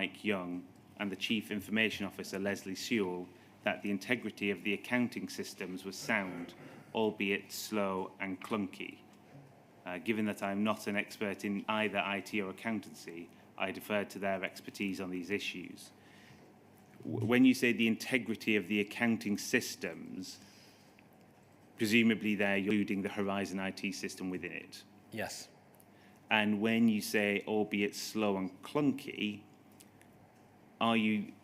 Mike Young and the Chief Information Officer, Leslie Sewell, that the integrity of the accounting systems was sound, albeit slow and clunky. Given that I'm not an expert in either IT or accountancy, I defer to their expertise on these issues. When you say the integrity of the accounting systems, presumably they're including the Horizon IT system within it. Yes. And when you say albeit slow and clunky,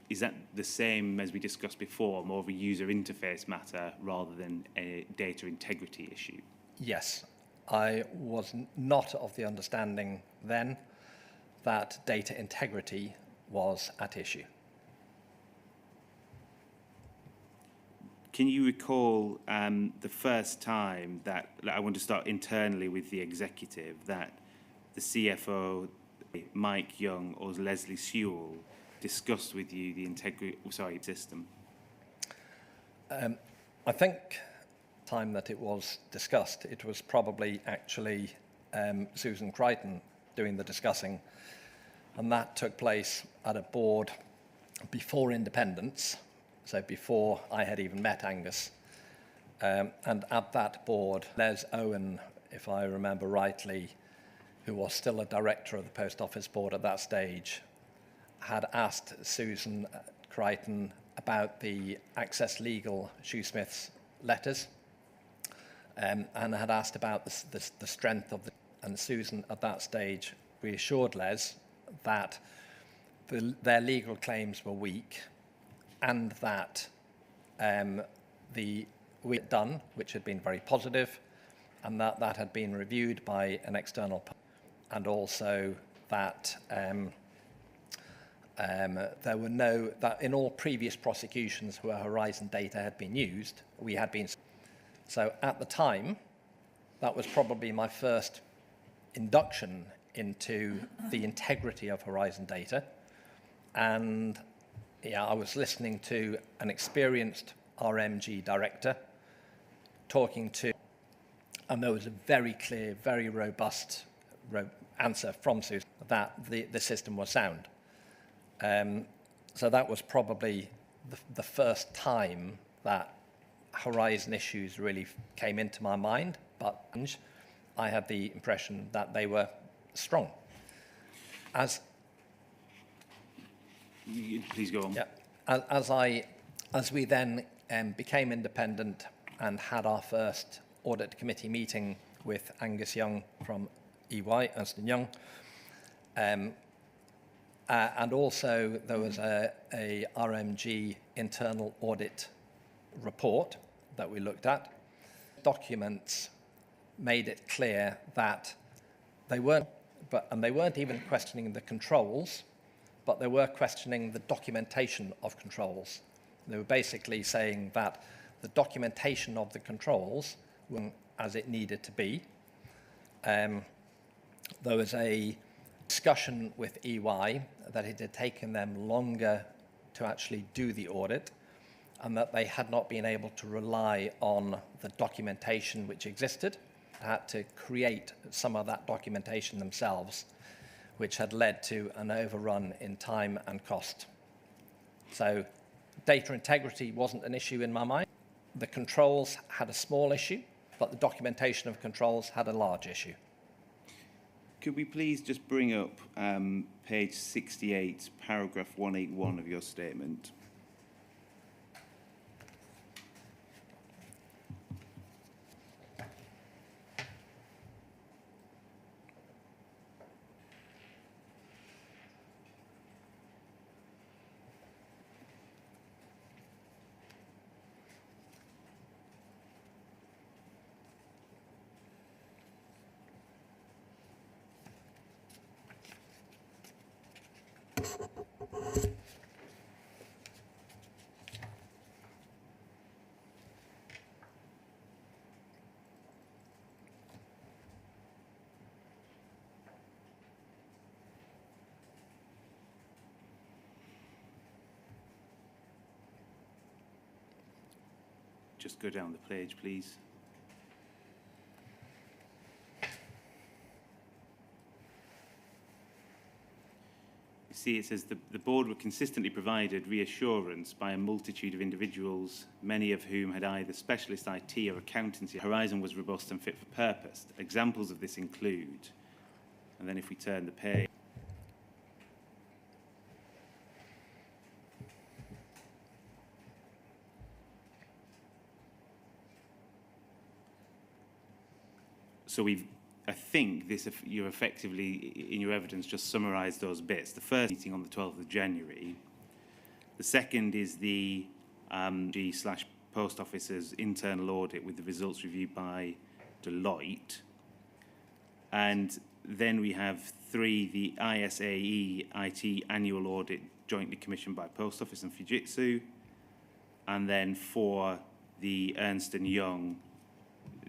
is that the same as we discussed before, more of a user interface matter rather than a data integrity issue? Yes. I was not of the understanding then that data integrity was at issue. Can you recall the first time that, I want to start internally with the executive, that the CFO, Mike Young or Leslie Sewell, discussed with you the system? I think time that it was discussed, it was probably actually Susan Crichton doing the discussing, and that took place at a board before independence, so before I had even met Angus. And at that board, Les Owen, if I remember rightly, who was still a director of the Post Office Board at that stage, had asked Susan Crichton about the Access Legal Shoesmith's letters, and had asked about the strength of and Susan at that stage reassured Les that their legal claims were weak, and that we had done, which had been very positive, and that had been reviewed by an external, and also that there were that in all previous prosecutions where Horizon data had been used, we had been. So at the time, that was probably my first induction into the integrity of Horizon data. And yeah, I was listening to an experienced RMG director talking to, and there was a very clear, very robust answer from Susan that the system was sound. So that was probably the first time that Horizon issues really came into my mind, but I had the impression that they were strong. Please go on. Yeah, as we then became independent and had our first audit committee meeting with Angus Young from EY, Ernst & Young, and also there was a RMG internal audit report that we looked at. Documents made it clear that they weren't even questioning the controls, but they were questioning the documentation of controls. They were basically saying that the documentation of the controls weren't as it needed to be. There was a discussion with EY that it had taken them longer to actually do the audit, and that they had not been able to rely on the documentation which existed, had to create some of that documentation themselves, which had led to an overrun in time and cost. So data integrity wasn't an issue in my mind. The controls had a small issue, but the documentation of controls had a large issue. Could we please just bring up page 68, paragraph 181 of your statement? Just go down the page, please. see it says the board were consistently provided reassurance by a multitude of individuals, many of whom had either specialist IT or accountancy. Horizon was robust and fit for purpose. Examples of this include, and then if we turn the page, so I think you're effectively, in your evidence, just summarised those bits. The first meeting on the 12th of January. The second is the G/Post Office's internal audit with the results reviewed by Deloitte. And then we have 3, the ISAE IT annual audit jointly commissioned by Post Office and Fujitsu. And then 4, the Ernst & Young,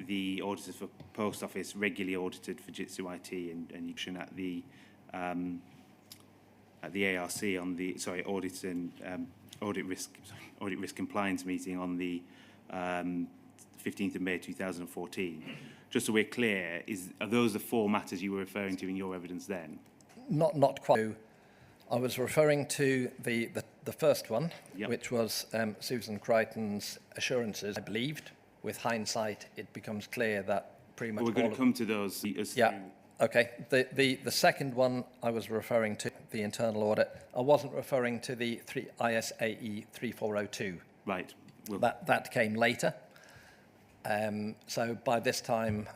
the auditors for Post Office regularly audited Fujitsu IT and you at the ARC on the audit risk compliance meeting on the 15th of May 2014. Just so we're clear, are those the 4 matters you were referring to in your evidence then? Not quite. I was referring to the first one, yep, which was Susan Crichton's assurances. I believed. With hindsight, it becomes clear that pretty much we're going to come to those. Yeah, okay. The second one I was referring to, the internal audit. I wasn't referring to the ISAE 3402. Right. That came later. So by this time,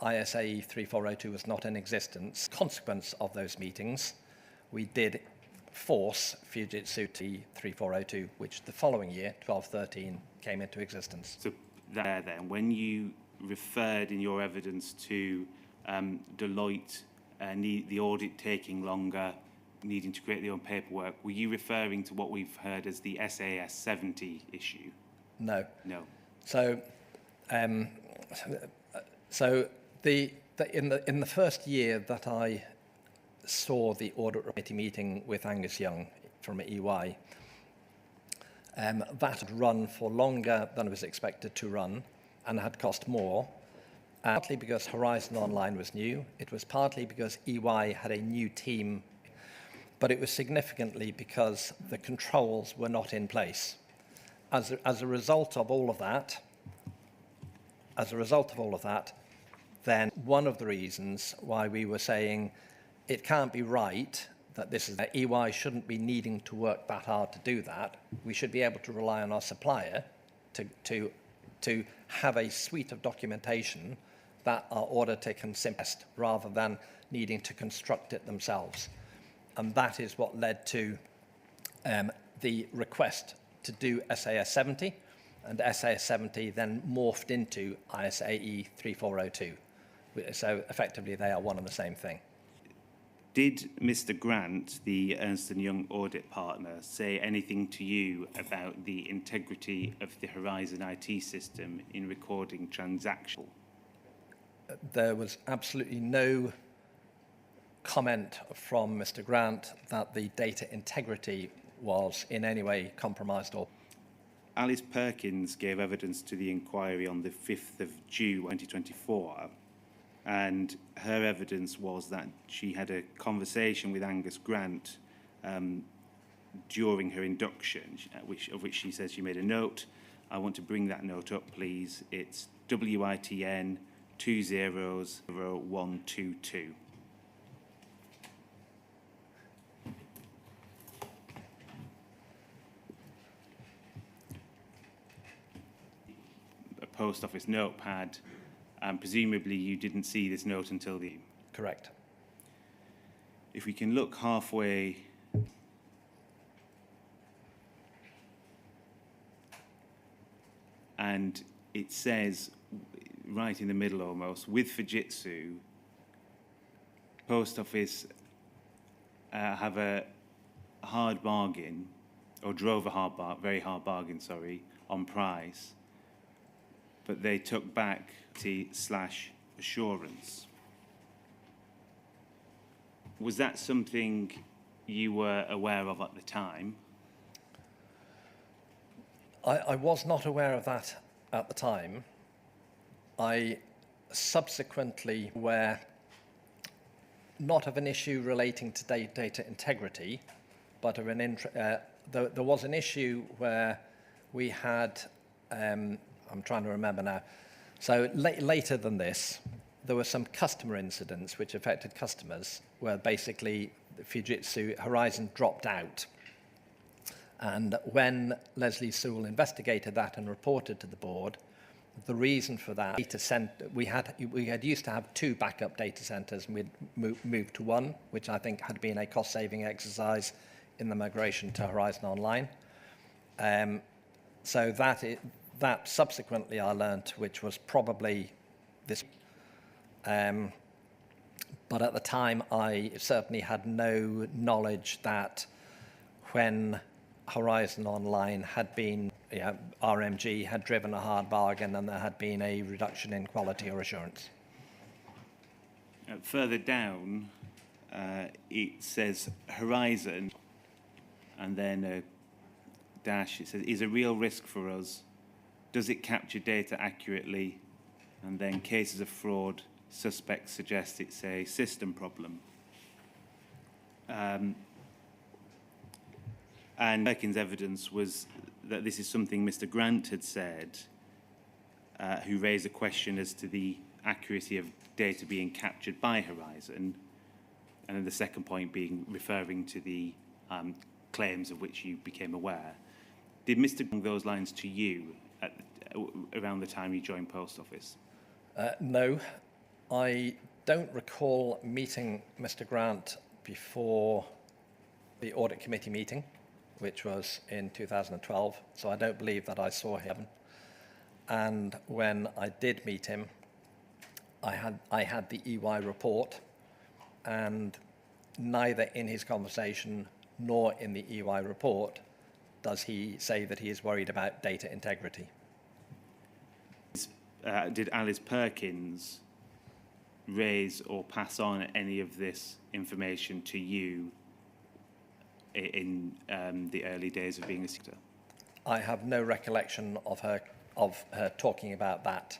ISAE 3402 was not in existence. Consequence of those meetings, we did force Fujitsu to 3402, which the following year, 12-13, came into existence. So then, when you referred in your evidence to Deloitte, the audit taking longer, needing to create their own paperwork, were you referring to what we've heard as the SAS 70 issue? No. No. So, in the first year that I saw the audit committee meeting with Angus Young from EY, that had run for longer than it was expected to run and had cost more, partly because Horizon Online was new. It was partly because EY had a new team, but it was significantly because the controls were not in place. As a result of all of that, then one of the reasons why we were saying it can't be right that EY shouldn't be needing to work that hard to do that. We should be able to rely on our supplier to have a suite of documentation that our auditor can simply test rather than needing to construct it themselves. And that is what led to the request to do SAS 70, and SAS 70 then morphed into ISAE 3402. So effectively they are one and the same thing. Did Mr. Grant, the Ernst & Young audit partner, say anything to you about the integrity of the Horizon IT system in recording transactions? There was absolutely no comment from Mr. Grant that the data integrity was in any way compromised or... Alice Perkins gave evidence to the inquiry on the 5th of June 2024. And her evidence was that she had a conversation with Angus Grant during her induction, of which she says she made a note. I want to bring that note up, please. It's WITN 200122. A post office notepad. Presumably you didn't see this note until the... Correct. If we can look halfway... And it says, right in the middle almost, with Fujitsu, Post Office have a hard bargain, or drove a very hard bargain, on price. But they took back /assurance. Was that something you were aware of at the time? I was not aware of that at the time. I subsequently were not of an issue relating to data integrity, but there was an issue where we had, I'm trying to remember now, so later than this, there were some customer incidents which affected customers where basically Fujitsu Horizon dropped out. And when Leslie Sewell investigated that and reported to the board, the reason for that, we had used to have 2 backup data centers, and we'd moved to 1, which I think had been a cost-saving exercise in the migration to Horizon Online. So that subsequently I learnt, which was probably this. But at the time, I certainly had no knowledge that when Horizon Online had been, RMG had driven a hard bargain and there had been a reduction in quality or assurance. Further down, it says Horizon, and then a dash, it says, is a real risk for us. Does it capture data accurately? And then cases of fraud, suspects suggest it's a system problem. And Perkins' evidence was that this is something Mr. Grant had said, who raised a question as to the accuracy of data being captured by Horizon, and then the second point being referring to the claims of which you became aware. Did Mr. Grant those lines to you around the time you joined Post Office? No, I don't recall meeting Mr. Grant before the audit committee meeting, which was in 2012, so I don't believe that I saw him. And when I did meet him, I had the EY report, and neither in his conversation nor in the EY report does he say that he is worried about data integrity. Did Alice Perkins raise or pass on any of this information to you in the early days of being a sector? I have no recollection of her talking about that.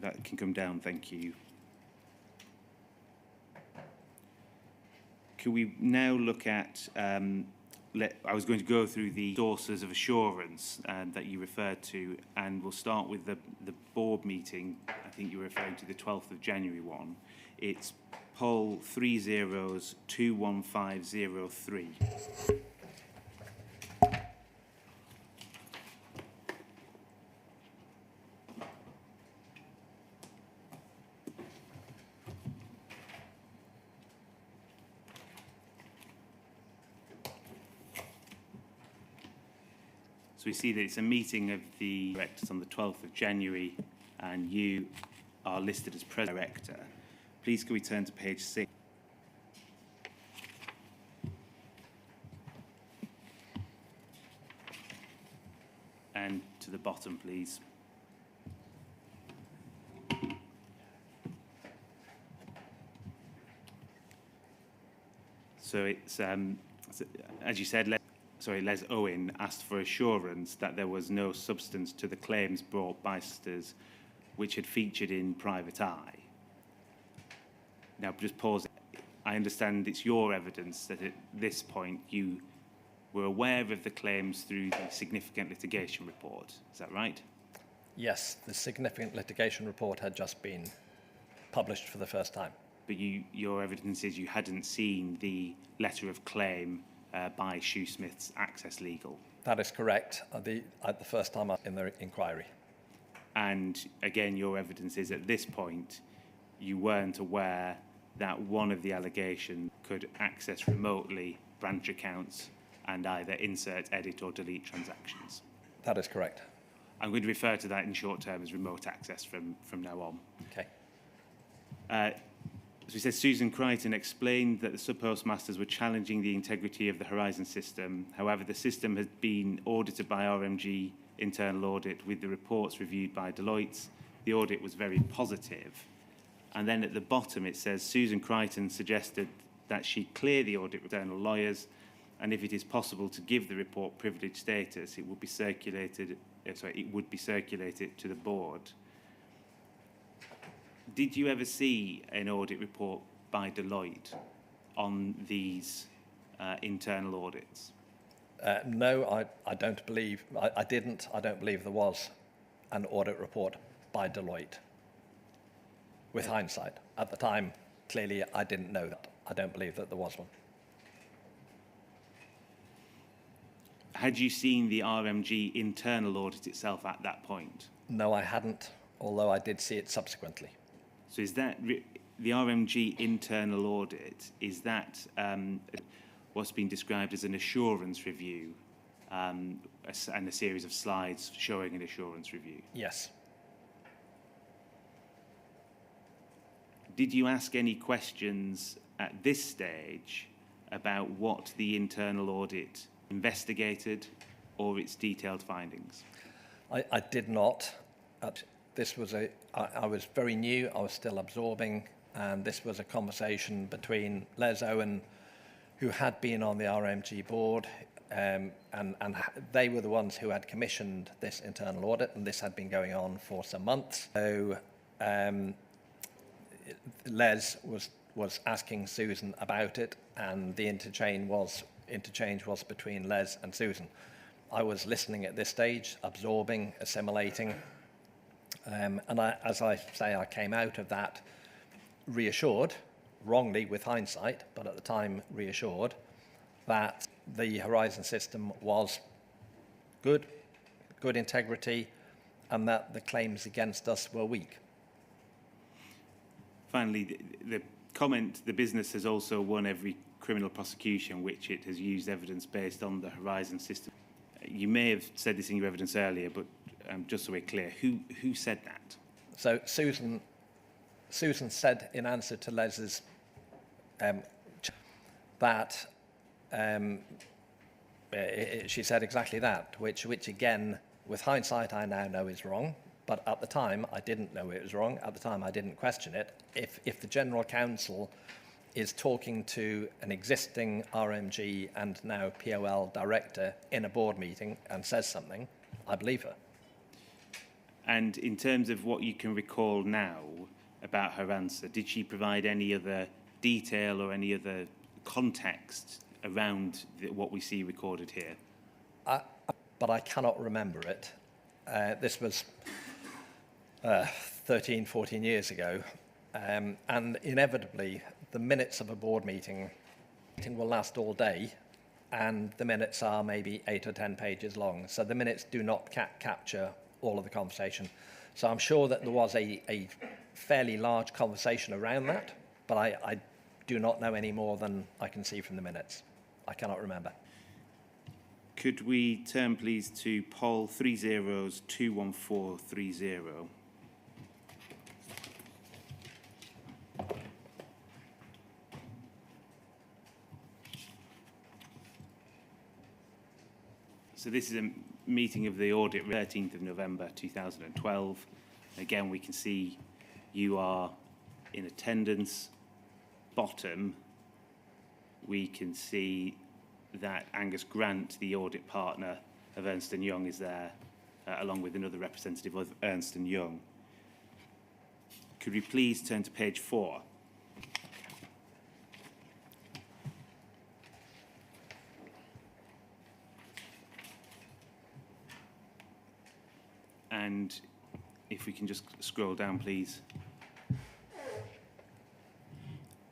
That can come down, thank you. Can we now look at, I was going to go through the sources of assurance that you referred to, and we'll start with the board meeting. I think you were referring to the 12th of January one. It's poll 30-21503. So we see that it's a meeting of the directors on the 12th of January, and you are listed as President Director. Please can we turn to page 6. And to the bottom, please. So it's, as you said, Les Owen asked for assurance that there was no substance to the claims brought by sisters which had featured in Private Eye. Now, just pause. I understand it's your evidence that at this point you were aware of the claims through the significant litigation report. Is that right? Yes, the significant litigation report had just been published for the first time. But your evidence is you hadn't seen the letter of claim by Shoesmith's Access Legal. That is correct, at the first time in the inquiry. And again, your evidence is at this point, you weren't aware that one of the allegations could access remotely branch accounts and either insert, edit or delete transactions. That is correct. I'm going to refer to that in short term as remote access from now on. Okay. So he says Susan Crichton explained that the sub-postmasters were challenging the integrity of the Horizon system. However, the system has been audited by RMG internal audit with the reports reviewed by Deloitte. The audit was very positive. And then at the bottom it says Susan Crichton suggested that she clear the audit with external lawyers, and if it is possible to give the report privilege status, it would be circulated to the board. Did you ever see an audit report by Deloitte on these internal audits? No, I don't believe, I didn't. I don't believe there was an audit report by Deloitte. With hindsight, at the time, clearly I didn't know that. I don't believe that there was one. Had you seen the RMG internal audit itself at that point? No, I hadn't, although I did see it subsequently. So is that the RMG internal audit, is that what's been described as an assurance review and a series of slides showing an assurance review? Yes. Did you ask any questions at this stage about what the internal audit investigated or its detailed findings? I did not. This was I was very new, I was still absorbing, and this was a conversation between Les Owen, who had been on the RMG board, and they were the ones who had commissioned this internal audit, and this had been going on for some months. So Les was asking Susan about it, and the interchange was between Les and Susan. I was listening at this stage, absorbing, assimilating, and as I say, I came out of that reassured, wrongly with hindsight, but at the time reassured, that the Horizon system was good integrity, and that the claims against us were weak. Finally, the comment, the business has also won every criminal prosecution which it has used evidence based on the Horizon system. You may have said this in your evidence earlier, but just so we're clear, who said that? So Susan said in answer to Les's that she said exactly that, which again, with hindsight, I now know is wrong. But at the time, I didn't know it was wrong. At the time, I didn't question it. If the General Counsel is talking to an existing RMG and now POL director in a board meeting and says something, I believe her. And in terms of what you can recall now about her answer, did she provide any other detail or any other context around what we see recorded here? But I cannot remember it. This was 13, 14 years ago. And inevitably, the minutes of a board meeting will last all day, and the minutes are maybe 8 or 10 pages long. So the minutes do not capture all of the conversation. So I'm sure that there was a fairly large conversation around that, but I do not know any more than I can see from the minutes. I cannot remember. Could we turn, please, to poll 21430? So this is a meeting of the audit, 13th of November 2012. Again, we can see you are in attendance. Bottom, we can see that Angus Grant, the audit partner of Ernst & Young, is there, along with another representative of Ernst & Young. Could we please turn to page 4? And if we can just scroll down, please.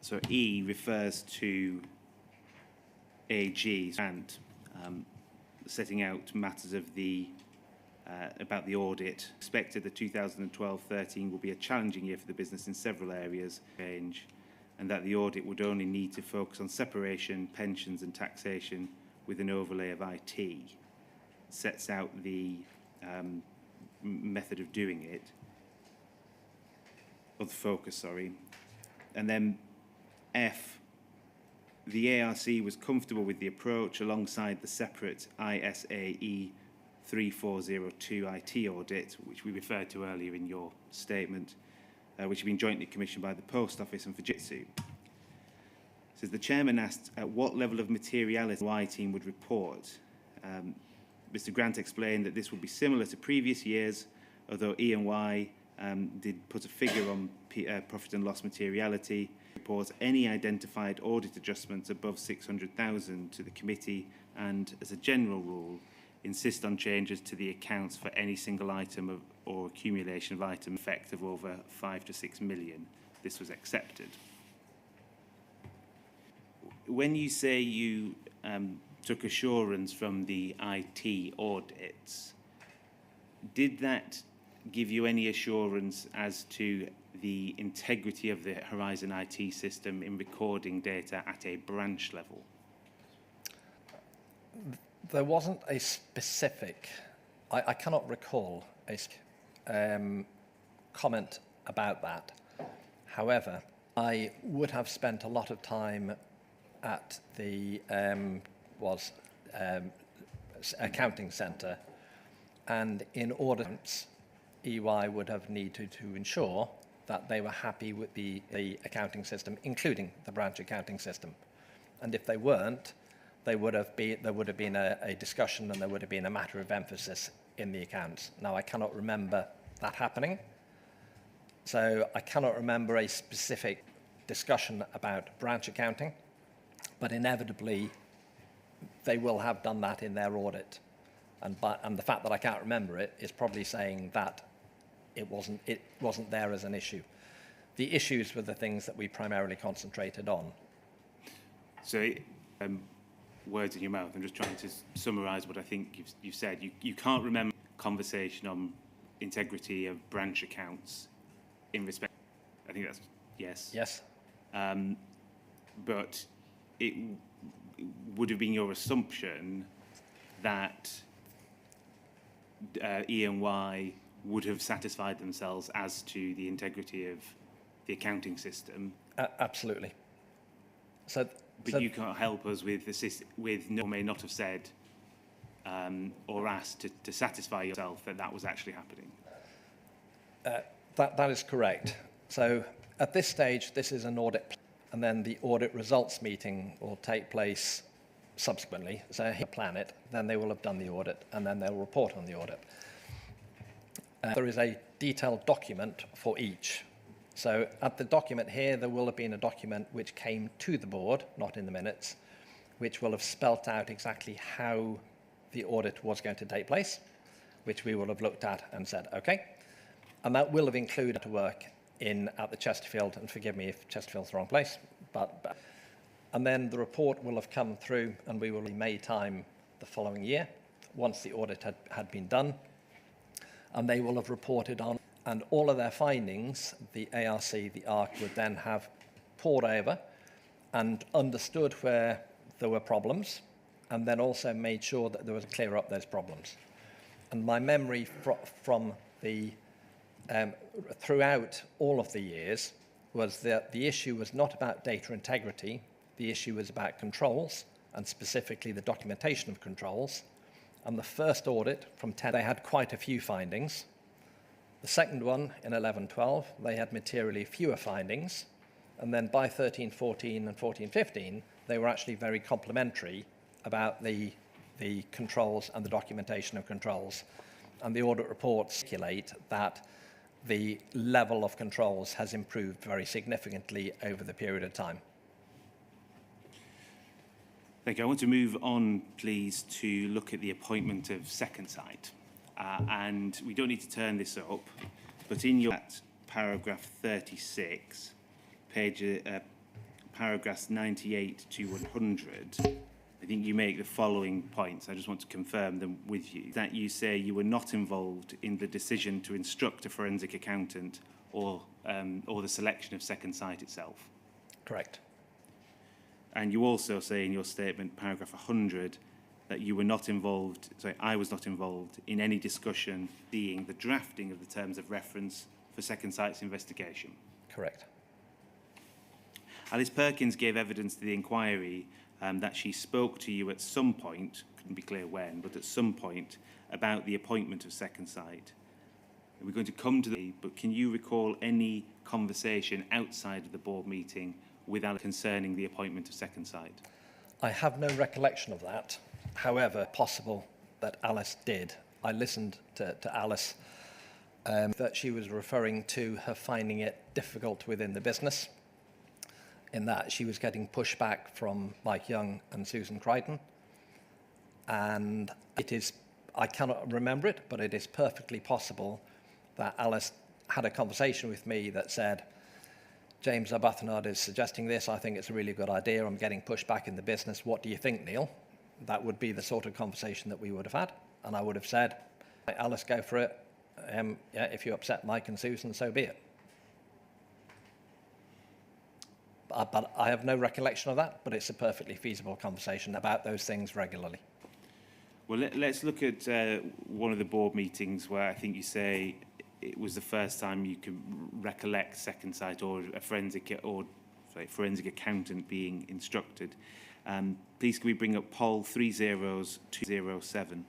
So E refers to AG and setting out matters of the about the audit. Expected that 2012-13 will be a challenging year for the business in several areas, and that the audit would only need to focus on separation, pensions and taxation with an overlay of IT. Sets out the method of doing it, or the focus, sorry. And then F, the ARC was comfortable with the approach alongside the separate ISAE 3402 IT audit, which we referred to earlier in your statement, which had been jointly commissioned by the Post Office and Fujitsu. Says the chairman asked at what level of materiality the Y team would report. Mr. Grant explained that this would be similar to previous years, although E&Y did put a figure on profit and loss materiality. Report any identified audit adjustments above 600,000 to the committee, and as a general rule, insist on changes to the accounts for any single item or accumulation of item effect of over 5 to 6 million. This was accepted. When you say you took assurance from the IT audits, did that give you any assurance as to the integrity of the Horizon IT system in recording data at a branch level? There wasn't a specific, I cannot recall a comment about that. However, I would have spent a lot of time at the accounting centre, and in audits, EY would have needed to ensure that they were happy with the accounting system, including the branch accounting system. And if they weren't, there would have been a discussion, and there would have been a matter of emphasis in the accounts. Now, I cannot remember that happening, so I cannot remember a specific discussion about branch accounting, but inevitably they will have done that in their audit. And the fact that I can't remember it is probably saying that it wasn't there as an issue. The issues were the things that we primarily concentrated on. So, words in your mouth, I'm just trying to summarise what I think you've said. You can't remember conversation on integrity of branch accounts in respect. I think that's yes. Yes. But it would have been your assumption that E&Y would have satisfied themselves as to the integrity of the accounting system. Absolutely. But you can't help us with no may not have said or asked to satisfy yourself that that was actually happening. That is correct. So at this stage, this is an audit, and then the audit results meeting will take place subsequently. So he'll plan it, then they will have done the audit, and then they'll report on the audit. There is a detailed document for each. So at the document here, there will have been a document which came to the board, not in the minutes, which will have spelt out exactly how the audit was going to take place, which we will have looked at and said, okay. And that will have included work at the Chesterfield, and forgive me if Chesterfield's the wrong place, and then the report will have come through, and we will have made time the following year, once the audit had been done, and they will have reported on, and all of their findings, the ARC, the ARC would then have pored over and understood where there were problems, and then also made sure that there was clear up those problems. And my memory from the throughout all of the years was that the issue was not about data integrity, the issue was about controls, and specifically the documentation of controls. And the first audit from 10, they had quite a few findings. The second one in 11-12, they had materially fewer findings. And then by 13-14 and 14-15, they were actually very complimentary about the controls and the documentation of controls. And the audit reports speculate that the level of controls has improved very significantly over the period of time. Thank you. I want to move on, please, to look at the appointment of Second Sight. And we don't need to turn this up, but in your paragraph 36, paragraphs 98 to 100, I think you make the following points. I just want to confirm them with you. That you say you were not involved in the decision to instruct a forensic accountant or the selection of Second Sight itself. Correct. And you also say in your statement, paragraph 100, that you were not involved, I was not involved in any discussion being the drafting of the terms of reference for Second Sight's investigation. Correct. Alice Perkins gave evidence to the inquiry that she spoke to you at some point, couldn't be clear when, but at some point, about the appointment of Second Sight. We're going to come to but can you recall any conversation outside of the board meeting with Alice concerning the appointment of Second Sight? I have no recollection of that. However, possible that Alice did. I listened to Alice, that she was referring to her finding it difficult within the business. in that she was getting pushback from Mike Young and Susan Crichton. And it is, I cannot remember it, but it is perfectly possible that Alice had a conversation with me that said, James Arbuthnot is suggesting this, I think it's a really good idea, I'm getting pushback in the business, what do you think, Neil? That would be the sort of conversation that we would have had. And I would have said, Alice, go for it. Yeah, if you upset Mike and Susan, so be it. But I have no recollection of that, but it's a perfectly feasible conversation about those things regularly. Well, let's look at one of the board meetings where I think you say it was the first time you can recollect second sight or a forensic accountant being instructed. Please can we bring up poll 30207.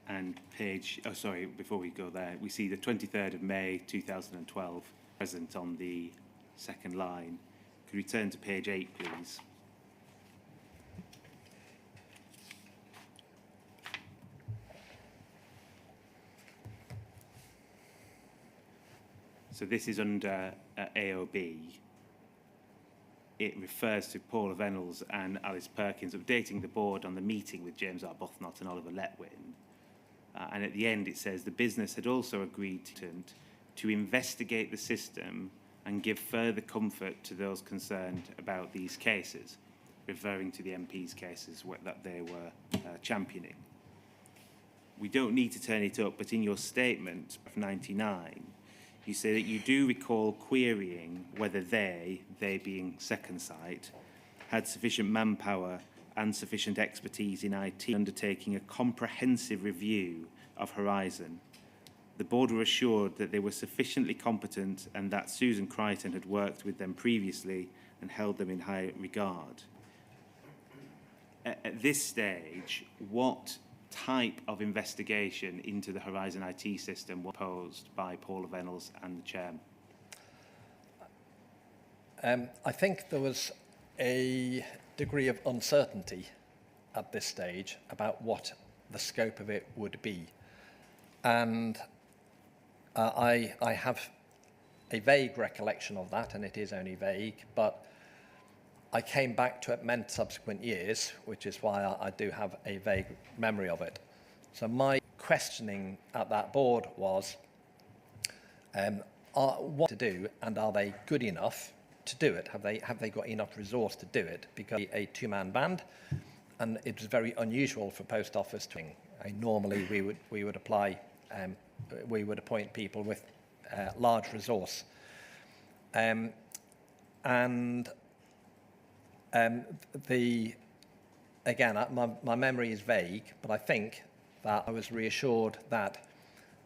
And page, oh sorry, before we go there, we see the 23rd of May 2012 present on the second line. Could we turn to page 8, please? So this is under AOB. It refers to Paula Vennells and Alice Perkins updating the board on the meeting with James Arbuthnot and Oliver Letwin. And at the end it says the business had also agreed to investigate the system and give further comfort to those concerned about these cases, referring to the MP's cases that they were championing. We don't need to turn it up, but in your statement of 99, you say that you do recall querying whether they being Second Sight, had sufficient manpower and sufficient expertise in IT undertaking a comprehensive review of Horizon. The board were assured that they were sufficiently competent and that Susan Crichton had worked with them previously and held them in high regard. At this stage, what type of investigation into the Horizon IT system was posed by Paula Vennells and the chairman? I think there was a degree of uncertainty at this stage about what the scope of it would be. And I have a vague recollection of that, and it is only vague, but I came back to it in subsequent years, which is why I do have a vague memory of it. So my questioning at that board was, what to do, and are they good enough to do it? Have they got enough resource to do it? Because a two-man band, and it was very unusual for Post Office to. Normally, we would apply, we would appoint people with large resource, my memory is vague, but I think that I was reassured that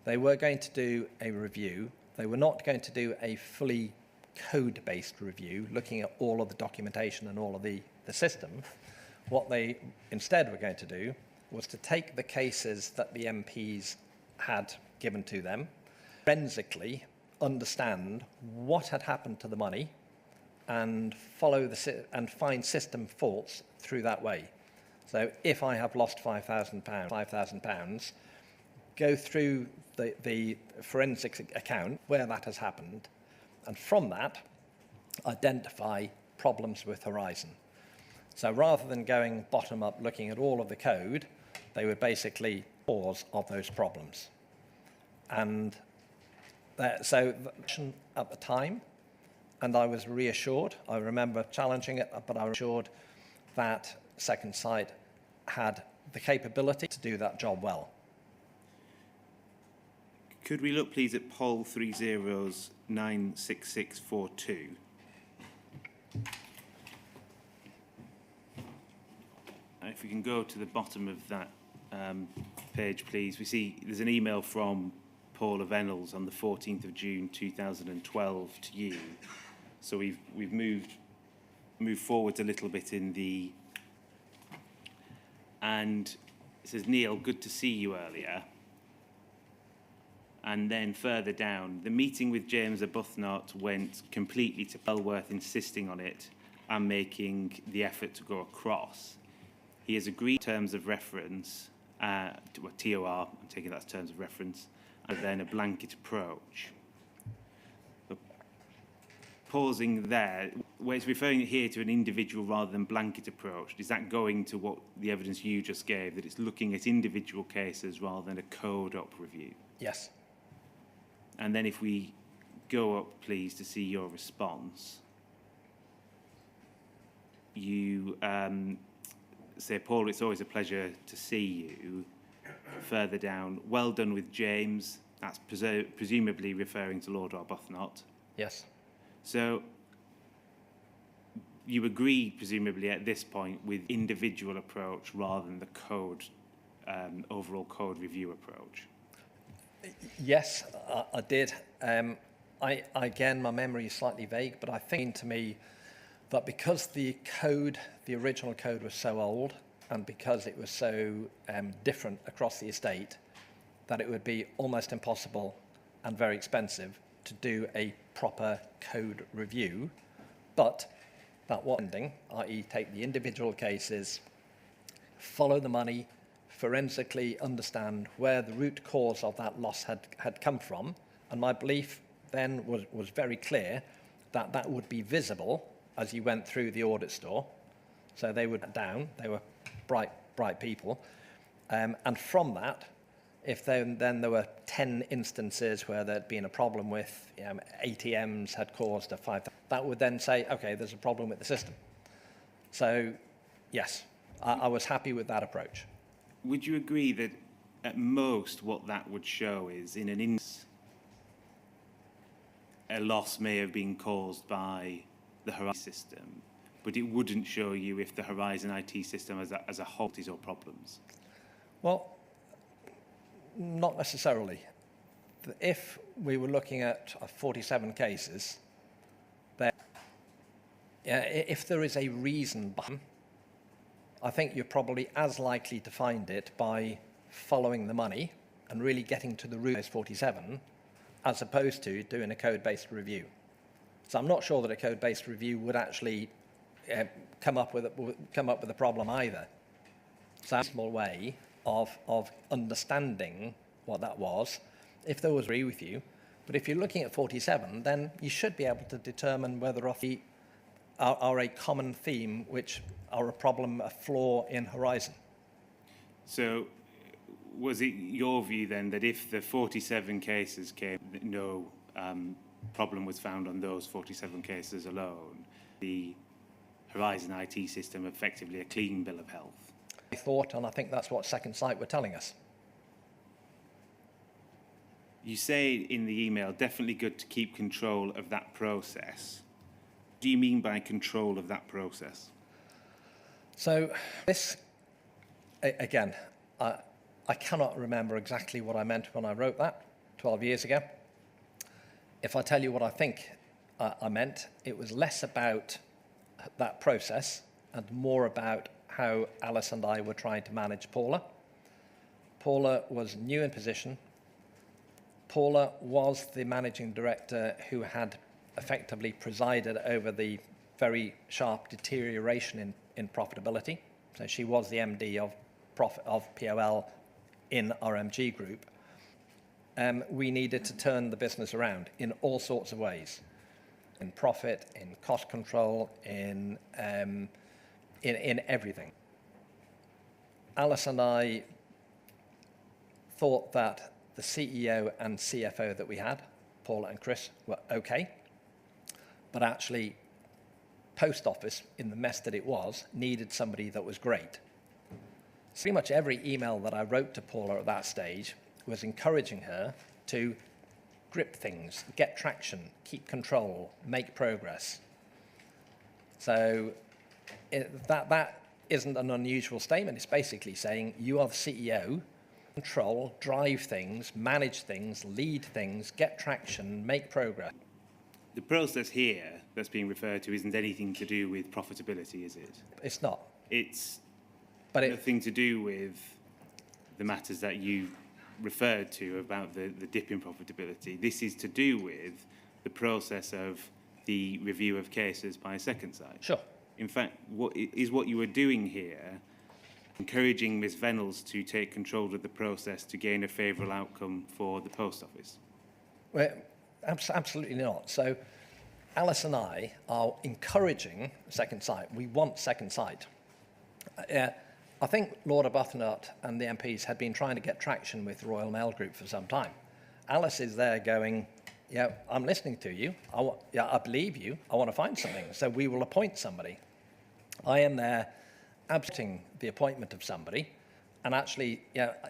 they were going to do a review. They were not going to do a fully code-based review, looking at all of the documentation and all of the system. What they instead were going to do was to take the cases that the MPs had given to them, forensically understand what had happened to the money, and find system faults through that way. So if I have lost £5,000, go through the forensic account where that has happened, and from that, identify problems with Horizon. So rather than going bottom up, looking at all of the code, they would basically cause of those problems. And so at the time, and I was reassured, I remember challenging it, but I was assured that Second Sight had the capability to do that job well. Could we look, please, at poll 30096642? If we can go to the bottom of that page, please. We see there's an email from Paula Vennells on the 14th of June 2012 to you. So we've moved forward a little bit in the, and it says, Neil, good to see you earlier. And then further down, the meeting with James Arbuthnot went completely to Belworth insisting on it and making the effort to go across. He has agreed terms of reference TOR, I'm taking that as terms of reference, and then a blanket approach. But pausing there, where it's referring here to an individual rather than blanket approach, is that going to what the evidence you just gave, that it's looking at individual cases rather than a code-up review? Yes. And then if we go up, please, to see your response, you say, Paul, it's always a pleasure to see you. Further down, well done with James. That's presumably referring to Lord Arbuthnot. Yes. So you agree, presumably, at this point with individual approach rather than the code, overall code review approach? Yes, I did. Again, my memory is slightly vague, but I think to me that because the original code was so old, and because it was so different across the estate, that it would be almost impossible and very expensive to do a proper code review, but that was ending, i.e. take the individual cases, follow the money, forensically understand where the root cause of that loss had come from, and my belief then was very clear that that would be visible as you went through the audit store. So they were down, they were bright people, and from that, if then there were 10 instances where there'd been a problem with ATMs had caused a 5,000, that would then say, okay, there's a problem with the system. So yes, I was happy with that approach. Would you agree that at most what that would show is in an instance a loss may have been caused by the Horizon system, but it wouldn't show you if the Horizon IT system as a whole is or problems? Well, not necessarily. If we were looking at 47 cases, then if there is a reason behind, I think you're probably as likely to find it by following the money and really getting to the root of those 47, as opposed to doing a code-based review. So I'm not sure that a code-based review would actually come up with a problem either. So that's a small way of understanding what that was, if there was agree with you. But if you're looking at 47, then you should be able to determine whether are a common theme, which are a problem, a flaw in Horizon. So was it your view then that if the 47 cases came, no problem was found on those 47 cases alone, the Horizon IT system effectively a clean bill of health? I thought, and I think that's what Second Sight were telling us. You say in the email, definitely good to keep control of that process. What do you mean by control of that process? So this, again, I cannot remember exactly what I meant when I wrote that 12 years ago. If I tell you what I think I meant, it was less about that process and more about how Alice and I were trying to manage Paula. Paula was new in position. Paula was the managing director who had effectively presided over the very sharp deterioration in profitability. So she was the MD of POL in RMG Group. We needed to turn the business around in all sorts of ways, in profit, in cost control, in everything. Alice and I thought that the CEO and CFO that we had, Paula and Chris, were okay, but actually Post Office, in the mess that it was, needed somebody that was great. Pretty much every email that I wrote to Paula at that stage was encouraging her to grip things, get traction, keep control, make progress. So that isn't an unusual statement. It's basically saying you are the CEO, control, drive things, manage things, lead things, get traction, make progress. The process here that's being referred to isn't anything to do with profitability, is it? It's not. It's nothing to do with the matters that you referred to about the dip in profitability. This is to do with the process of the review of cases by Second Sight. Sure. In fact, what you were doing here encouraging Ms Vennells to take control of the process to gain a favourable outcome for the Post Office? Well, absolutely not. So Alice and I are encouraging second sight. We want second sight. I think Lord Arbuthnot and the MPs had been trying to get traction with the Royal Mail Group for some time. Alice is there going, yeah, I'm listening to you. I believe you. I want to find something. So we will appoint somebody. I am there absenting the appointment of somebody and actually,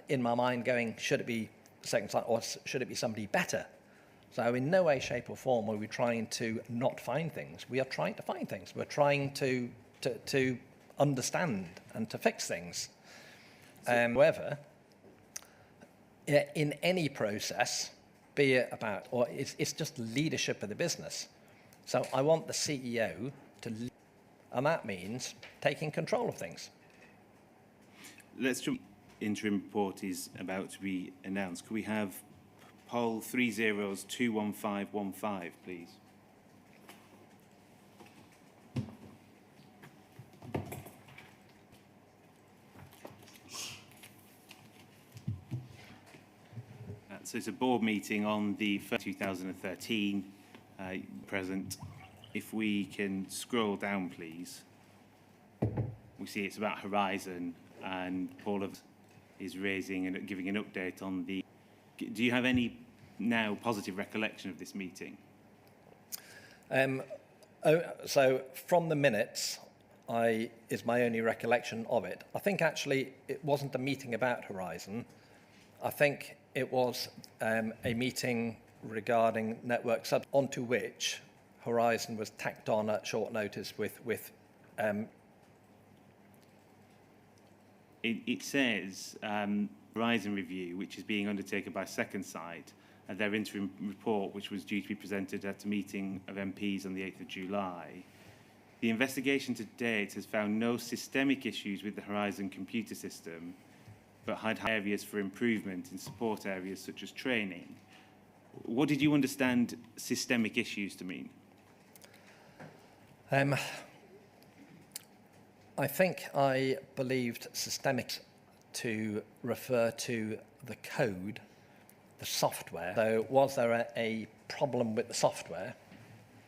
in my mind going, should it be second sight or should it be somebody better? So in no way, shape or form are we trying to not find things. We are trying to find things. We're trying to understand and to fix things. However, in any process, be it about, or it's just leadership of the business. So I want the CEO to lead, and that means taking control of things. Let's jump. Interim report is about to be announced. Could we have poll 30021515, please? So it's a board meeting on the 1st 2013, present. If we can scroll down, please. We see it's about Horizon, and Paula is raising and giving an update on the... Do you have any now positive recollection of this meeting? So from the minutes, is my only recollection of it. I think actually it wasn't a meeting about Horizon. I think it was a meeting regarding network sub, onto which Horizon was tacked on at short notice with It says Horizon review, which is being undertaken by Second Sight, and their interim report, which was due to be presented at a meeting of MPs on the 8th of July. The investigation to date has found no systemic issues with the Horizon computer system, but had areas for improvement in support areas such as training. What did you understand systemic issues to mean? I think I believed systemic to refer to the code, the software. So was there a problem with the software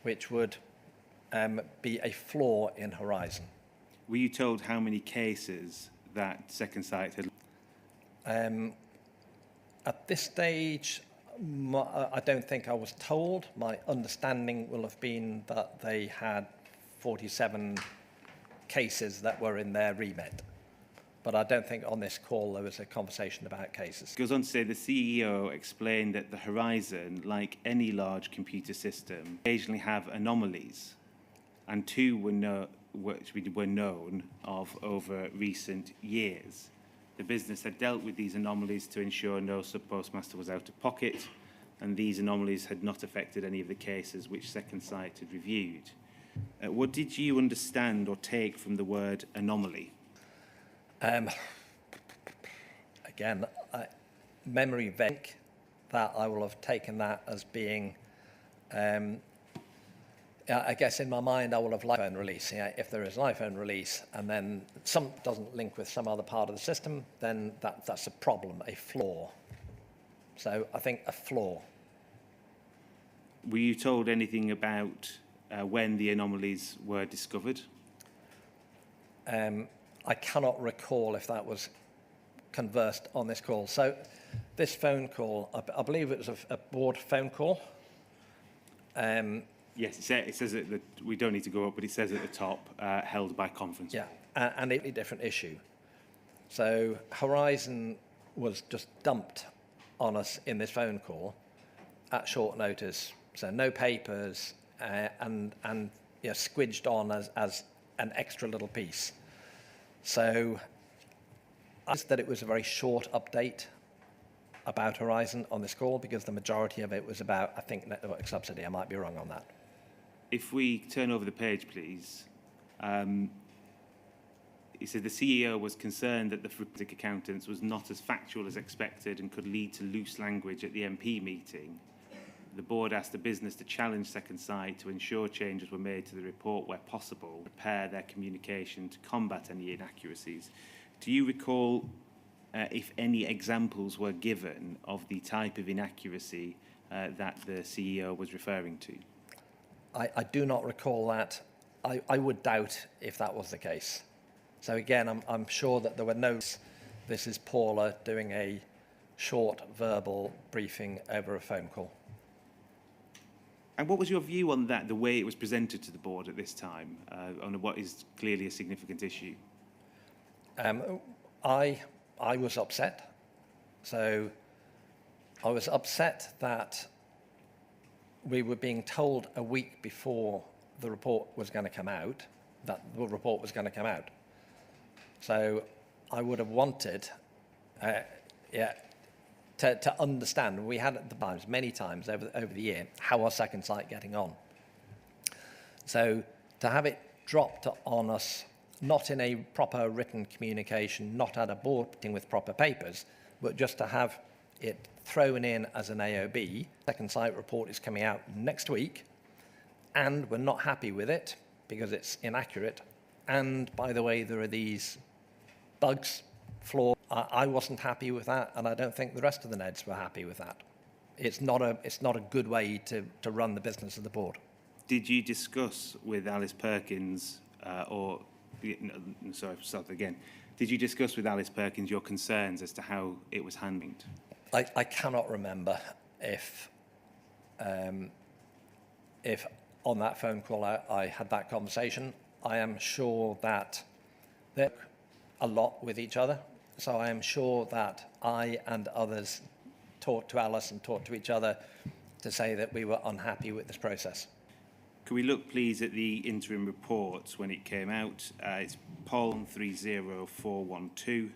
which would be a flaw in Horizon? Were you told how many cases that Second Sight had? At this stage, I don't think I was told. My understanding will have been that they had 47 cases that were in their remit. But I don't think on this call there was a conversation about cases. It goes on to say the CEO explained that the Horizon, like any large computer system, occasionally have anomalies, and two were known of over recent years. The business had dealt with these anomalies to ensure no sub-postmaster was out of pocket, and these anomalies had not affected any of the cases which Second Sight had reviewed. What did you understand or take from the word anomaly? Again, memory vague, that I will have taken that as being, I guess in my mind I will have iPhone release. If there is an iPhone release and then some doesn't link with some other part of the system, then that's a problem, a flaw. So I think a flaw. Were you told anything about when the anomalies were discovered? I cannot recall if that was conversed on this call. So this phone call, I believe it was a board phone call. Yes, it says that we don't need to go up, but it says at the top, held by conference. Yeah, and a different issue. So Horizon was just dumped on us in this phone call at short notice. So no papers and squidged on as an extra little piece. So I guess that it was a very short update about Horizon on this call because the majority of it was about, I think, network subsidy. I might be wrong on that. If we turn over the page, please. He said the CEO was concerned that the forensic accountants was not as factual as expected and could lead to loose language at the MP meeting. The board asked the business to challenge Second Sight to ensure changes were made to the report where possible, prepare their communication to combat any inaccuracies. Do you recall if any examples were given of the type of inaccuracy that the CEO was referring to? I do not recall that. I would doubt if that was the case. So again, I'm sure that there were notes. This is Paula doing a short verbal briefing over a phone call. And what was your view on that, the way it was presented to the board at this time, on what is clearly a significant issue? I was upset. So I was upset that we were being told a week before the report was going to come out, that the report was going to come out. So I would have wanted to understand. We had at the times, many times over the year, how was Second Sight getting on? So to have it dropped on us, not in a proper written communication, not at a board meeting with proper papers, but just to have it thrown in as an AOB. Second Sight report is coming out next week, and we're not happy with it because it's inaccurate. And by the way, there are these bugs, flaws. I wasn't happy with that, and I don't think the rest of the Neds were happy with that. It's not a good way to run the business of the board. Did you discuss with Alice Perkins, Did you discuss with Alice Perkins your concerns as to how it was handled? I cannot remember if on that phone call I had that conversation. I am sure that they're a lot with each other. So I am sure that I and others talked to Alice and talked to each other to say that we were unhappy with this process. Could we look, please, at the interim reports when it came out? It's POL 30412.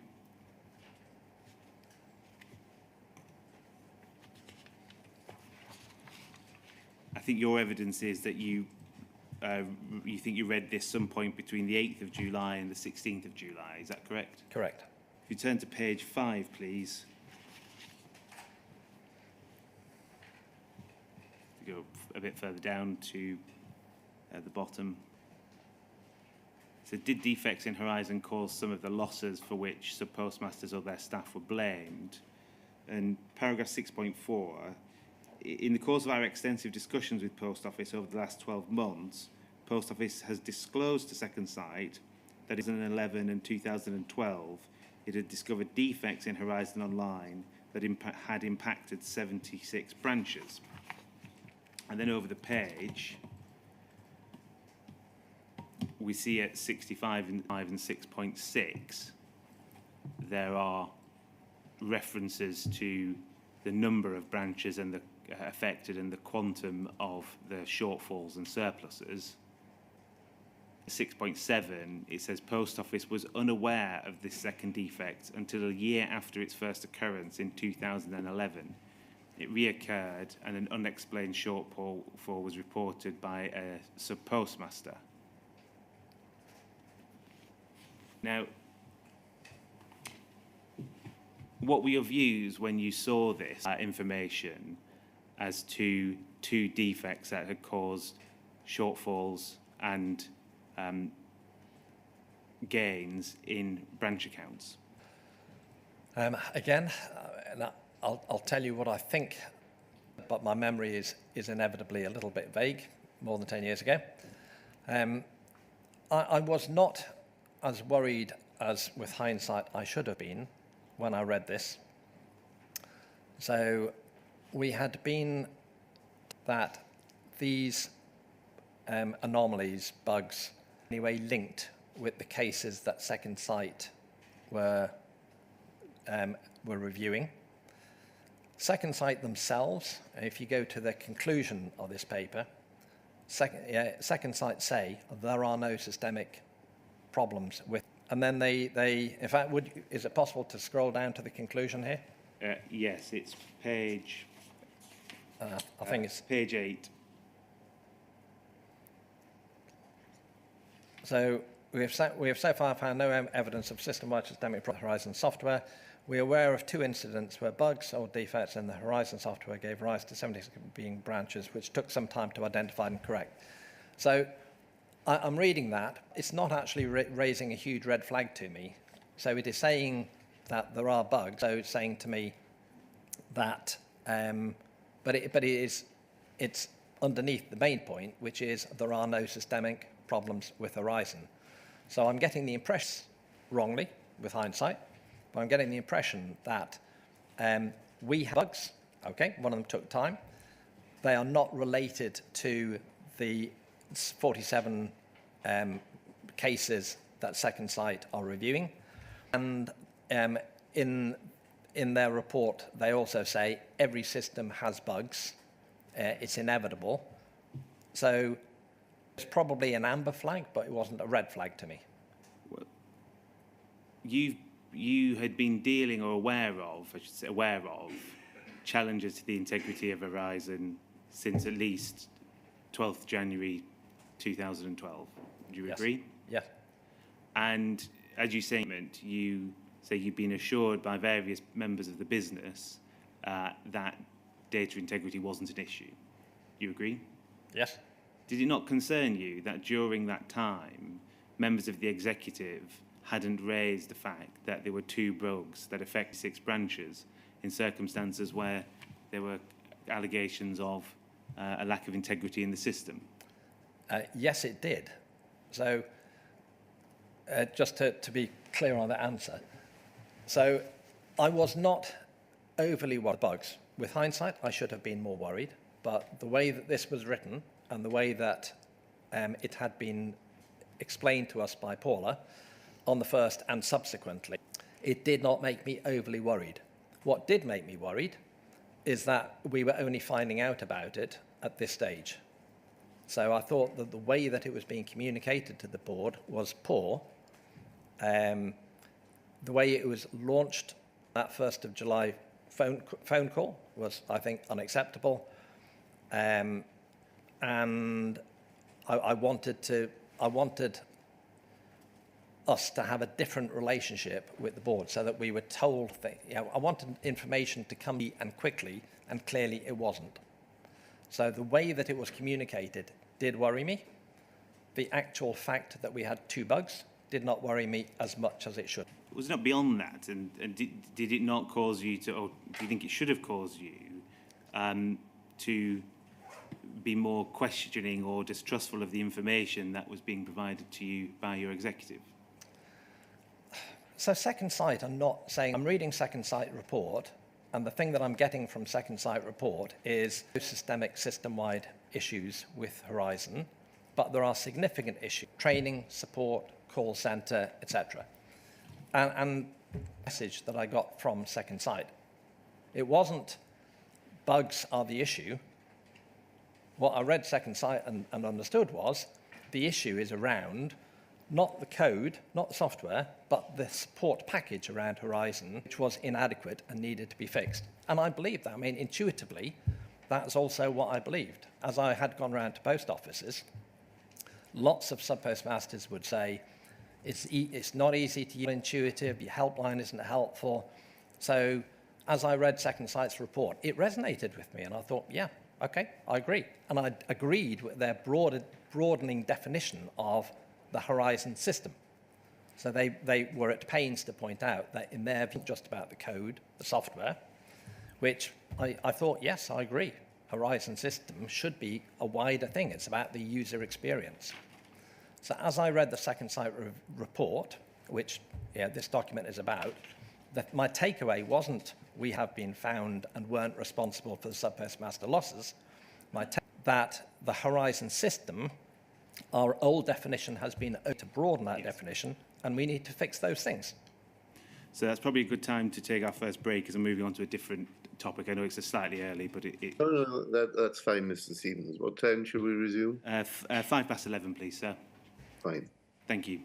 I think your evidence is that you think you read this some point between the 8th of July and the 16th of July. Is that correct? Correct. If you turn to page 5, please. If you go a bit further down to the bottom. So did defects in Horizon cause some of the losses for which sub-postmasters or their staff were blamed? And paragraph 6.4, in the course of our extensive discussions with Post Office over the last 12 months, Post Office has disclosed to Second Sight that in 2011 and 2012, it had discovered defects in Horizon Online that had impacted 76 branches. And then over the page, we see at 65 and 6.6, there are references to the number of branches and the affected and the quantum of the shortfalls and surpluses. 6.7, it says Post Office was unaware of this second defect until a year after its first occurrence in 2011. It reoccurred and an unexplained shortfall was reported by a sub-postmaster. Now, what were your views when you saw this information as to two defects that had caused shortfalls and gains in branch accounts? Again, I'll tell you what I think, but my memory is inevitably a little bit vague, more than 10 years ago. I was not as worried as, with hindsight, I should have been when I read this. So we had been that these anomalies, bugs, anyway linked with the cases that Second Sight were reviewing. Second Sight themselves, if you go to the conclusion of this paper, Second Sight say there are no systemic problems with, and then they in fact, is it possible to scroll down to the conclusion here? Yes, it's page. I think it's page 8. So we have so far found no evidence of system-wide systemic Horizon software. We are aware of 2 incidents where bugs or defects in the Horizon software gave rise to 76 being branches, which took some time to identify and correct. So I'm reading that. It's not actually raising a huge red flag to me So it is saying that there are bugs. So it's saying to me that, it's underneath the main point, which is there are no systemic problems with Horizon. So I'm getting the impression, wrongly, with hindsight, but I'm getting the impression that we have bugs. Okay, one of them took time. They are not related to the 47 cases that Second Sight are reviewing. And in their report, they also say every system has bugs. It's inevitable. So it's probably an amber flag, but it wasn't a red flag to me. Well, you had been dealing or aware of challenges to the integrity of Horizon since at least 12th January 2012. Do you agree? Yes. And as you say, you say you've been assured by various members of the business that data integrity wasn't an issue. You agree? Yes. Did it not concern you that during that time, members of the executive hadn't raised the fact that there were 2 bugs that affected 6 branches in circumstances where there were allegations of a lack of integrity in the system? Yes, it did. So just to be clear on the answer. So I was not overly worried about bugs. With hindsight, I should have been more worried. But the way that this was written and the way that it had been explained to us by Paula on the first and subsequently, it did not make me overly worried. What did make me worried is that we were only finding out about it at this stage. So I thought that the way that it was being communicated to the board was poor. The way it was launched, that 1st of July phone call, was, I think, unacceptable. And I wanted us to have a different relationship with the board so that we were told that, I wanted information to come and quickly, and clearly it wasn't. So the way that it was communicated did worry me. The actual fact that we had 2 bugs did not worry me as much as it should. Was it not beyond that? And did it not cause you to, or do you think it should have caused you to be more questioning or distrustful of the information that was being provided to you by your executive? So Second Sight, I'm not saying, I'm reading Second Sight report, and the thing that I'm getting from Second Sight report is systemic system-wide issues with Horizon, but there are significant issues: training, support, call centre, etc. And the message that I got from Second Sight, it wasn't bugs are the issue. What I read Second Sight and understood was the issue is around not the code, not the software, but the support package around Horizon, which was inadequate and needed to be fixed. And I believe that. I mean, intuitively, that's also what I believed. As I had gone around to post offices, lots of sub-postmasters would say, it's not easy to use, intuitive, your helpline isn't helpful. So as I read Second Sight's report, it resonated with me, and I thought, yeah, okay, I agree. And I agreed with their broadening definition of the Horizon system. So they were at pains to point out that in their view, just about the code, the software, which I thought, yes, I agree. Horizon system should be a wider thing. It's about the user experience. So as I read the Second Sight report, which this document is about, that my takeaway wasn't we have been found and weren't responsible for the sub-postmaster losses. That the Horizon system, our old definition has been to broaden that definition, and we need to fix those things. So that's probably a good time to take our first break as I'm moving on to a different topic. I know it's slightly early, but No, that's fine, Mr. Stevens. What time should we resume? 11:05, please, sir. Fine. Thank you.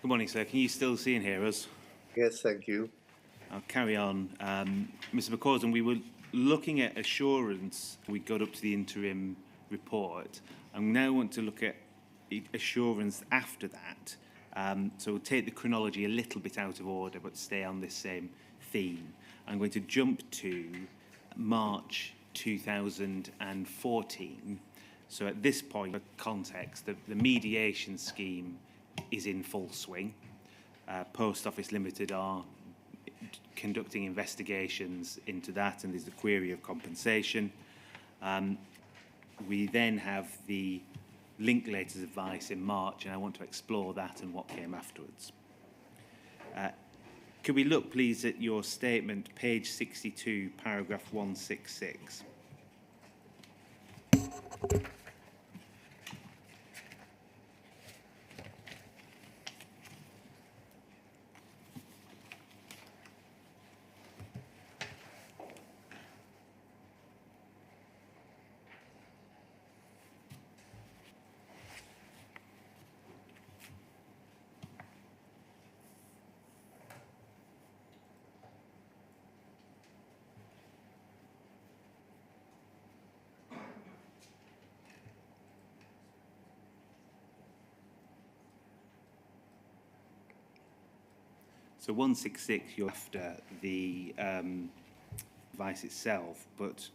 Good morning, sir. Can you still see and hear us? Yes, thank you. I'll carry on. Mr. McCausland, we were looking at assurance. We got up to the interim report. I now want to look at assurance after that. So we'll take the chronology a little bit out of order, but stay on this same theme. I'm going to jump to March 2014. So at this point, for context, the mediation scheme is in full swing. Post Office Limited are conducting investigations into that, and there's the query of compensation. We then have the Linklaters advice in March, and I want to explore that and what came afterwards. Could we look, please, at your statement, page 62, paragraph 166? So 166, you're after the advice itself, but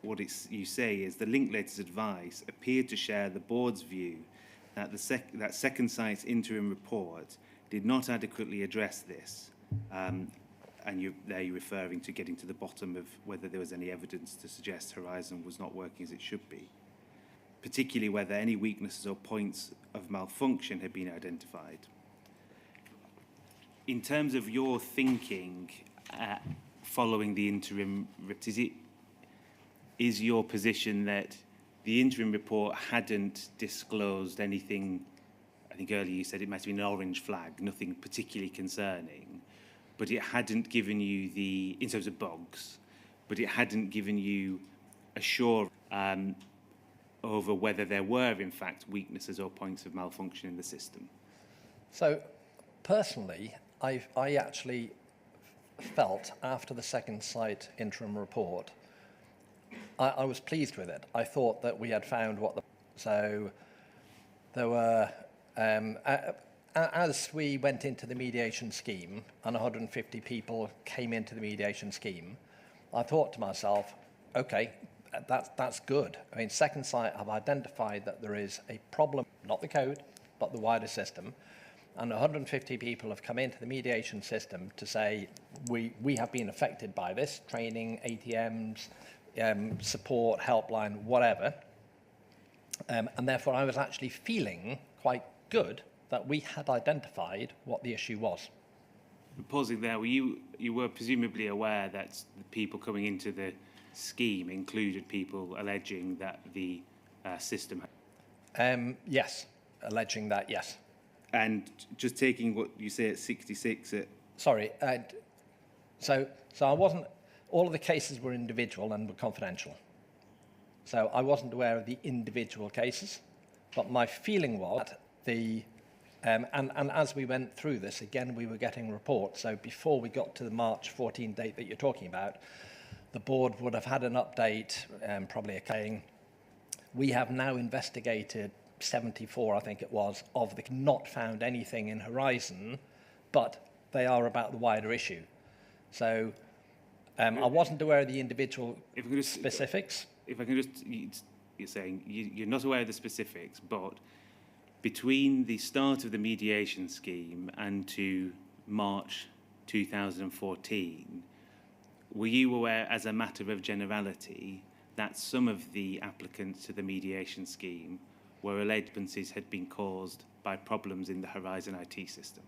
what you say is the Linklaters advice appeared to share the board's view that that Second Sight's interim report did not adequately address this, and there you're referring to getting to the bottom of whether there was any evidence to suggest Horizon was not working as it should be, particularly whether any weaknesses or points of malfunction had been identified. In terms of your thinking following the interim, is your position that the interim report hadn't disclosed anything? I think earlier you said it might have been an orange flag, nothing particularly concerning, but it hadn't given you in terms of bugs, but it hadn't given you assurance over whether there were, in fact, weaknesses or points of malfunction in the system. So, personally, I actually felt after the Second Sight interim report, I was pleased with it. I thought that we had found so there were, as we went into the mediation scheme and 150 people came into the mediation scheme, I thought to myself, okay, that's good. I mean, Second Sight have identified that there is a problem, not the code, but the wider system. And 150 people have come into the mediation system to say, we have been affected by this, training, ATMs, support, helpline, whatever. And therefore, I was actually feeling quite good that we had identified what the issue was. Pausing there, you were presumably aware that the people coming into the scheme included people alleging that the system... Yes, alleging that, yes. And just taking what you say at 66... Sorry, so I wasn't... All of the cases were individual and were confidential. So I wasn't aware of the individual cases, but my feeling was that and as we went through this, again, we were getting reports. So before we got to the March 14 date that you're talking about, the board would have had an update, probably saying, we have now investigated 74, I think it was, of the not found anything in Horizon, but they are about the wider issue. So I wasn't aware of the individual specifics. If I can just, you're saying you're not aware of the specifics, but between the start of the mediation scheme and to March 2014, were you aware, as a matter of generality, that some of the applicants to the mediation scheme were alleged deficiencies had been caused by problems in the Horizon IT system?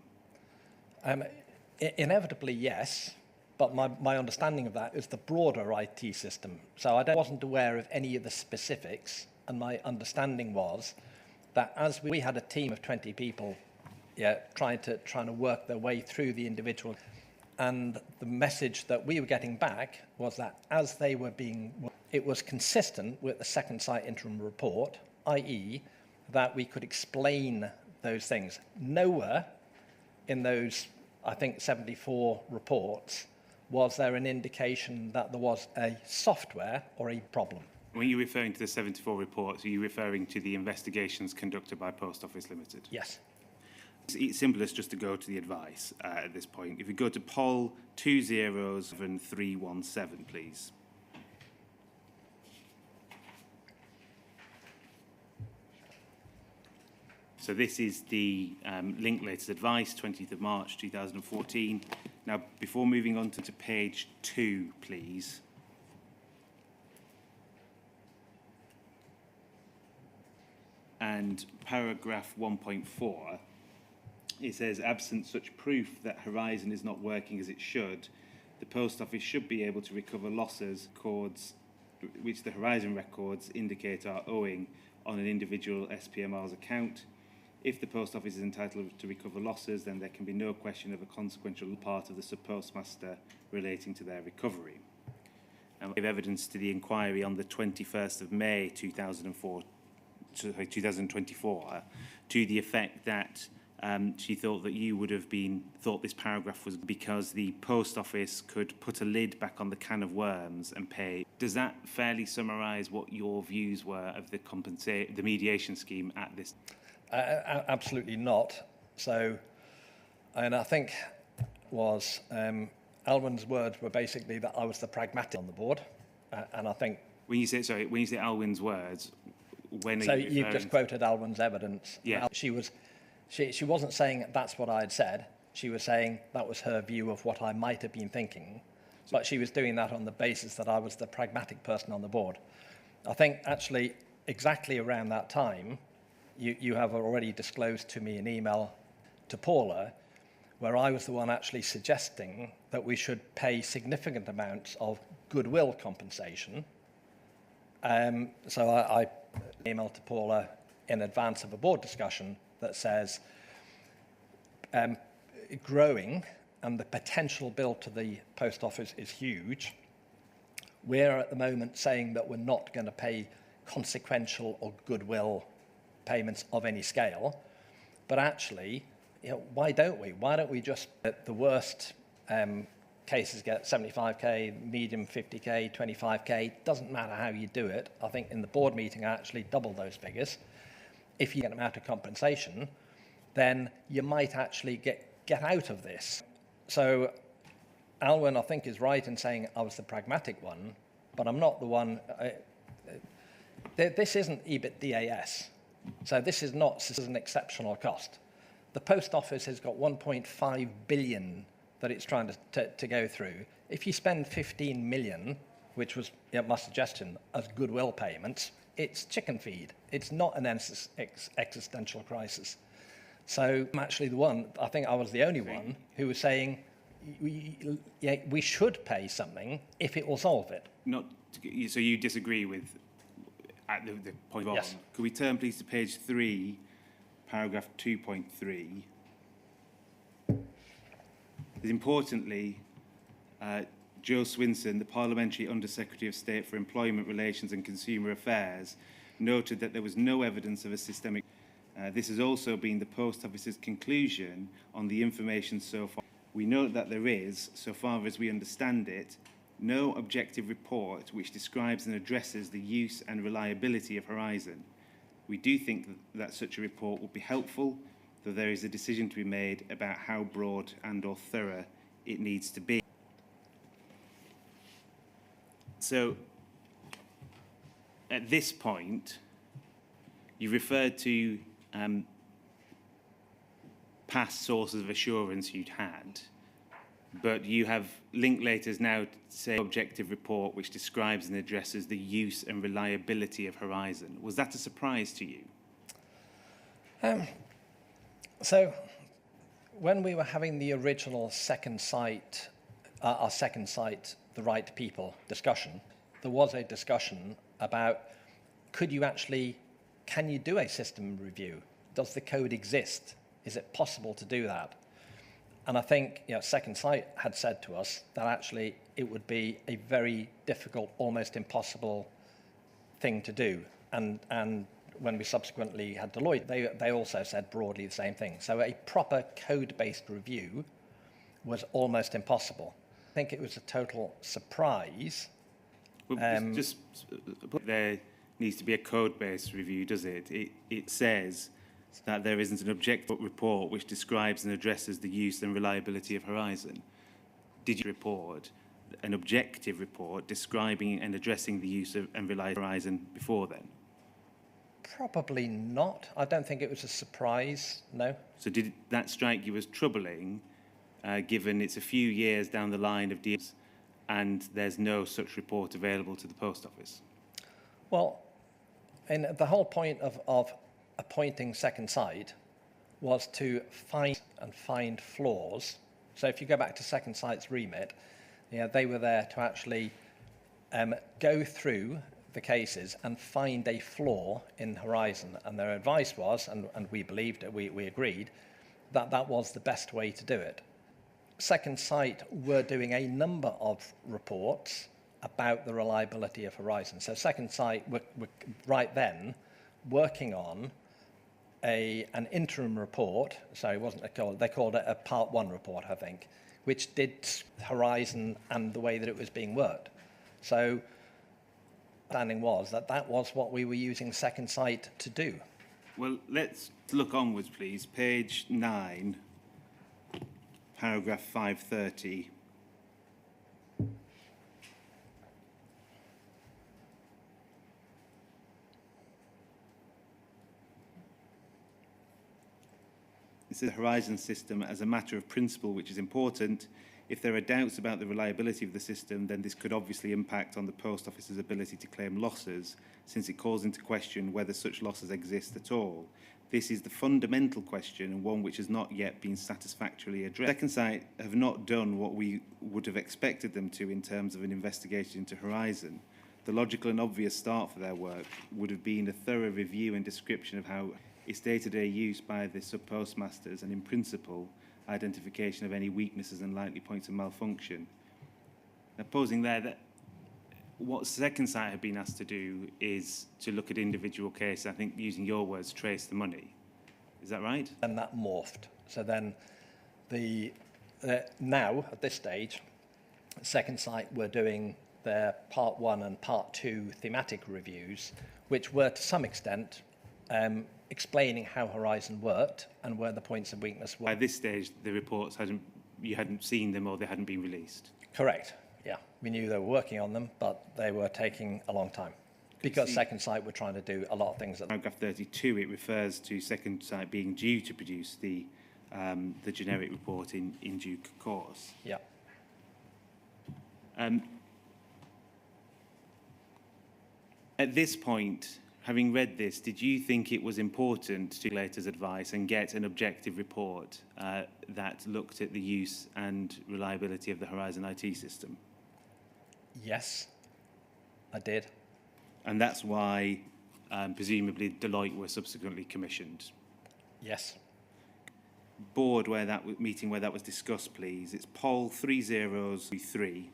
Inevitably, yes. But my understanding of that is the broader IT system. So I wasn't aware of any of the specifics, and my understanding was that as we had a team of 20 people trying to work their way through the individual, and the message that we were getting back was that as they were it was consistent with the Second Sight interim report, i.e. that we could explain those things. Nowhere in those, I think, 74 reports, was there an indication that there was a software or a problem? When you're referring to the 74 reports, are you referring to the investigations conducted by Post Office Limited? Yes. It's simplest just to go to the advice at this point. If we go to Poll 207317, please. So this is the Linklaters advice, 20th of March 2014. Now, before moving on to page 2, please. And paragraph 1.4, it says, absent such proof that Horizon is not working as it should, the Post Office should be able to recover losses which the Horizon records indicate are owing on an individual SPMR's account. If the Post Office is entitled to recover losses, then there can be no question of a consequential part of the sub-postmaster relating to their recovery. And we give evidence to the inquiry on the 21st of May 2024 to the effect that she thought that you would have thought this paragraph was because the Post Office could put a lid back on the can of worms and pay. Does that fairly summarise what your views were of the mediation scheme at this? Absolutely not. So, and I think was Alwyn's words were basically that I was the pragmatic on the board, and I think when you say Alwyn's words, when so are you you've just quoted Alwyn's evidence. Yeah, she wasn't saying that's what I'd said. She was saying that was her view of what I might have been thinking, but she was doing that on the basis that I was the pragmatic person on the board. I think actually exactly around that time, you have already disclosed to me an email to Paula where I was the one actually suggesting that we should pay significant amounts of goodwill compensation. So I emailed to Paula in advance of a board discussion that says growing and the potential bill to the Post Office is huge. We're at the moment saying that we're not going to pay consequential or goodwill payments of any scale, but actually, why don't we? Why don't we just, at the worst cases get 75k, medium 50k, 25k, doesn't matter how you do it. I think in the board meeting I actually doubled those figures. If you get them out of compensation, then you might actually get out of this. So Alwyn, I think, is right in saying I was the pragmatic one, but I'm not the one. This isn't EBIT-DAS. So this is an exceptional cost. The Post Office has got 1.5 billion that it's trying to go through. If you spend 15 million, which was my suggestion, as goodwill payments, it's chicken feed. It's not an existential crisis. So I'm actually the one, I think I was the only one who was saying we should pay something if it will solve it. So you disagree with at the point yes. on. Could we turn please to page 3, paragraph 2.3. Importantly, Joe Swinson, the Parliamentary Under-Secretary of State for Employment Relations and Consumer Affairs, noted that there was no evidence of a systemic. This has also been the Post Office's conclusion on the information so far. We note that there is, so far as we understand it, no objective report which describes and addresses the use and reliability of Horizon. We do think that such a report would be helpful, though there is a decision to be made about how broad and or thorough it needs to be. So, at this point, you referred to past sources of assurance you'd had, but you have Linklaters now say objective report which describes and addresses the use and reliability of Horizon. Was that a surprise to you? So when we were having the original second site, our second site, the right people discussion, there was a discussion about can you do a system review? Does the code exist? Is it possible to do that? And I think Second Sight had said to us that actually it would be a very difficult, almost impossible thing to do. And when we subsequently had Deloitte, they also said broadly the same thing. So a proper code-based review was almost impossible. I think it was a total surprise. Well, there needs to be a code-based review, does it? It says that there isn't an objective report which describes and addresses the use and reliability of Horizon. Did you report an objective report describing and addressing the use of and reliability of Horizon before then? Probably not. I don't think it was a surprise, no. So did that strike you as troubling, given it's a few years down the line of deals and there's no such report available to the Post Office? Well, and the whole point of appointing Second Sight was to find flaws. So if you go back to Second Sight's remit, they were there to actually go through the cases and find a flaw in Horizon. And their advice was, and we believed it, we agreed, that that was the best way to do it. Second Sight were doing a number of reports about the reliability of Horizon. So Second Sight were right then working on an interim report. Sorry, it wasn't they called it a Part 1 report, I think, which did Horizon and the way that it was being worked. So understanding was that that was what we were using Second Sight to do. Well, let's look onwards, please. Page 9, paragraph 530. It says the Horizon system as a matter of principle, which is important. If there are doubts about the reliability of the system, then this could obviously impact on the Post Office's ability to claim losses, since it calls into question whether such losses exist at all. This is the fundamental question, and one which has not yet been satisfactorily addressed. Second Sight have not done what we would have expected them to in terms of an investigation into Horizon. The logical and obvious start for their work would have been a thorough review and description of how its day-to-day use by the sub-postmasters, and in principle, identification of any weaknesses and likely points of malfunction. Now, posing there that what Second Sight have been asked to do is to look at individual cases, I think using your words, trace the money. Is that right? And that morphed. So then now, at this stage, Second Sight were doing their Part 1 and Part 2 thematic reviews, which were to some extent explaining how Horizon worked and where the points of weakness were. By this stage, the reports you hadn't seen them or they hadn't been released. Correct. Yeah, we knew they were working on them, but they were taking a long time because Second Sight were trying to do a lot of things. Paragraph 32, it refers to Second Sight being due to produce the generic report in due course. Yeah. At this point, having read this, did you think it was important to Linklaters' advice and get an objective report that looked at the use and reliability of the Horizon IT system? Yes, I did. And that's why, presumably, Deloitte were subsequently commissioned? Yes. Board meeting where that was discussed, please. It's poll 3033.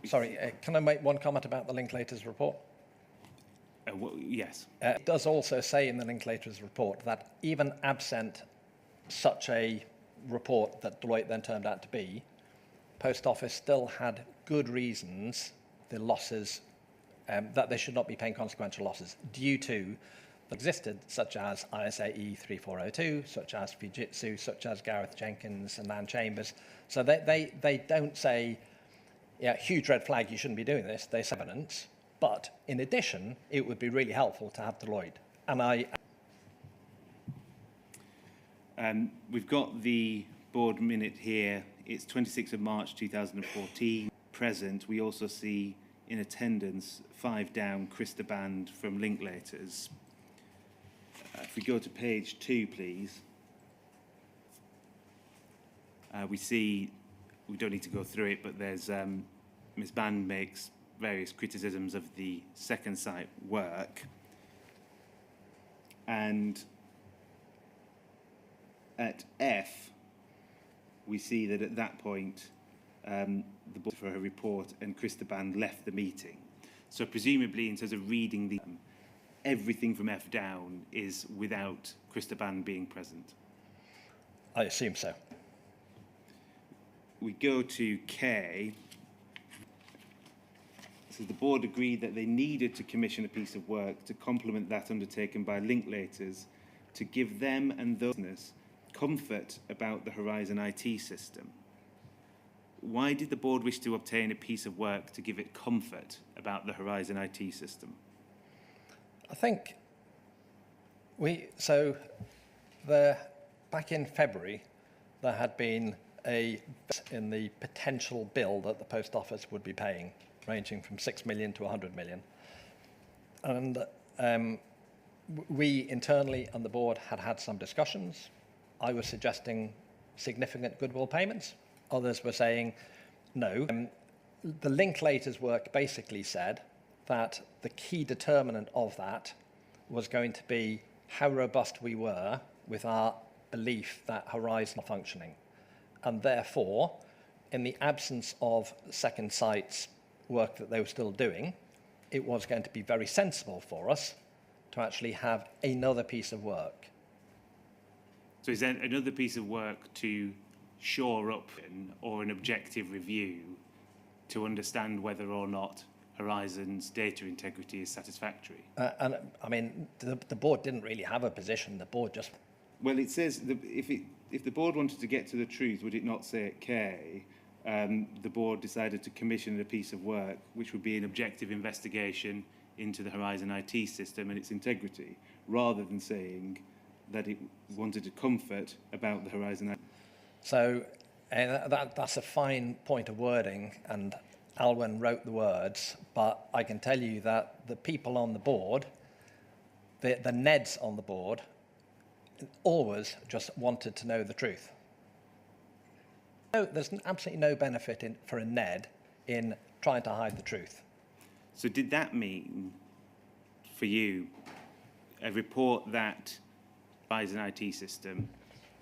Sorry, can I make one comment about the Linklaters report? Yes. It does also say in the Linklaters report that even absent such a report that Deloitte then turned out to be, Post Office still had good reasons, the losses, that they should not be paying consequential losses due to that existed, such as ISAE 3402, such as Fujitsu, such as Gareth Jenkins and Ann Chambers. So they don't say, yeah, huge red flag, you shouldn't be doing this. They say evidence, but in addition, it would be really helpful to have Deloitte. And we've got the board minute here. It's 26th of March 2014. Present, we also see in attendance 5 down, Krista Band from Linklaters. If we go to page 2, please. We see, we don't need to go through it, but there's Ms. Band makes various criticisms of the Second Sight work. And at F, we see that at that point, the board for her report, and Christaband left the meeting. So presumably, in terms of reading the everything from F down is without Christaband being present. I assume so. We go to K. So the board agreed that they needed to commission a piece of work to complement that undertaken by Linklaters to give them and those business comfort about the Horizon IT system. Why did the board wish to obtain a piece of work to give it comfort about the Horizon IT system? I think back in February, there had been in the potential bill that the Post Office would be paying, ranging from 6 million to 100 million. And we internally and the board had some discussions. I was suggesting significant goodwill payments. Others were saying no. The Linklaters work basically said that the key determinant of that was going to be how robust we were with our belief that Horizon was functioning. And therefore, in the absence of Second Sight's work that they were still doing, it was going to be very sensible for us to actually have another piece of work. So is there another piece of work to shore up or an objective review to understand whether or not Horizon's data integrity is satisfactory? And I mean, the board didn't really have a position. The board just... Well, it says if the board wanted to get to the truth, would it not say at K, the board decided to commission a piece of work which would be an objective investigation into the Horizon IT system and its integrity, rather than saying that it wanted a comfort about the Horizon IT. So that's a fine point of wording, and Alwyn wrote the words, but I can tell you that the people on the board, the Neds on the board, always just wanted to know the truth. No, there's absolutely no benefit for a Ned in trying to hide the truth. So did that mean, for you, a report that buys an IT system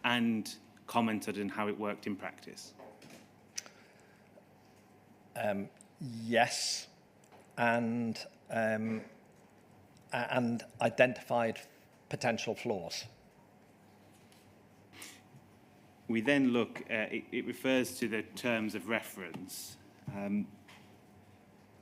and commented on how it worked in practice? Yes, and identified potential flaws. We then look at, it refers to the terms of reference.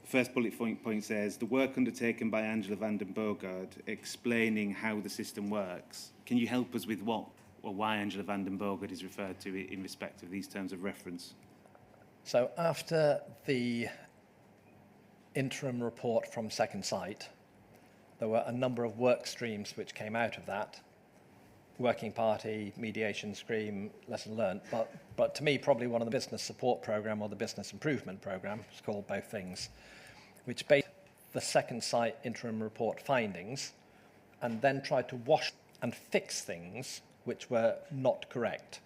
First bullet point says, the work undertaken by Angela van den Bogart explaining how the system works. Can you help us with what or why Angela van den Bogart is referred to in respect of these terms of reference? So after the interim report from Second Sight, there were a number of work streams which came out of that. Working party, mediation stream, lesson learned. But to me, probably one of the business support program or the business improvement program, it's called both things, which based the Second Sight interim report findings and then tried to wash and fix things which were not correct.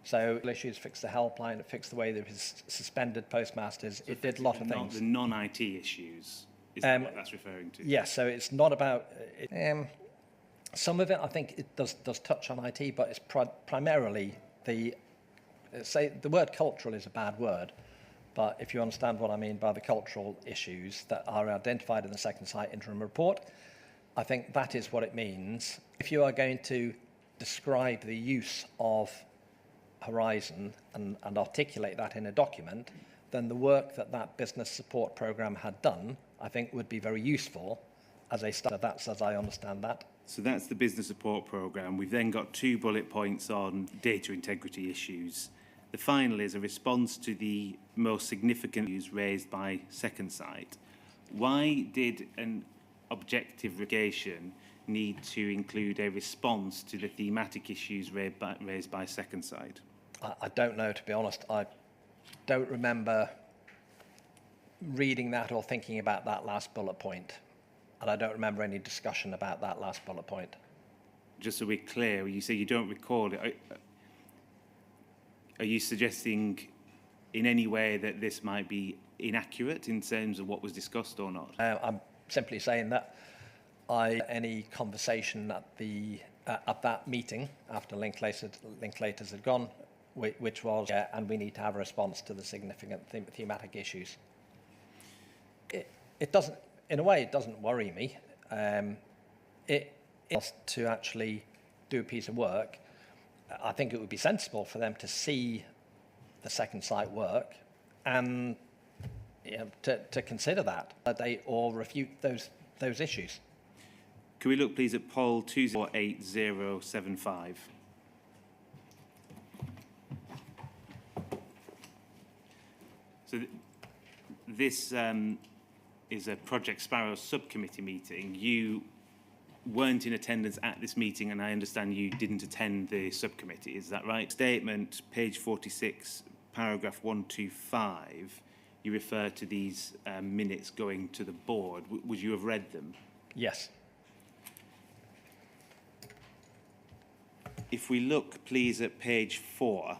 So issues, fixed the helpline, it fixed the way that it was suspended postmasters, so it did a lot of things. The non-IT issues, is that what that's referring to? Yes, so it's not about... some of it, I think, it does touch on IT, but it's primarily the word cultural is a bad word, but if you understand what I mean by the cultural issues that are identified in the Second Sight interim report, I think that is what it means. If you are going to describe the use of Horizon and articulate that in a document, then the work that business support program had done, I think, would be very useful as a start. That's as I understand that. So that's the business support program. We've then got 2 bullet points on data integrity issues. The final is a response to the most significant issues raised by Second Sight. Why did an objective investigation need to include a response to the thematic issues raised by Second Sight? I don't know, to be honest. I don't remember reading that or thinking about that last bullet point. And I don't remember any discussion about that last bullet point. Just so we're clear, you say you don't recall it. Are you suggesting in any way that this might be inaccurate in terms of what was discussed or not? I'm simply saying that any conversation at that meeting after Linklaters had gone, which was, and we need to have a response to the significant thematic issues. It doesn't, in a way, it doesn't worry me. It is to actually do a piece of work. I think it would be sensible for them to see the second site work and to consider that or refute those issues. Can we look, please, at poll 208075? So this is a Project Sparrow subcommittee meeting. You weren't in attendance at this meeting, and I understand you didn't attend the subcommittee. Is that right? Statement, page 46, paragraph 125, you refer to these minutes going to the board. Would you have read them? Yes. If we look, please, at page 4.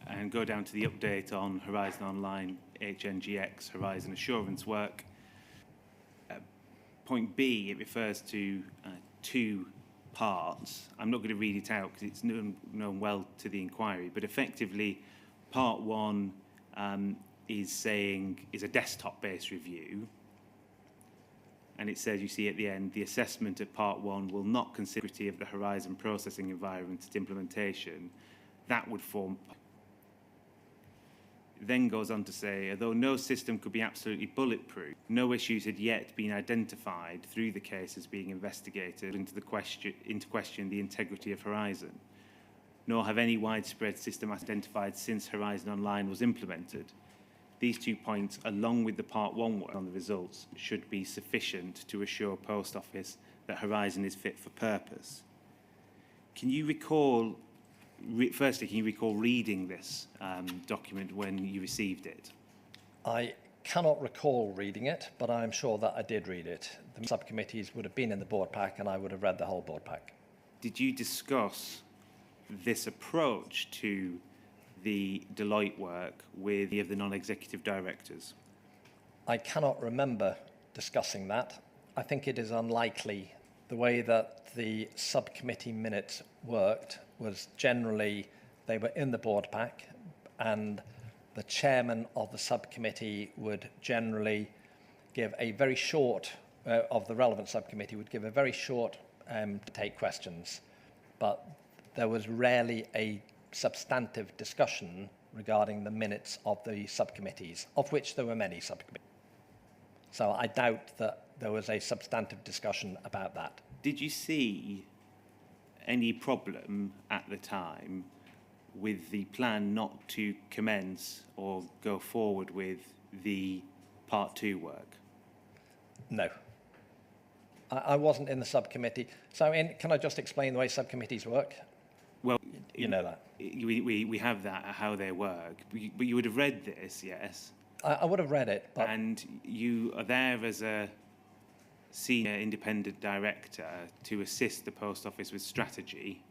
And go down to the update on Horizon Online, HNGX, Horizon Assurance work. Point B, it refers to 2 parts. I'm not going to read it out because it's known well to the inquiry, but effectively, part 1 is a desktop-based review. And it says, you see at the end, the assessment of part 1 will not consider of the Horizon processing environment at implementation. That would form. Then goes on to say, although no system could be absolutely bulletproof, no issues had yet been identified through the cases being investigated into question the integrity of Horizon, nor have any widespread system identified since Horizon Online was implemented. These 2 points, along with the Part 1 work on the results, should be sufficient to assure Post Office that Horizon is fit for purpose. Can you recall, firstly, can you recall reading this document when you received it? I cannot recall reading it, but I'm sure that I did read it. The subcommittees would have been in the board pack, and I would have read the whole board pack. Did you discuss this approach to the Deloitte work with any of the non-executive directors? I cannot remember discussing that. I think it is unlikely. The way that the subcommittee minutes worked was generally they were in the board pack, and the chairman of the subcommittee would generally give a very short, of the relevant subcommittee would give a very short to take questions, but there was rarely a substantive discussion regarding the minutes of the subcommittees, of which there were many subcommittees. So I doubt that there was a substantive discussion about that. Did you see any problem at the time with the plan not to commence or go forward with the Part 2 work? No. I wasn't in the subcommittee. So can I just explain the way subcommittees work? Well, you know that. We have that, how they work. But you would have read this, yes? I would have read it. But and you are there as a senior independent director to assist the Post Office with strategy.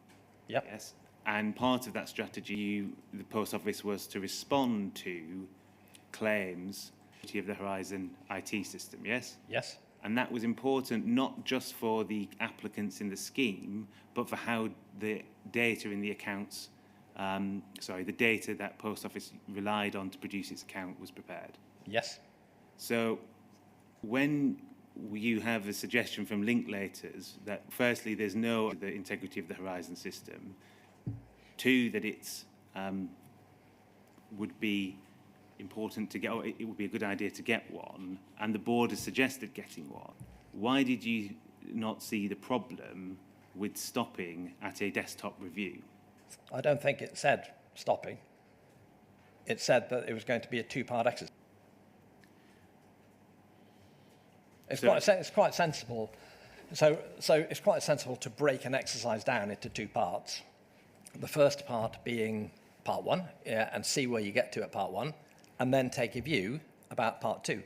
Yep. Yes. And part of that strategy, the Post Office was to respond to claims of the Horizon IT system, yes? Yes. And that was important not just for the applicants in the scheme, but for how the data in the accounts, the data that Post Office relied on to produce its account was prepared. Yes. So when you have a suggestion from Linklaters that firstly there's no the integrity of the Horizon system, 2 that it's would be important to get, or it would be a good idea to get one, and the board has suggested getting one, why did you not see the problem with stopping at a desktop review? I don't think it said stopping. It said that it was going to be a 2-part exercise. It's quite sensible. So it's quite sensible to break an exercise down into 2 parts. The first part being part 1, and see where you get to at part 1, and then take a view about part 2.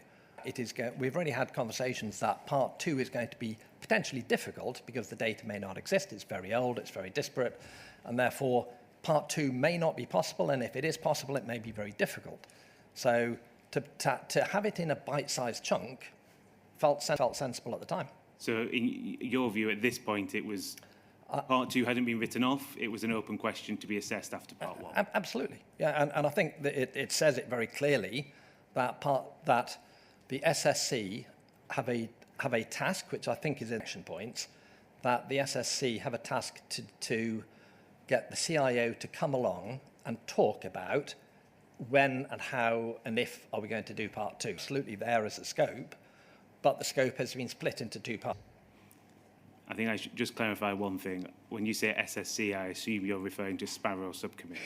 We've already had conversations that part 2 is going to be potentially difficult because the data may not exist, it's very old, it's very disparate, and therefore part 2 may not be possible, and if it is possible, it may be very difficult. So to have it in a bite-sized chunk felt sensible at the time. So in your view, at this point, it was part 2 hadn't been written off. It was an open question to be assessed after part 1. Absolutely, yeah, and I think that it says it very clearly that the SSC have a task, which I think is in action points, that the SSC have a task to get the CIO to come along and talk about when and how and if are we going to do part 2. Absolutely there is a scope, but the scope has been split into 2 parts. I think I should just clarify one thing. When you say SSC, I assume you're referring to Sparrow Subcommittee.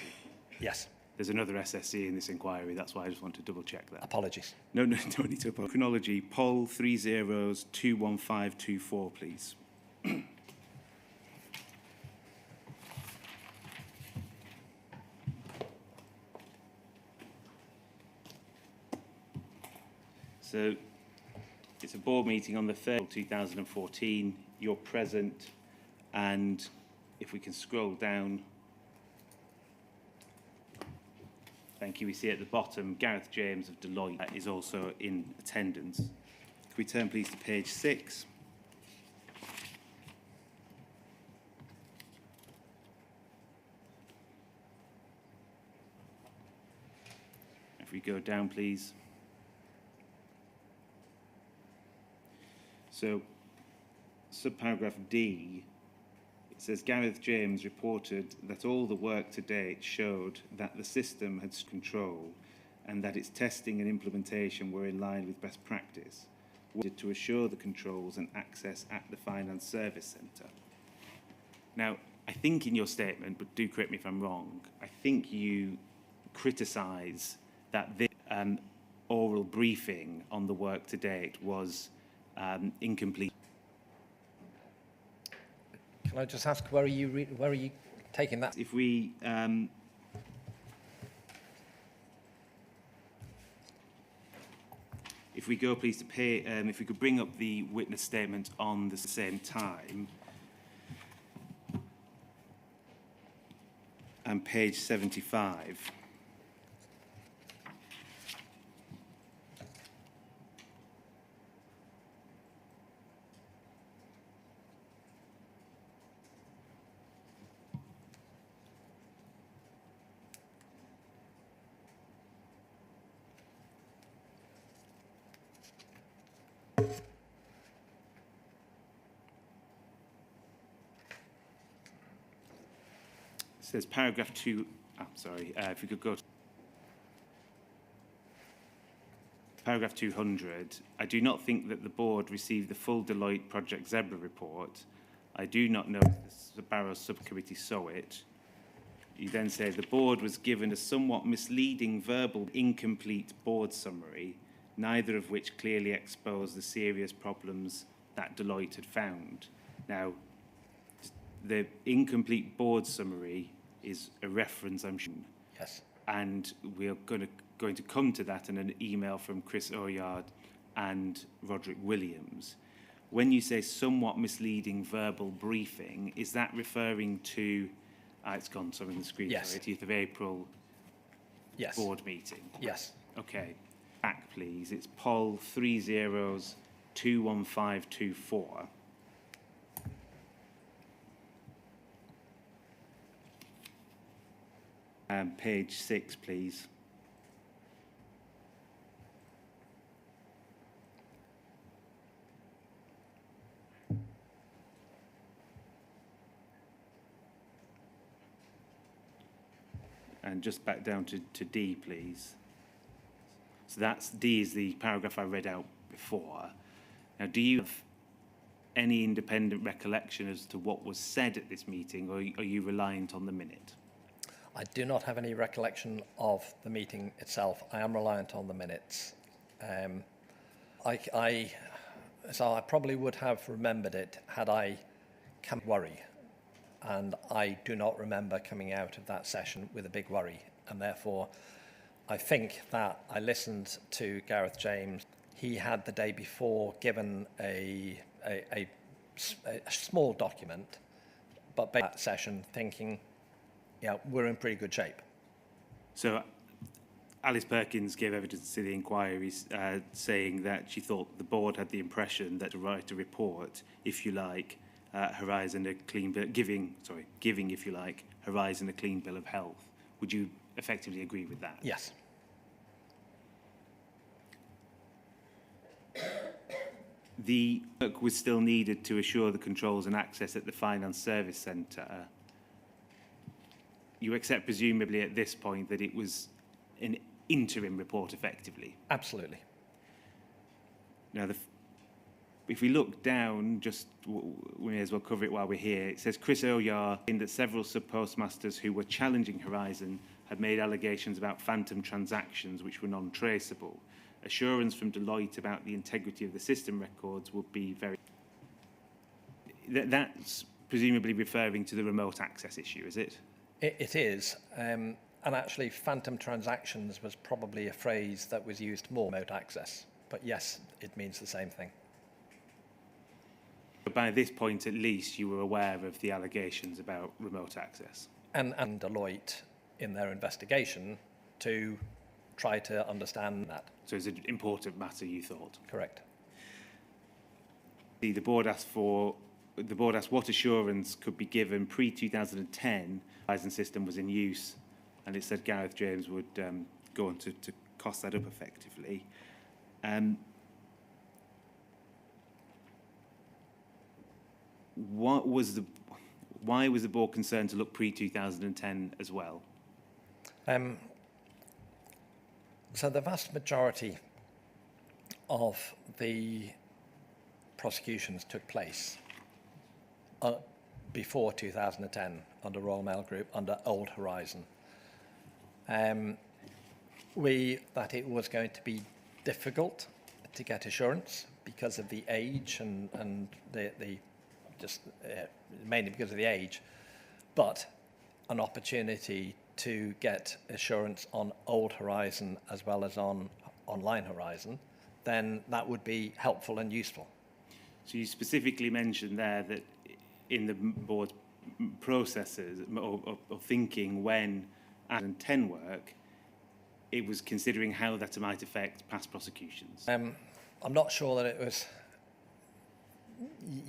Yes. There's another SSC in this inquiry. That's why I just want to double check that. Apologies. No need to apologize. Chronology, poll 30(21524), please. So it's a board meeting on the 3rd of 2014. You're present, and if we can scroll down. Thank you. We see at the bottom, Gareth James of Deloitte is also in attendance. Can we turn, please, to page 6? If we go down, please. So, subparagraph D, it says Gareth James reported that all the work to date showed that the system had control and that its testing and implementation were in line with best practice, to assure the controls and access at the Finance Service Centre. Now, I think in your statement, but do correct me if I'm wrong, I think you criticise that this oral briefing on the work to date was incomplete. Can I just ask, where are you taking that? If we go, please, to pay, if we could bring up the witness statement on the same time, and page 75. It says paragraph 2, if we could go to paragraph 200. I do not think that the board received the full Deloitte Project Zebra report. I do not know if the Barrow subcommittee saw it. You then say the board was given a somewhat misleading verbal incomplete board summary, neither of which clearly exposed the serious problems that Deloitte had found. Now, the incomplete board summary is a reference, I'm sure. Yes. And we're going to come to that in an email from Chris Oyard and Roderick Williams. When you say somewhat misleading verbal briefing, is that referring to, it's gone somewhere on the screen, yes. sorry, 8th of April yes. board meeting? Yes. Okay. Back, please. It's poll 30(21524). Page 6, please. And just back down to D, please. So that's D is the paragraph I read out before. Now, do you have any independent recollection as to what was said at this meeting, or are you reliant on the minute? I do not have any recollection of the meeting itself. I am reliant on the minutes. So I probably would have remembered it had I come worry. And I do not remember coming out of that session with a big worry. And therefore, I think that I listened to Gareth James. He had the day before given a small document, but based on that session thinking, yeah, we're in pretty good shape. So Alice Perkins gave evidence to the inquiries saying that she thought the board had the impression that to write a report, if you like, Horizon a clean bill, giving, if you like, Horizon a clean bill of health. Would you effectively agree with that? Yes. The work was still needed to assure the controls and access at the Finance Service Centre. You accept, presumably, at this point that it was an interim report, effectively? Absolutely. Now, if we look down, we may as well cover it while we're here. It says Chris Oyar, in that several sub-postmasters who were challenging Horizon had made allegations about phantom transactions which were non-traceable. Assurance from Deloitte about the integrity of the system records would be very... That's presumably referring to the remote access issue, is it? It is. And actually, phantom transactions was probably a phrase that was used more remote access. But yes, it means the same thing. By this point, at least, you were aware of the allegations about remote access. And Deloitte, in their investigation, to try to understand that. So it's an important matter, you thought? Correct. The board asked what assurance could be given pre-2010 Horizon system was in use, and it said Gareth James would go on to cost that up effectively. Why was the board concerned to look pre-2010 as well? So the vast majority of the prosecutions took place before 2010 under Royal Mail Group, under old Horizon. That it was going to be difficult to get assurance because of the age and mainly because of the age, but an opportunity to get assurance on old Horizon as well as on online Horizon, then that would be helpful and useful. So you specifically mentioned there that in the board's processes of thinking when 2010 work, it was considering how that might affect past prosecutions. I'm not sure that it was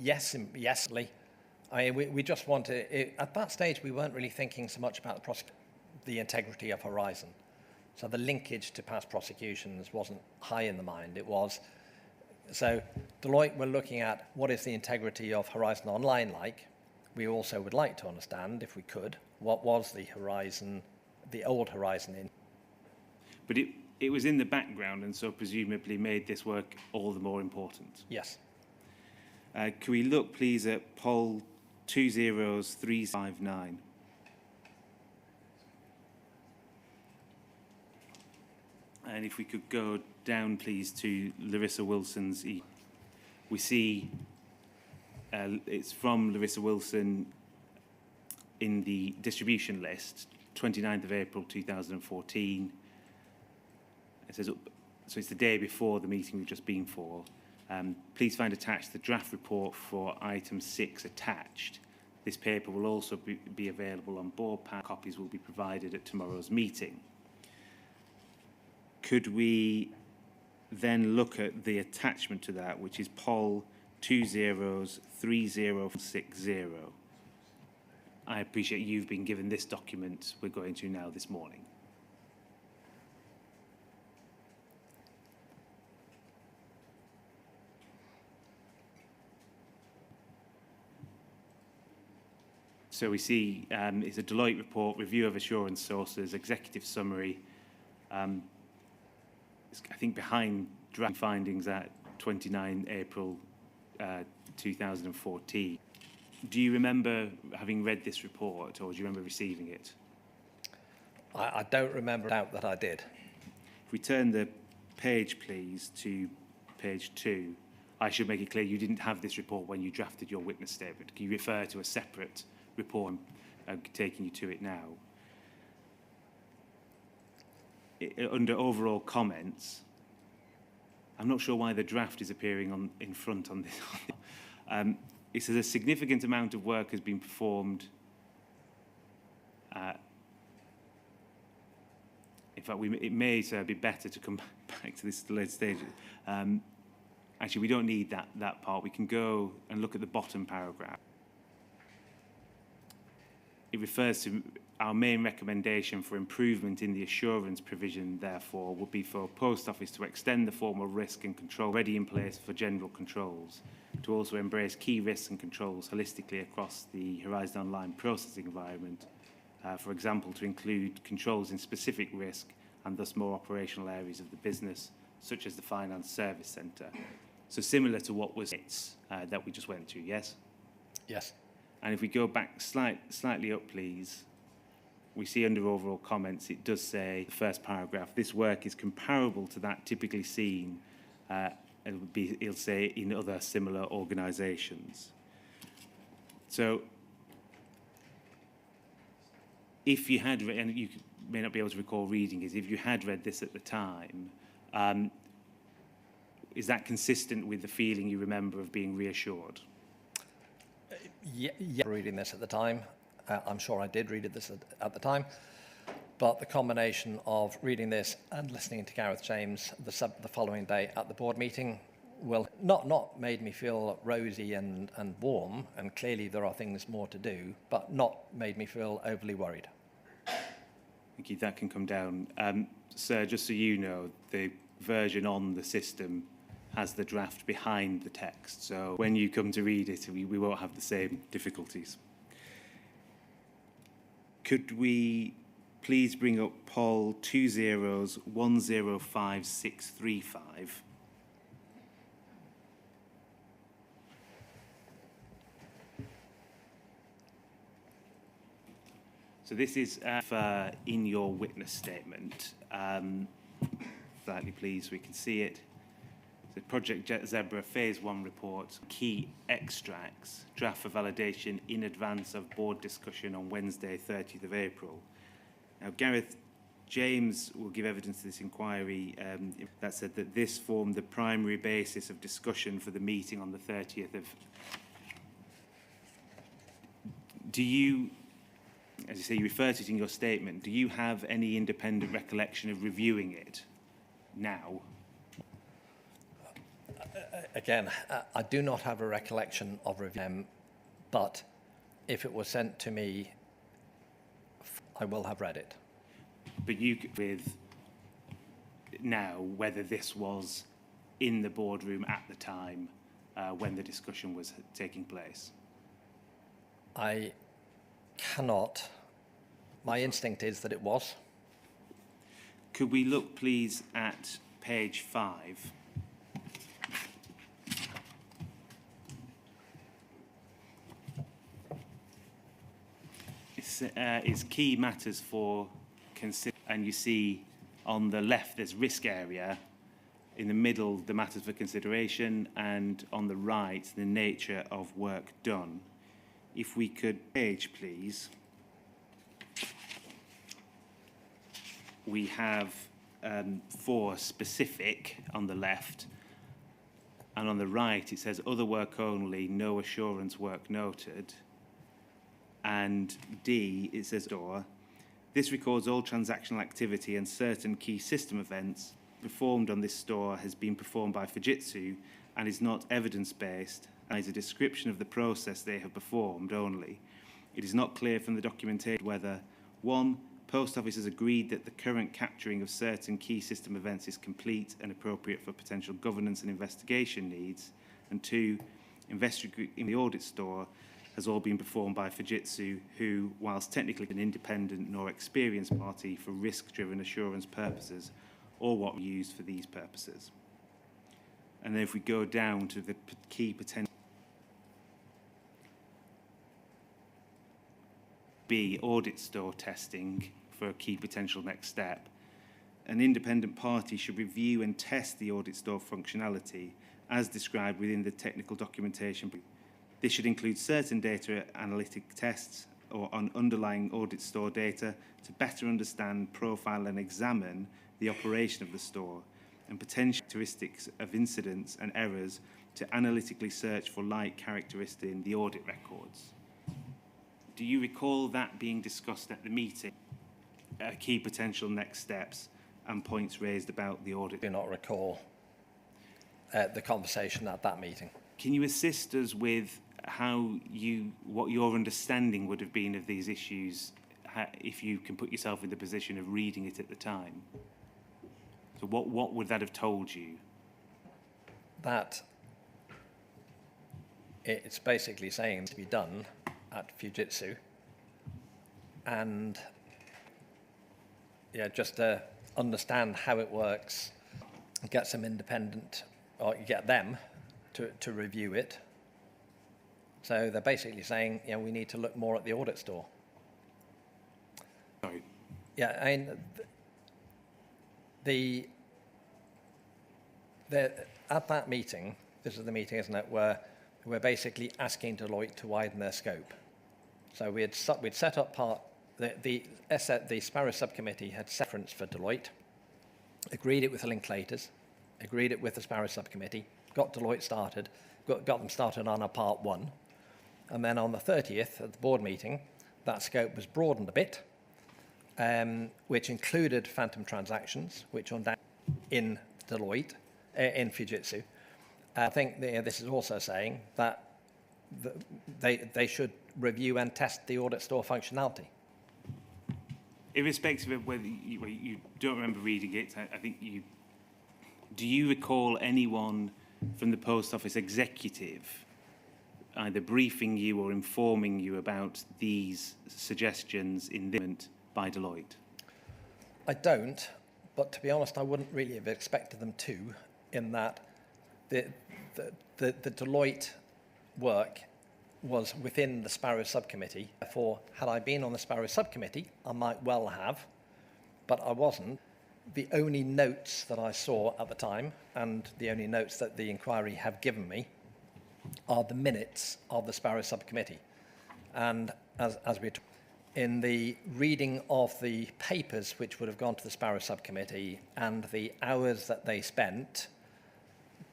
yesly. We just wanted it, at that stage. We weren't really thinking so much about the integrity of Horizon, so the linkage to past prosecutions wasn't high in the mind. It was so Deloitte were looking at what is the integrity of Horizon Online like. We also would like to understand, if we could, what was the Horizon, the old Horizon in. But it was in the background, and so presumably made this work all the more important. Yes. Can we look, please, at poll 20359? And if we could go down, please, to Larissa Wilson's we see it's from Larissa Wilson in the distribution list, 29th of April 2014. It says, so it's the day before the meeting we've just been for. Please find attached the draft report for item 6 attached. This paper will also be available on board pack. Copies will be provided at tomorrow's meeting. Could we then look at the attachment to that, which is poll 203060? I appreciate you've been given this document we're going to now this morning. So we see it's a Deloitte report, review of assurance sources, executive summary. I think behind draft findings at 29 April 2014. Do you remember having read this report, or do you remember receiving it? I don't remember doubt that I did. If we turn the page, please, to page 2, I should make it clear you didn't have this report when you drafted your witness statement. Can you refer to a separate report? I'm taking you to it now. Under overall comments, I'm not sure why the draft is appearing in front on this. It says a significant amount of work has been performed In fact, it may be better to come back to this at a later stage. Actually, we don't need that part. We can go and look at the bottom paragraph. It refers to our main recommendation for improvement in the assurance provision, therefore, would be for Post Office to extend the formal risk and control already in place for general controls, to also embrace key risks and controls holistically across the Horizon Online processing environment, for example, to include controls in specific risk and thus more operational areas of the business, such as the Finance Service Centre. So similar to what was that we just went through, yes? Yes. And if we go back slightly up, please, we see under overall comments, it does say, the first paragraph, this work is comparable to that typically seen, it'll say, in other similar organisations. So, if you had read, and you may not be able to recall reading it, if you had read this at the time, is that consistent with the feeling you remember of being reassured? Yeah, reading this at the time. I'm sure I did read this at the time. But the combination of reading this and listening to Gareth James the following day at the board meeting will not made me feel rosy and warm, and clearly there are things more to do, but not made me feel overly worried. Thank you. That can come down. Sir, just so you know, the version on the system has the draft behind the text. So when you come to read it, we won't have the same difficulties. Could we please bring up Paul 20105635? So this is in your witness statement. Slightly, please, we can see it. The Project Zebra Phase 1 report, key extracts, draft for validation in advance of board discussion on Wednesday, 30th of April. Now, Gareth James will give evidence to this inquiry that said that this formed the primary basis of discussion for the meeting on the 30th of... Do you, as you say, you refer to it in your statement, do you have any independent recollection of reviewing it now? Again, I do not have a recollection of reviewing, but if it was sent to me, I will have read it. But you could, with now, whether this was in the boardroom at the time when the discussion was taking place? I cannot. My instinct is that it was. Could we look, please, at page 5? It's key matters for consider, and you see on the left there's risk area, in the middle the matters for consideration, and on the right the nature of work done. If we could page, please. We have 4 specific on the left, and on the right it says other work only, no assurance work noted. And D, it says, this records all transactional activity and certain key system events performed on this store has been performed by Fujitsu and is not evidence-based and is a description of the process they have performed only. It is not clear from the documentation whether 1, Post Office has agreed that the current capturing of certain key system events is complete and appropriate for potential governance and investigation needs, and 2, investigation in the audit store has all been performed by Fujitsu, who, whilst technically an independent nor experienced party for risk-driven assurance purposes, or what were used for these purposes. And then if we go down to the key potential... B, audit store testing for a key potential next step. An independent party should review and test the audit store functionality as described within the technical documentation. This should include certain data analytic tests or on underlying audit store data to better understand, profile and examine the operation of the store and potential characteristics of incidents and errors to analytically search for like characteristics in the audit records. Do you recall that being discussed at the meeting? key potential next steps and points raised about the audit. I do not recall the conversation at that meeting. Can you assist us with what your understanding would have been of these issues if you can put yourself in the position of reading it at the time? So what would that have told you? That it's basically saying to be done at Fujitsu, and just to understand how it works, get some independent, or get them to review it. So they're basically saying, we need to look more at the audit store. Sorry. Yeah, I mean, at that meeting, this is the meeting, isn't it, where we're basically asking Deloitte to widen their scope. So we'd set up the Sparrow subcommittee had reference for Deloitte, agreed it with the Linklaters, agreed it with the Sparrow subcommittee, got Deloitte started, got them started on a part 1. And then on the 30th at the board meeting, that scope was broadened a bit, which included phantom transactions, which are in Deloitte, in Fujitsu. I think this is also saying that they should review and test the audit store functionality. Irrespective of whether you don't remember reading it, I think do you recall anyone from the Post Office executive either briefing you or informing you about these suggestions in the by Deloitte? I don't, but to be honest, I wouldn't really have expected them to, in that the Deloitte work was within the Sparrow subcommittee. Therefore, had I been on the Sparrow subcommittee, I might well have, but I wasn't. The only notes that I saw at the time, and the only notes that the inquiry have given me, are the minutes of the Sparrow subcommittee. And as we in the reading of the papers which would have gone to the Sparrow subcommittee and the hours that they spent,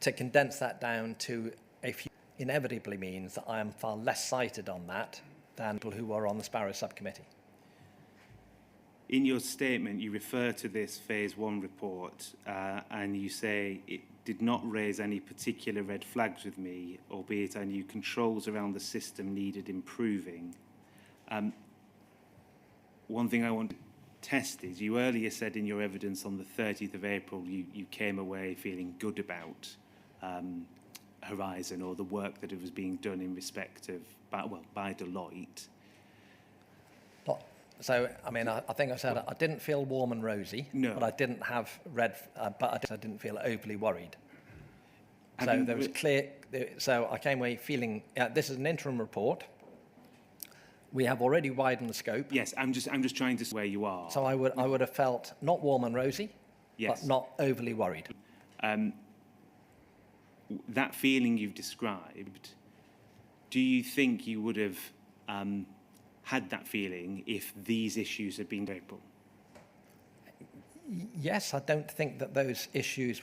to condense that down to a few inevitably means that I am far less cited on that than people who are on the Sparrow subcommittee. In your statement, you refer to this Phase 1 report and you say it did not raise any particular red flags with me, albeit I knew controls around the system needed improving. One thing I want to test is, you earlier said in your evidence on the 30th of April you came away feeling good about Horizon, or the work that it was being done in respect of, by Deloitte. So, I mean, I think I said I didn't feel warm and rosy, no. But I didn't have but I didn't feel overly worried. So there was clear. So I came away feeling this is an interim report. We have already widened the scope. Yes, I'm just trying to see where you are. So I would have felt not warm and rosy, yes, but not overly worried. That feeling you've described, do you think you would have had that feeling if these issues had been April? Yes, I don't think that those issues.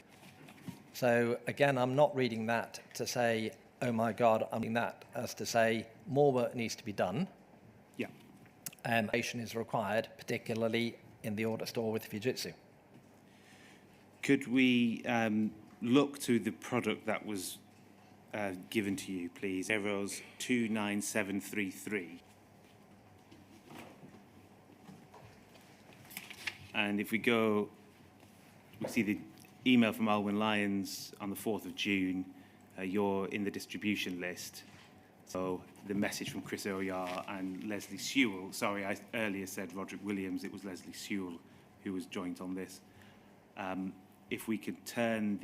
So again, I'm not reading that to say, oh my God, I'm reading that as to say more work needs to be done. Yeah. Mediation is required, particularly in the audit store with Fujitsu. Could we look to the product that was given to you, please? Errors 29733. And if we go, we see the email from Alwyn Lyons on the 4th of June. You're in the distribution list. So the message from Chris Oyar and Leslie Sewell. Sorry, I earlier said Roderick Williams. It was Leslie Sewell who was joint on this. If we could turn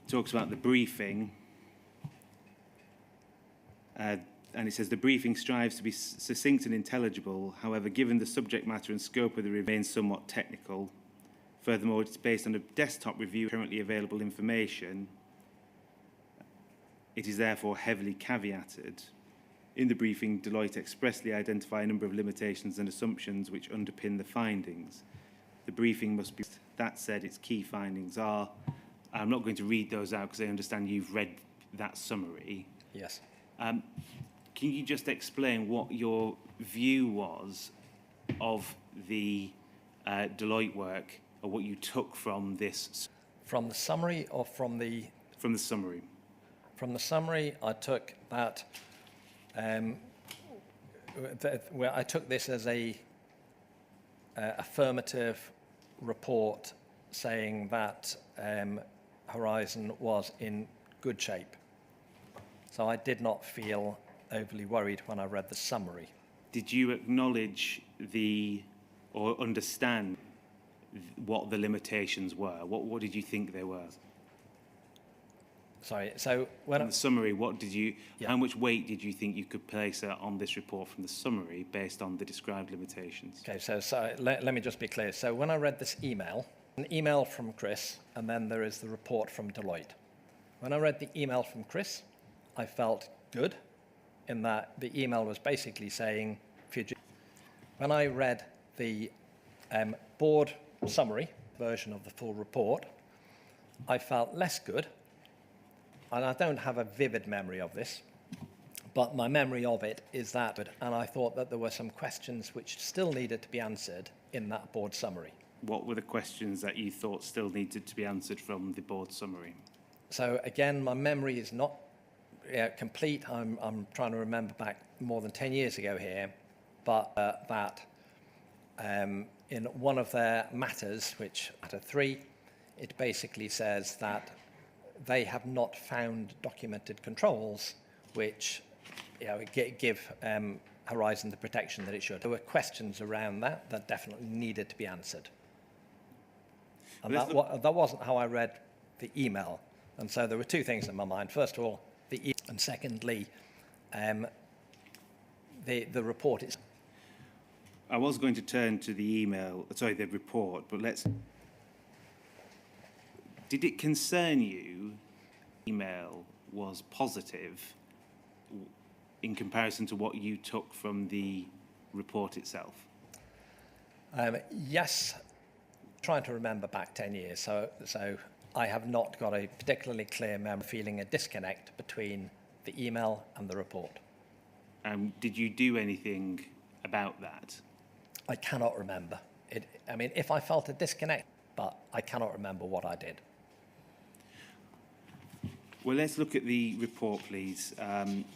talks about the briefing. And it says the briefing strives to be succinct and intelligible. However, given the subject matter and scope of the remains somewhat technical. Furthermore, it's based on a desktop review of currently available information. It is therefore heavily caveated. In the briefing, Deloitte expressly identify a number of limitations and assumptions which underpin the findings. The briefing must be, that said, its key findings are, I'm not going to read those out because I understand you've read that summary. Yes. Can you just explain what your view was of the Deloitte work, or what you took from this? From the summary or from the... From the summary. From the summary, I took that, where I took this as a affirmative report saying that Horizon was in good shape. So I did not feel overly worried when I read the summary. Did you acknowledge or understand what the limitations were? What did you think they were? Sorry, so when... From the summary, how much weight did you think you could place on this report from the summary based on the described limitations? Okay, so let me just be clear. So when I read this email, an email from Chris, and then there is the report from Deloitte. When I read the email from Chris, I felt good in that the email was basically saying, when I read the board summary version of the full report, I felt less good, and I don't have a vivid memory of this, but my memory of it is that, and I thought that there were some questions which still needed to be answered in that board summary. What were the questions that you thought still needed to be answered from the board summary? So again, my memory is not complete. I'm trying to remember back more than 10 years ago here, but that in one of their matters, which matter 3, it basically says that they have not found documented controls which give Horizon the protection that it should. There were questions around that definitely needed to be answered. And that wasn't how I read the email. And so there were 2 things in my mind. First of all, and secondly, the report is... I was going to turn to the the report, but did it concern you email was positive in comparison to what you took from the report itself? Yes. Trying to remember back 10 years, so I have not got a particularly clear memory feeling a disconnect between the email and the report. Did you do anything about that? I cannot remember. If I felt a disconnect, but I cannot remember what I did. Well, let's look at the report, please.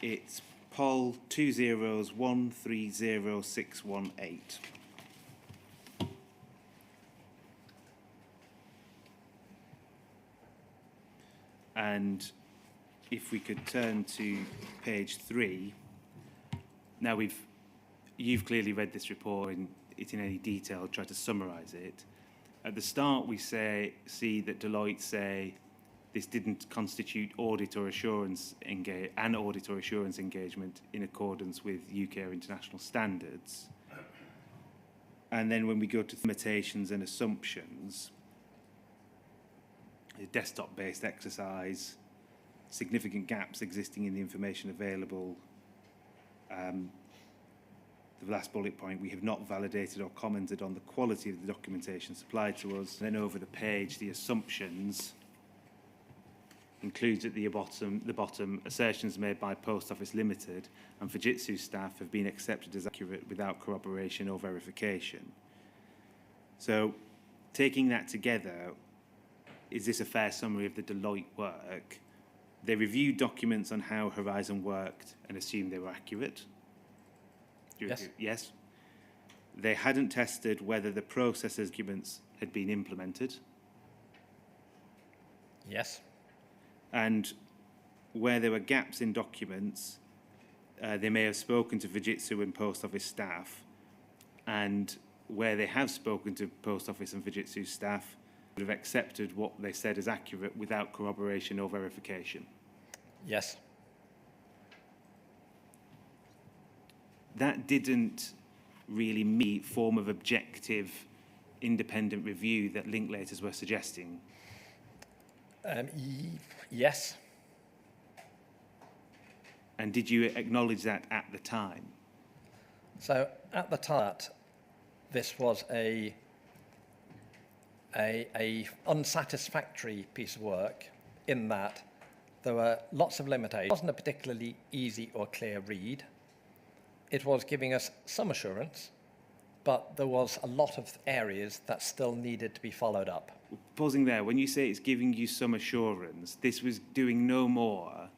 It's Poll 201300618. And if we could turn to page 3. Now, you've clearly read this report in any detail, try to summarise it. At the start, we see that Deloitte say this didn't constitute audit or assurance engagement in accordance with UK or international standards. And then when we go to limitations and assumptions, a desktop-based exercise, significant gaps existing in the information available. The last bullet point, we have not validated or commented on the quality of the documentation supplied to us. And then over the page, the assumptions includes at the bottom, assertions made by Post Office Limited and Fujitsu staff have been accepted as accurate without corroboration or verification. So, taking that together, is this a fair summary of the Deloitte work? They reviewed documents on how Horizon worked and assumed they were accurate. Yes. Yes. They hadn't tested whether the processes documents had been implemented. Yes. And where there were gaps in documents, they may have spoken to Fujitsu and Post Office staff, and where they have spoken to Post Office and Fujitsu staff, would have accepted what they said as accurate without corroboration or verification. Yes. That didn't really meet form of objective, independent review that Linklaters were suggesting. Yes. And did you acknowledge that at the time? So at the time, this was a unsatisfactory piece of work in that there were lots of limitations. It wasn't a particularly easy or clear read. It was giving us some assurance, but there was a lot of areas that still needed to be followed up. Pausing there, when you say it's giving you some assurance, this was doing no more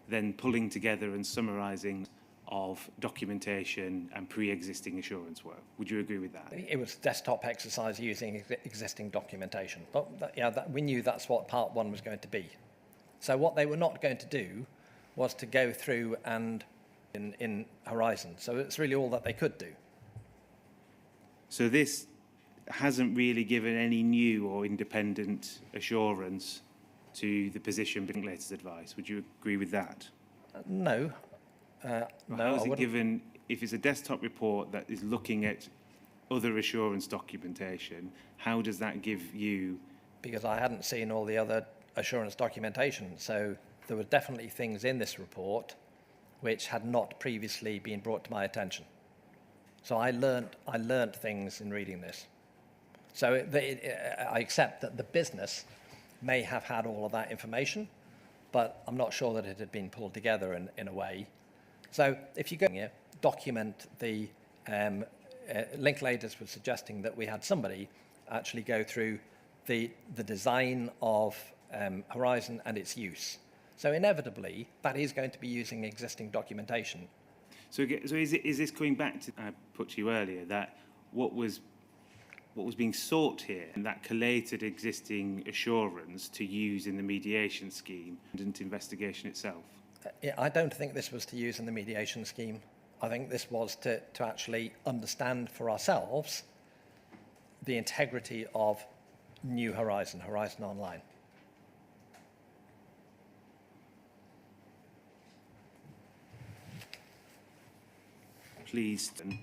than pulling together and summarising of documentation and pre-existing assurance work. Would you agree with that? It was desktop exercise using existing documentation. But we knew that's what part one was going to be. So what they were not going to do was to go through and in Horizon. So it's really all that they could do. So this hasn't really given any new or independent assurance to the position Linklaters advice. Would you agree with that? No. Well, No, how is I it wouldn't. given, if it's a desktop report that is looking at other assurance documentation, how does that give you... Because I hadn't seen all the other assurance documentation. So there were definitely things in this report which had not previously been brought to my attention. So I learnt things in reading this. So I accept that the business may have had all of that information, but I'm not sure that it had been pulled together in a way. So if you go here, document the Linklaters was suggesting that we had somebody actually go through the design of Horizon and its use. So inevitably, that is going to be using existing documentation. So is this going back to, I put to you earlier, that what was being sought here, and that collated existing assurance to use in the mediation scheme and investigation itself? I don't think this was to use in the mediation scheme. I think this was to actually understand for ourselves the integrity of New Horizon, Horizon Online. Please, then.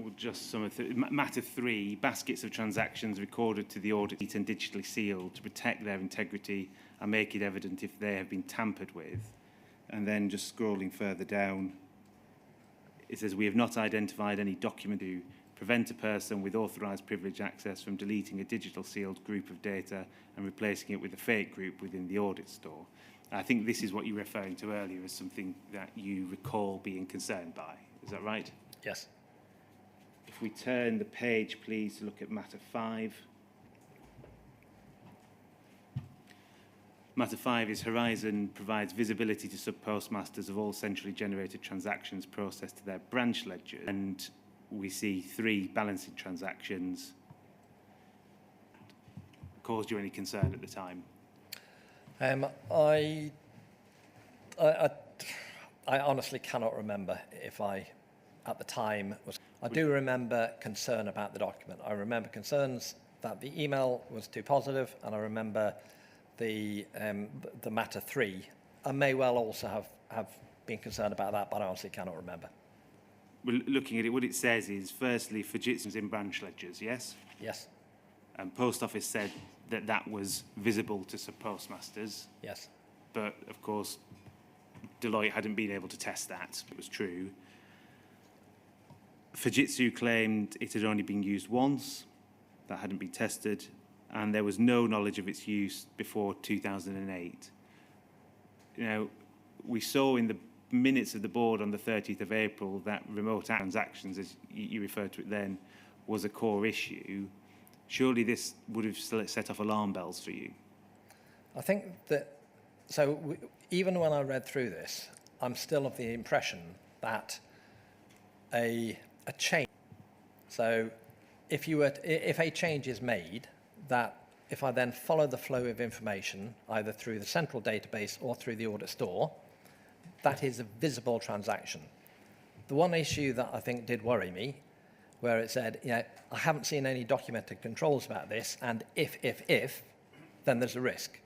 Or just some of matter 3, baskets of transactions recorded to the audit and digitally sealed to protect their integrity and make it evident if they have been tampered with. And then just scrolling further down, it says, we have not identified any document to prevent a person with authorised privilege access from deleting a digital sealed group of data and replacing it with a fake group within the audit store. I think this is what you were referring to earlier as something that you recall being concerned by. Is that right? Yes. If we turn the page, please, to look at matter 5. Matter 5 is Horizon provides visibility to sub-postmasters of all centrally generated transactions processed to their branch ledger. And we see 3 balancing transactions. Caused you any concern at the time? I honestly cannot remember if I, at the time, was... I do remember concern about the document. I remember concerns that the email was too positive, and I remember the matter 3. I may well also have been concerned about that, but I honestly cannot remember. Well, looking at it, what it says is, firstly, Fujitsu's in branch ledgers, yes? Yes. And Post Office said that that was visible to sub-postmasters. Yes. But, of course, Deloitte hadn't been able to test that. It was true. Fujitsu claimed it had only been used once. That hadn't been tested. And there was no knowledge of its use before 2008. You know, we saw in the minutes of the board on the 30th of April that remote transactions, as you referred to it then, was a core issue. Surely this would have set off alarm bells for you. I think that, even when I read through this, I'm still of the impression that a change, so if a change is made, that if I then follow the flow of information, either through the central database or through the audit store, that is a visible transaction. The one issue that I think did worry me, where it said, I haven't seen any documented controls about this, and if, then there's a risk.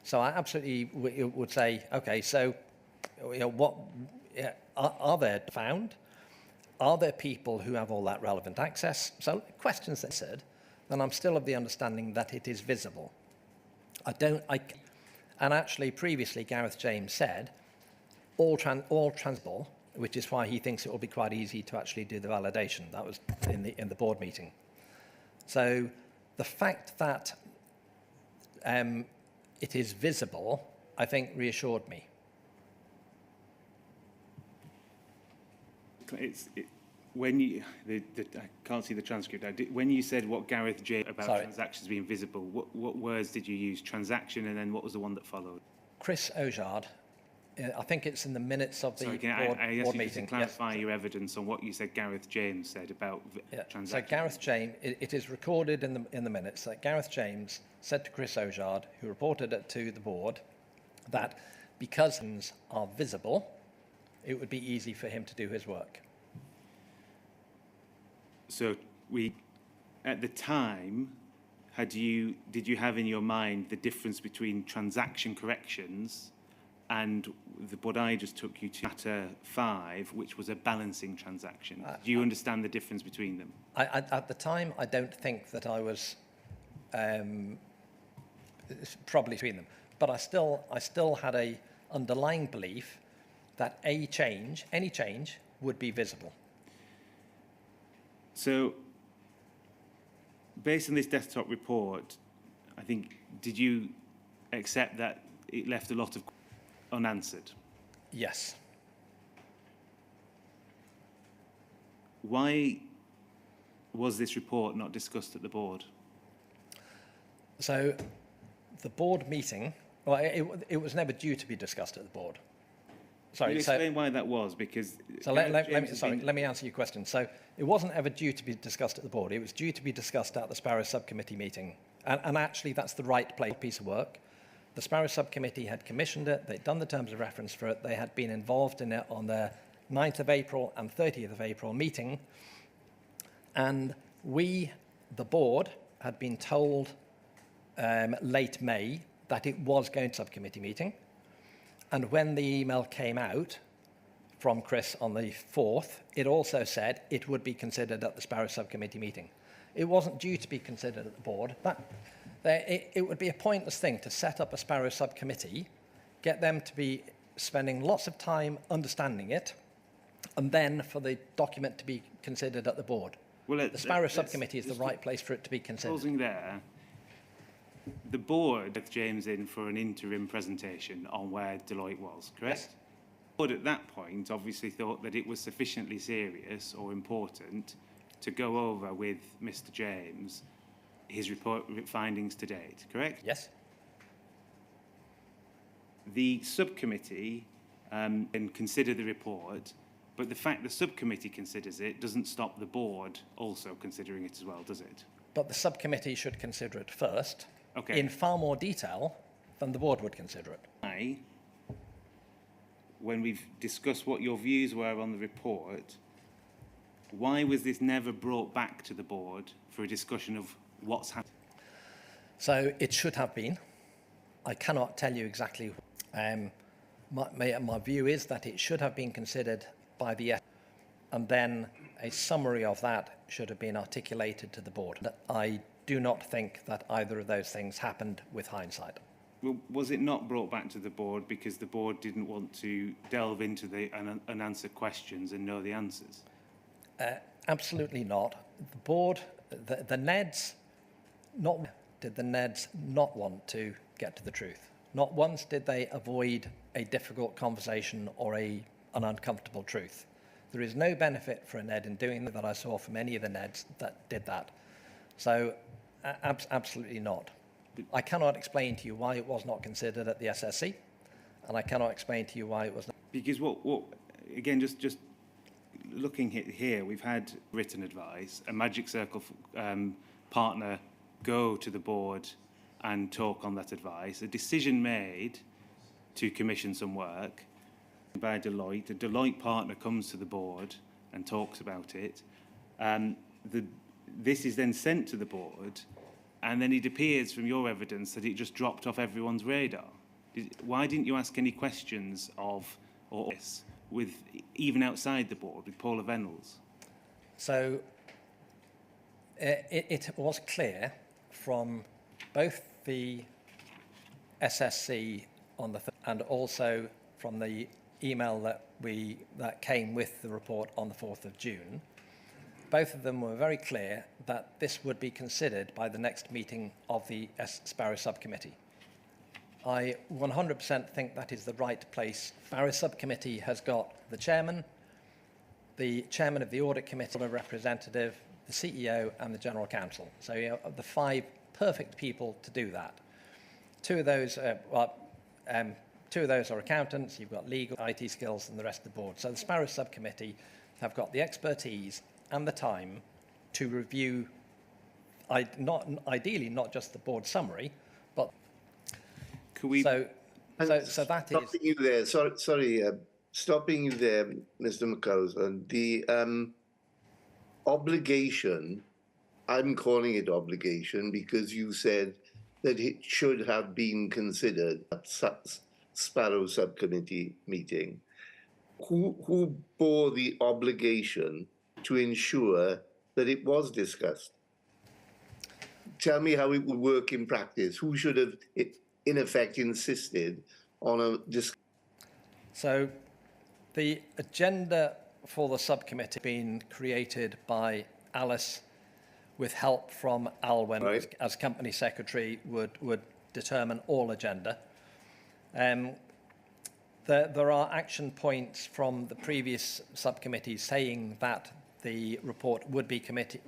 So I absolutely would say, okay, so what are there found? Are there people who have all that relevant access? So questions that said, then I'm still of the understanding that it is visible. And actually previously Gareth James said, all transferable, which is why he thinks it will be quite easy to actually do the validation. That was in the board meeting. So The fact that it is visible, I think, reassured me. When you, I can't see the transcript. When you said what Gareth James about transactions being visible, what words did you use? Transaction, and then what was the one that followed? Chris Ojard, I think it's in the minutes of the board meeting. meeting. To clarify your evidence on what you said Gareth James said about transactions. So Gareth James, it is recorded in the minutes that Gareth James said to Chris Ojard, who reported it to the board, that because things are visible, it would be easy for him to do his work. So at the time, did you have in your mind the difference between transaction corrections and what I just took you to matter 5, which was a balancing transaction? Do you understand the difference between them? At the time, I don't think that I was probably between them, but I still had a underlying belief that any change would be visible. So, based on this desktop report, I think, did you accept that it left a lot of unanswered? Yes. Why was this report not discussed at the board? So, the board meeting, well, it was never due to be discussed at the board. Sorry, Can you explain why that was? Because let me answer your question. So it wasn't ever due to be discussed at the board. It was due to be discussed at the Sparrow subcommittee meeting. And actually, that's the right piece of work. The Sparrow subcommittee had commissioned it. They'd done the terms of reference for it. They had been involved in it on the 9th of April and 30th of April meeting. And we, the board, had been told late May that it was going to subcommittee meeting. And when the email came out from Chris on the 4th, it also said it would be considered at the Sparrow subcommittee meeting. It wasn't due to be considered at the board. It would be a pointless thing to set up a Sparrow subcommittee, get them to be spending lots of time understanding it, and then for the document to be considered at the board. Well, the Sparrow subcommittee is the right place for it to be considered. Pausing there, the board had James in for an interim presentation on where Deloitte was, correct? Yes. The board at that point obviously thought that it was sufficiently serious or important to go over with Mr. James his report findings to date, correct? Yes. The subcommittee can consider the report, but the fact the subcommittee considers it doesn't stop the board also considering it as well, does it? But the subcommittee should consider it first, okay, in far more detail than the board would consider it. When we've discussed what your views were on the report, why was this never brought back to the board for a discussion of what's happened? So it should have been. I cannot tell you exactly. My view is that it should have been considered by the and then a summary of that should have been articulated to the board. I do not think that either of those things happened with hindsight. Well, was it not brought back to the board because the board didn't want to delve into the unanswered questions and know the answers? Absolutely not. The board, the NEDs, did the NEDs not want to get to the truth. Not once did they avoid a difficult conversation or an uncomfortable truth. There is no benefit for a NED in doing that I saw from any of the NEDs that did that. So, absolutely not. I cannot explain to you why it was not considered at the SSC, and I cannot explain to you why it was not. Because again, just looking here, we've had written advice, a Magic Circle partner go to the board and talk on that advice, a decision made to commission some work by Deloitte. A Deloitte partner comes to the board and talks about it. This is then sent to the board, and then it appears from your evidence that it just dropped off everyone's radar. Why didn't you ask any questions of this with even outside the board with Paula Vennells? So it was clear from both the SSC on the and also from the email that came with the report on the 4th of June both of them were very clear that this would be considered by the next meeting of the Sparrow Subcommittee. I 100% think that is the right place. Sparrow Subcommittee has got the chairman of the Audit Committee, a representative, the CEO and the General Counsel. So you have the 5 perfect people to do that. Two of those are accountants, you've got legal, IT skills and the rest of the board. So the Sparrow Subcommittee have got the expertise and the time to review, ideally not just the board summary, but Could we? so that Stopping is... you there, sorry, stopping you there, Mr. McCausland. The obligation, I'm calling it obligation because you said that it should have been considered at Sparrow Subcommittee meeting. Who bore the obligation to ensure that it was discussed? Tell me how it would work in practice. Who should have, in effect, insisted on a discussion? So the agenda for the subcommittee been created by Alice with help from Alwyn, right, as company secretary, would determine all agenda. There are action points from the previous subcommittee saying that the report would be considered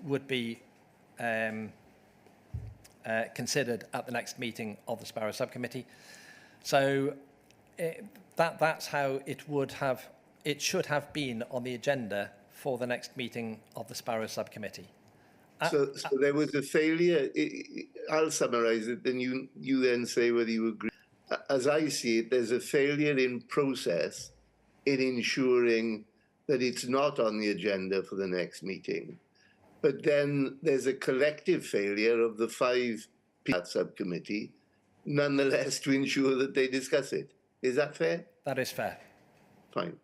at the next meeting of the Sparrow Subcommittee. So that's how it should have been on the agenda for the next meeting of the Sparrow Subcommittee. So there was a failure. I'll summarize it, then you then say whether you agree. As I see it, there's a failure in process in ensuring that it's not on the agenda for the next meeting. But then there's a collective failure of the 5 people at subcommittee, nonetheless, to ensure that they discuss it. Is that fair? That is fair. Fine.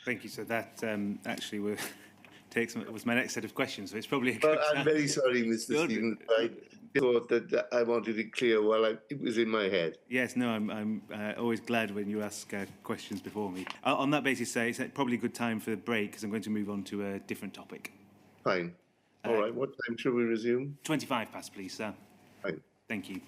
Thank you. So that actually was my next set of questions. So it's probably a good Well, I'm very sorry, Mr. Stevens. I thought that I wanted it clear while it was in my head. Yes, no, I'm always glad when you ask questions before me. On that basis, it's probably a good time for the break because I'm going to move on to a different topic. Fine. All right. What time shall we resume? 25 past, please, sir. Fine. Thank you.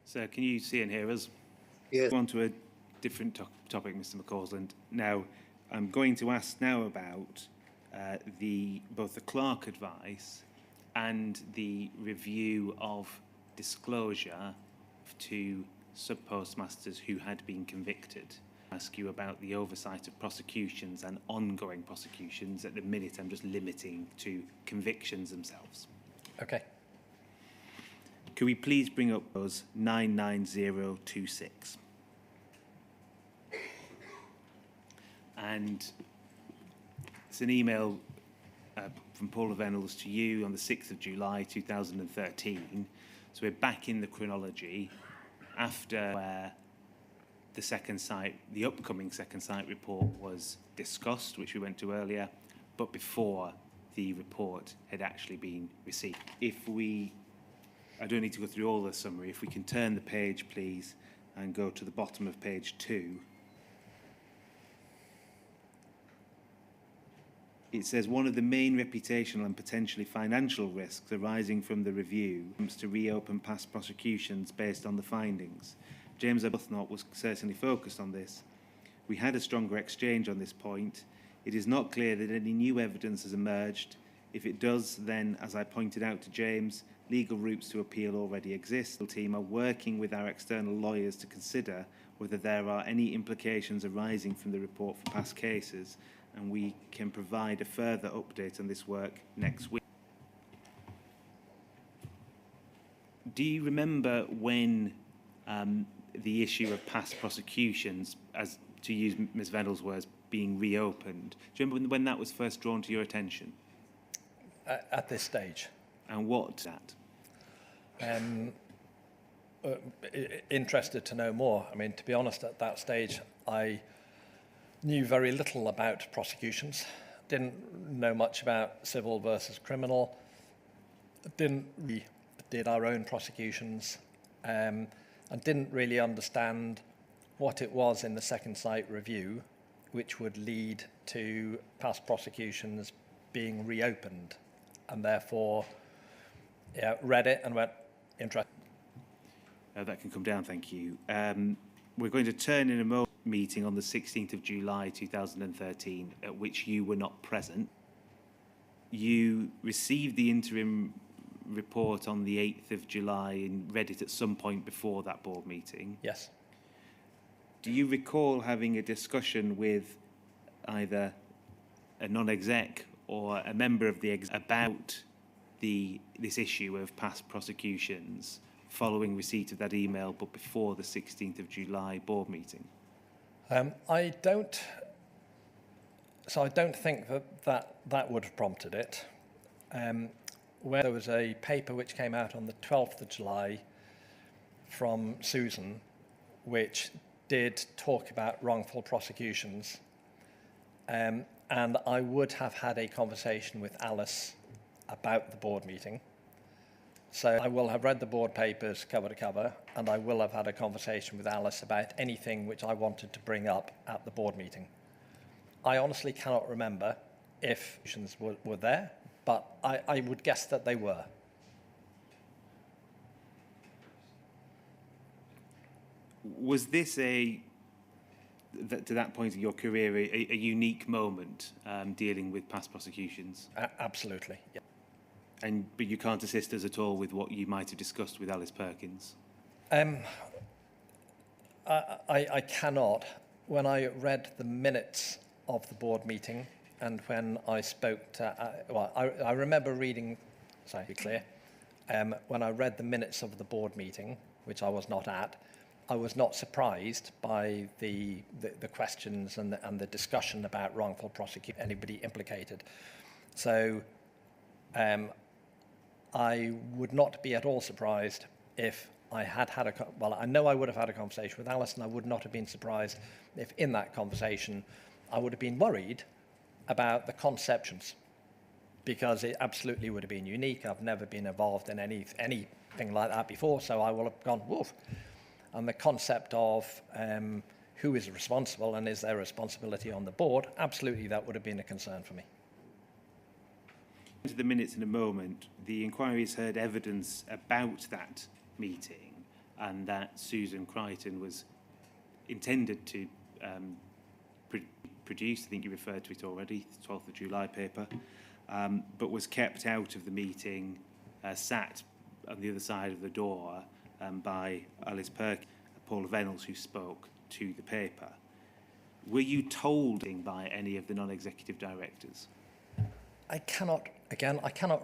So can you see and hear us? Yes. On to a different topic, Mr. McCausland. Now, I'm going to ask now about both the Clark advice and the review of disclosure to sub-postmasters who had been convicted. Ask you about the oversight of prosecutions and ongoing prosecutions. At the minute, I'm just limiting to convictions themselves. Okay. Could we please bring up those 99026? And it's an email from Paula Vennells to you on the 6th of July 2013. So we're back in the chronology after where the upcoming second site report was discussed, which we went to earlier, but before the report had actually been received. I don't need to go through all the summary. If we can turn the page, please, and go to the bottom of page 2. It says one of the main reputational and potentially financial risks arising from the review was to reopen past prosecutions based on the findings. James Arbuthnot was certainly focused on this. We had a stronger exchange on this point. It is not clear that any new evidence has emerged. If it does, then, as I pointed out to James, legal routes to appeal already exist. The team are working with our external lawyers to consider whether there are any implications arising from the report for past cases, and we can provide a further update on this work next week. Do you remember when the issue of past prosecutions, as to use Ms. Vennells' words, being reopened? Do you remember when that was first drawn to your attention? At this stage. And what's that? Interested to know more. I mean, to be honest, at that stage, I knew very little about prosecutions. Didn't know much about civil versus criminal. We did our own prosecutions, and didn't really understand what it was in the second site review, which would lead to past prosecutions being reopened, and therefore, read it and went, interesting. That can come down, thank you. We're going to turn in a meeting on the 16th of July 2013, at which you were not present. You received the interim report on the 8th of July and read it at some point before that board meeting. Yes. Do you recall having a discussion with either a non-exec or a member of the about this issue of past prosecutions following receipt of that email, but before the 16th of July board meeting? I don't think that would have prompted it. Where there was a paper which came out on the 12th of July from Susan, which did talk about wrongful prosecutions, and I would have had a conversation with Alice about the board meeting. So I will have read the board papers cover to cover, and I will have had a conversation with Alice about anything which I wanted to bring up at the board meeting. I honestly cannot remember if questions were there, but I would guess that they were. Was this to that point in your career, a unique moment dealing with past prosecutions? Absolutely, yeah. But you can't assist us at all with what you might have discussed with Alice Perkins? I cannot. When I read the minutes of the board meeting and when I spoke to, I remember reading, sorry, to be clear, when I read the minutes of the board meeting, which I was not at, I was not surprised by the questions and the discussion about wrongful prosecution, anybody implicated. So I would not be at all surprised if I had I know I would have had a conversation with Alice, and I would not have been surprised if in that conversation I would have been worried about the conceptions, because it absolutely would have been unique. I've never been involved in anything like that before, so I will have gone, woof. And the concept of who is responsible and is there responsibility on the board, absolutely that would have been a concern for me. To the minutes in a moment, the inquiry has heard evidence about that meeting, and that Susan Crichton was intended to produce, I think you referred to it already, the 12th of July paper, but was kept out of the meeting, sat on the other side of the door by Alice Perkins, Paula Vennells, who spoke to the paper. Were you told by any of the non-executive directors? I cannot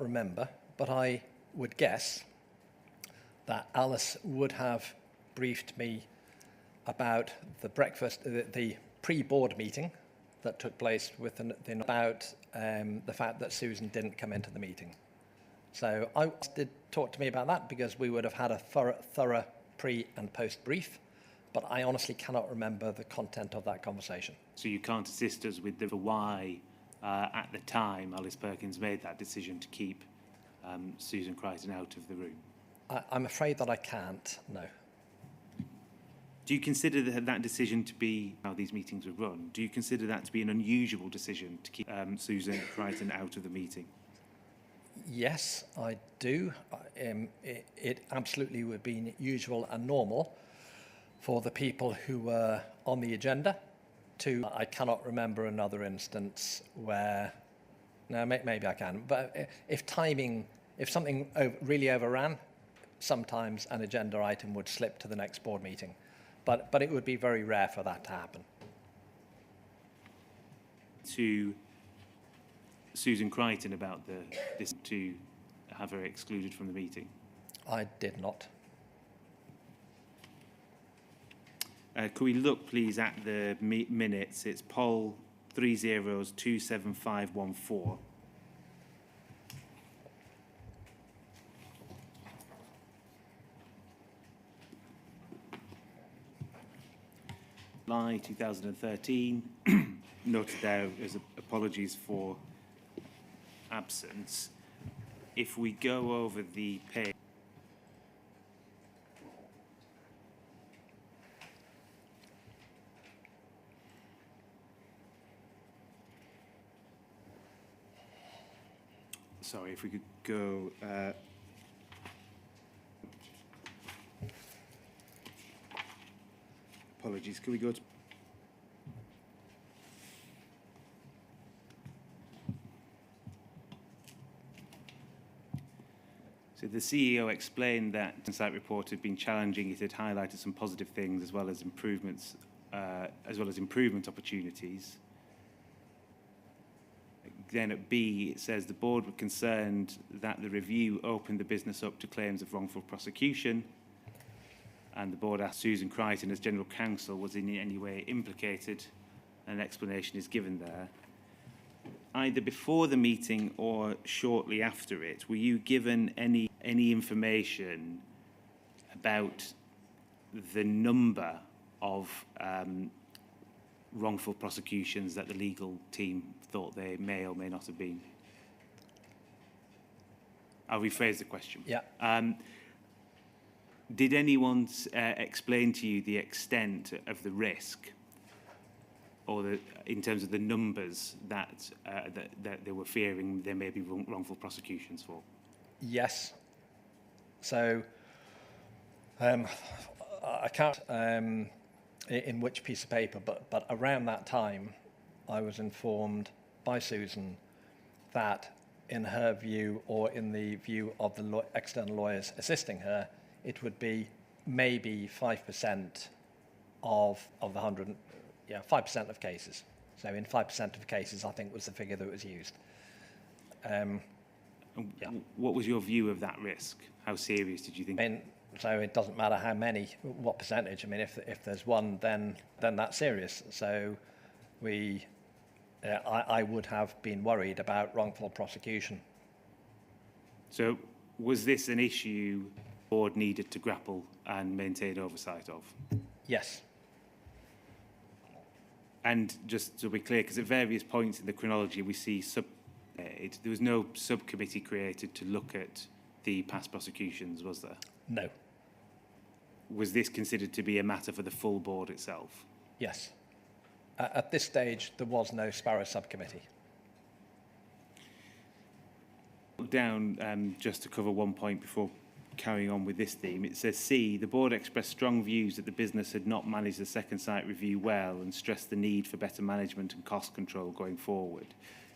remember, but I would guess that Alice would have briefed me about the the pre-board meeting that took place about the fact that Susan didn't come into the meeting. So I did talk to me about that because we would have had a thorough pre and post brief, but I honestly cannot remember the content of that conversation. So you can't assist us with the why at the time Alice Perkins made that decision to keep Susan Crichton out of the room? I'm afraid that I can't, no. Do you consider that decision to be how these meetings were run? Do you consider that to be an unusual decision to keep Susan Crichton out of the meeting? Yes, I do. It absolutely would be usual and normal for the people who were on the agenda to... I cannot remember another instance where... No, maybe I can. But if something really overran, sometimes an agenda item would slip to the next board meeting. But it would be very rare for that to happen. To Susan Crichton about this to have her excluded from the meeting? I did not. Could we look, please, at the minutes? It's poll 30027514. July 2013. Noted there as apologies for absence. If we go over the page, sorry, if we could go apologies, could we go to so the CEO explained that the Oversight report had been challenging. It had highlighted some positive things as well as improvement opportunities. Then at B, it says the board were concerned that the review opened the business up to claims of wrongful prosecution, and the board asked Susan Crichton, as General Counsel, was in any way implicated. An explanation is given there. Either before the meeting or shortly after it, were you given any information about the number of wrongful prosecutions that the legal team thought they may or may not have been? I'll rephrase the question. Yeah. Did anyone explain to you the extent of the risk, or in terms of the numbers that they were fearing there may be wrongful prosecutions for? Yes. So I can't in which piece of paper, but around that time, I was informed by Susan that, in her view, or in the view of the external lawyers assisting her, it would be maybe 5% of the 100, 5% of cases. So in 5% of cases, I think was the figure that was used. What was your view of that risk? How serious did you think? So it doesn't matter how many, what percentage. I mean, if there's one, then that's serious. So I would have been worried about wrongful prosecution. So was this an issue the board needed to grapple and maintain oversight of? Yes. And just to be clear, because at various points in the chronology we see there was no subcommittee created to look at the past prosecutions, was there? No. Was this considered to be a matter for the full board itself? Yes. At this stage, there was no Sparrow subcommittee. Down, just to cover one point before carrying on with this theme, it says C, the board expressed strong views that the business had not managed the second site review well and stressed the need for better management and cost control going forward.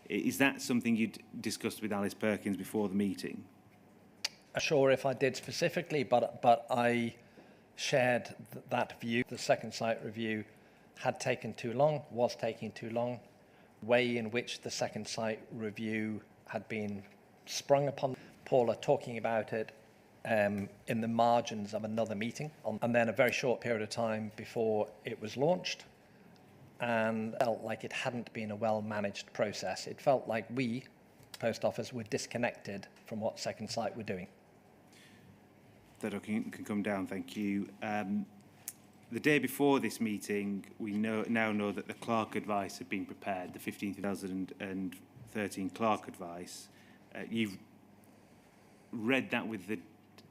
Is that something you'd discussed with Alice Perkins before the meeting? Sure if I did specifically, but I shared that view. The second site review had taken too long, was taking too long. Way in which the second site review had been sprung upon Paula talking about it in the margins of another meeting, and then a very short period of time before it was launched, and felt like it hadn't been a well-managed process. It felt like we, Post Office, were disconnected from what Second Sight were doing. That can come down, thank you. The day before this meeting, we now know that the Clark advice had been prepared, the 15th 2013 Clark advice. You've read that with the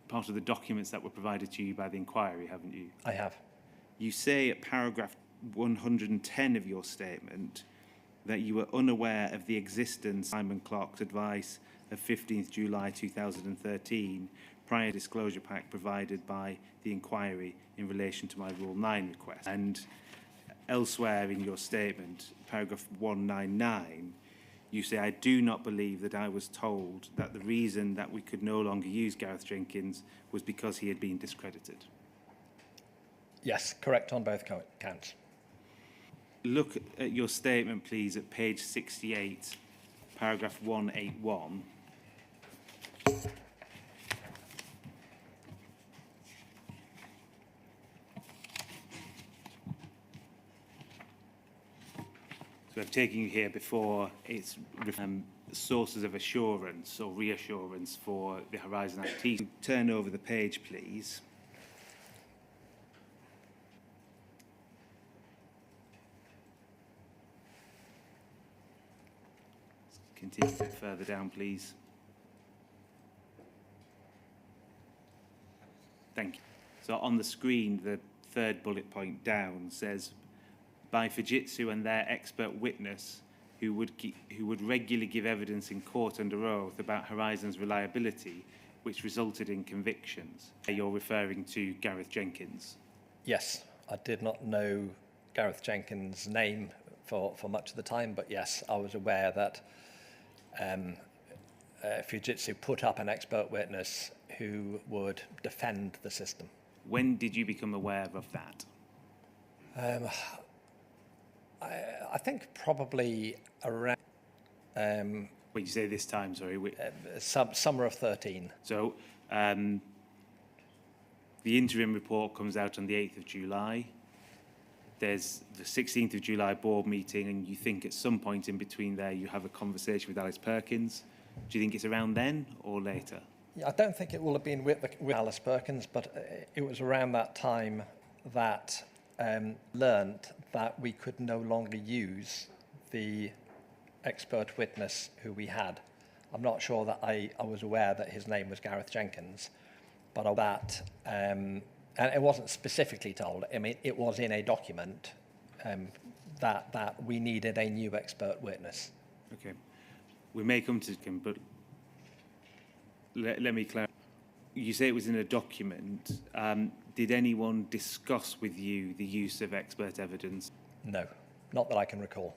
part of the documents that were provided to you by the inquiry, haven't you? I have. You say at paragraph 110 of your statement that you were unaware of the existence of Simon Clark's advice of 15th July 2013 prior disclosure pack provided by the inquiry in relation to my Rule 9 request. And elsewhere in your statement, paragraph 199, you say, I do not believe that I was told that the reason that we could no longer use Gareth Jenkins was because he had been discredited. Yes, correct on both counts. Look at your statement, please, at page 68, paragraph 181. So I've taken you here before it's sources of assurance or reassurance for the Horizon IT. Turn over the page, please. Continue a bit further down, please. Thank you. So on the screen, the third bullet point down says, by Fujitsu and their expert witness who would regularly give evidence in court under oath about Horizon's reliability, which resulted in convictions. You're referring to Gareth Jenkins? Yes, I did not know Gareth Jenkins' name for much of the time, but yes, I was aware that Fujitsu put up an expert witness who would defend the system. When did you become aware of that? I think probably around... when you say this time, sorry? Summer of 13. So the interim report comes out on the 8th of July. There's the 16th of July board meeting, and you think at some point in between there you have a conversation with Alice Perkins. Do you think it's around then or later? Yeah, I don't think it will have been with Alice Perkins, but it was around that time that learned that we could no longer use the expert witness who we had. I'm not sure that I was aware that his name was Gareth Jenkins, but that, and it wasn't specifically told. I mean, it was in a document that we needed a new expert witness. Okay. We may come to him, but let me clarify. You say it was in a document. Did anyone discuss with you the use of expert evidence? No, not that I can recall.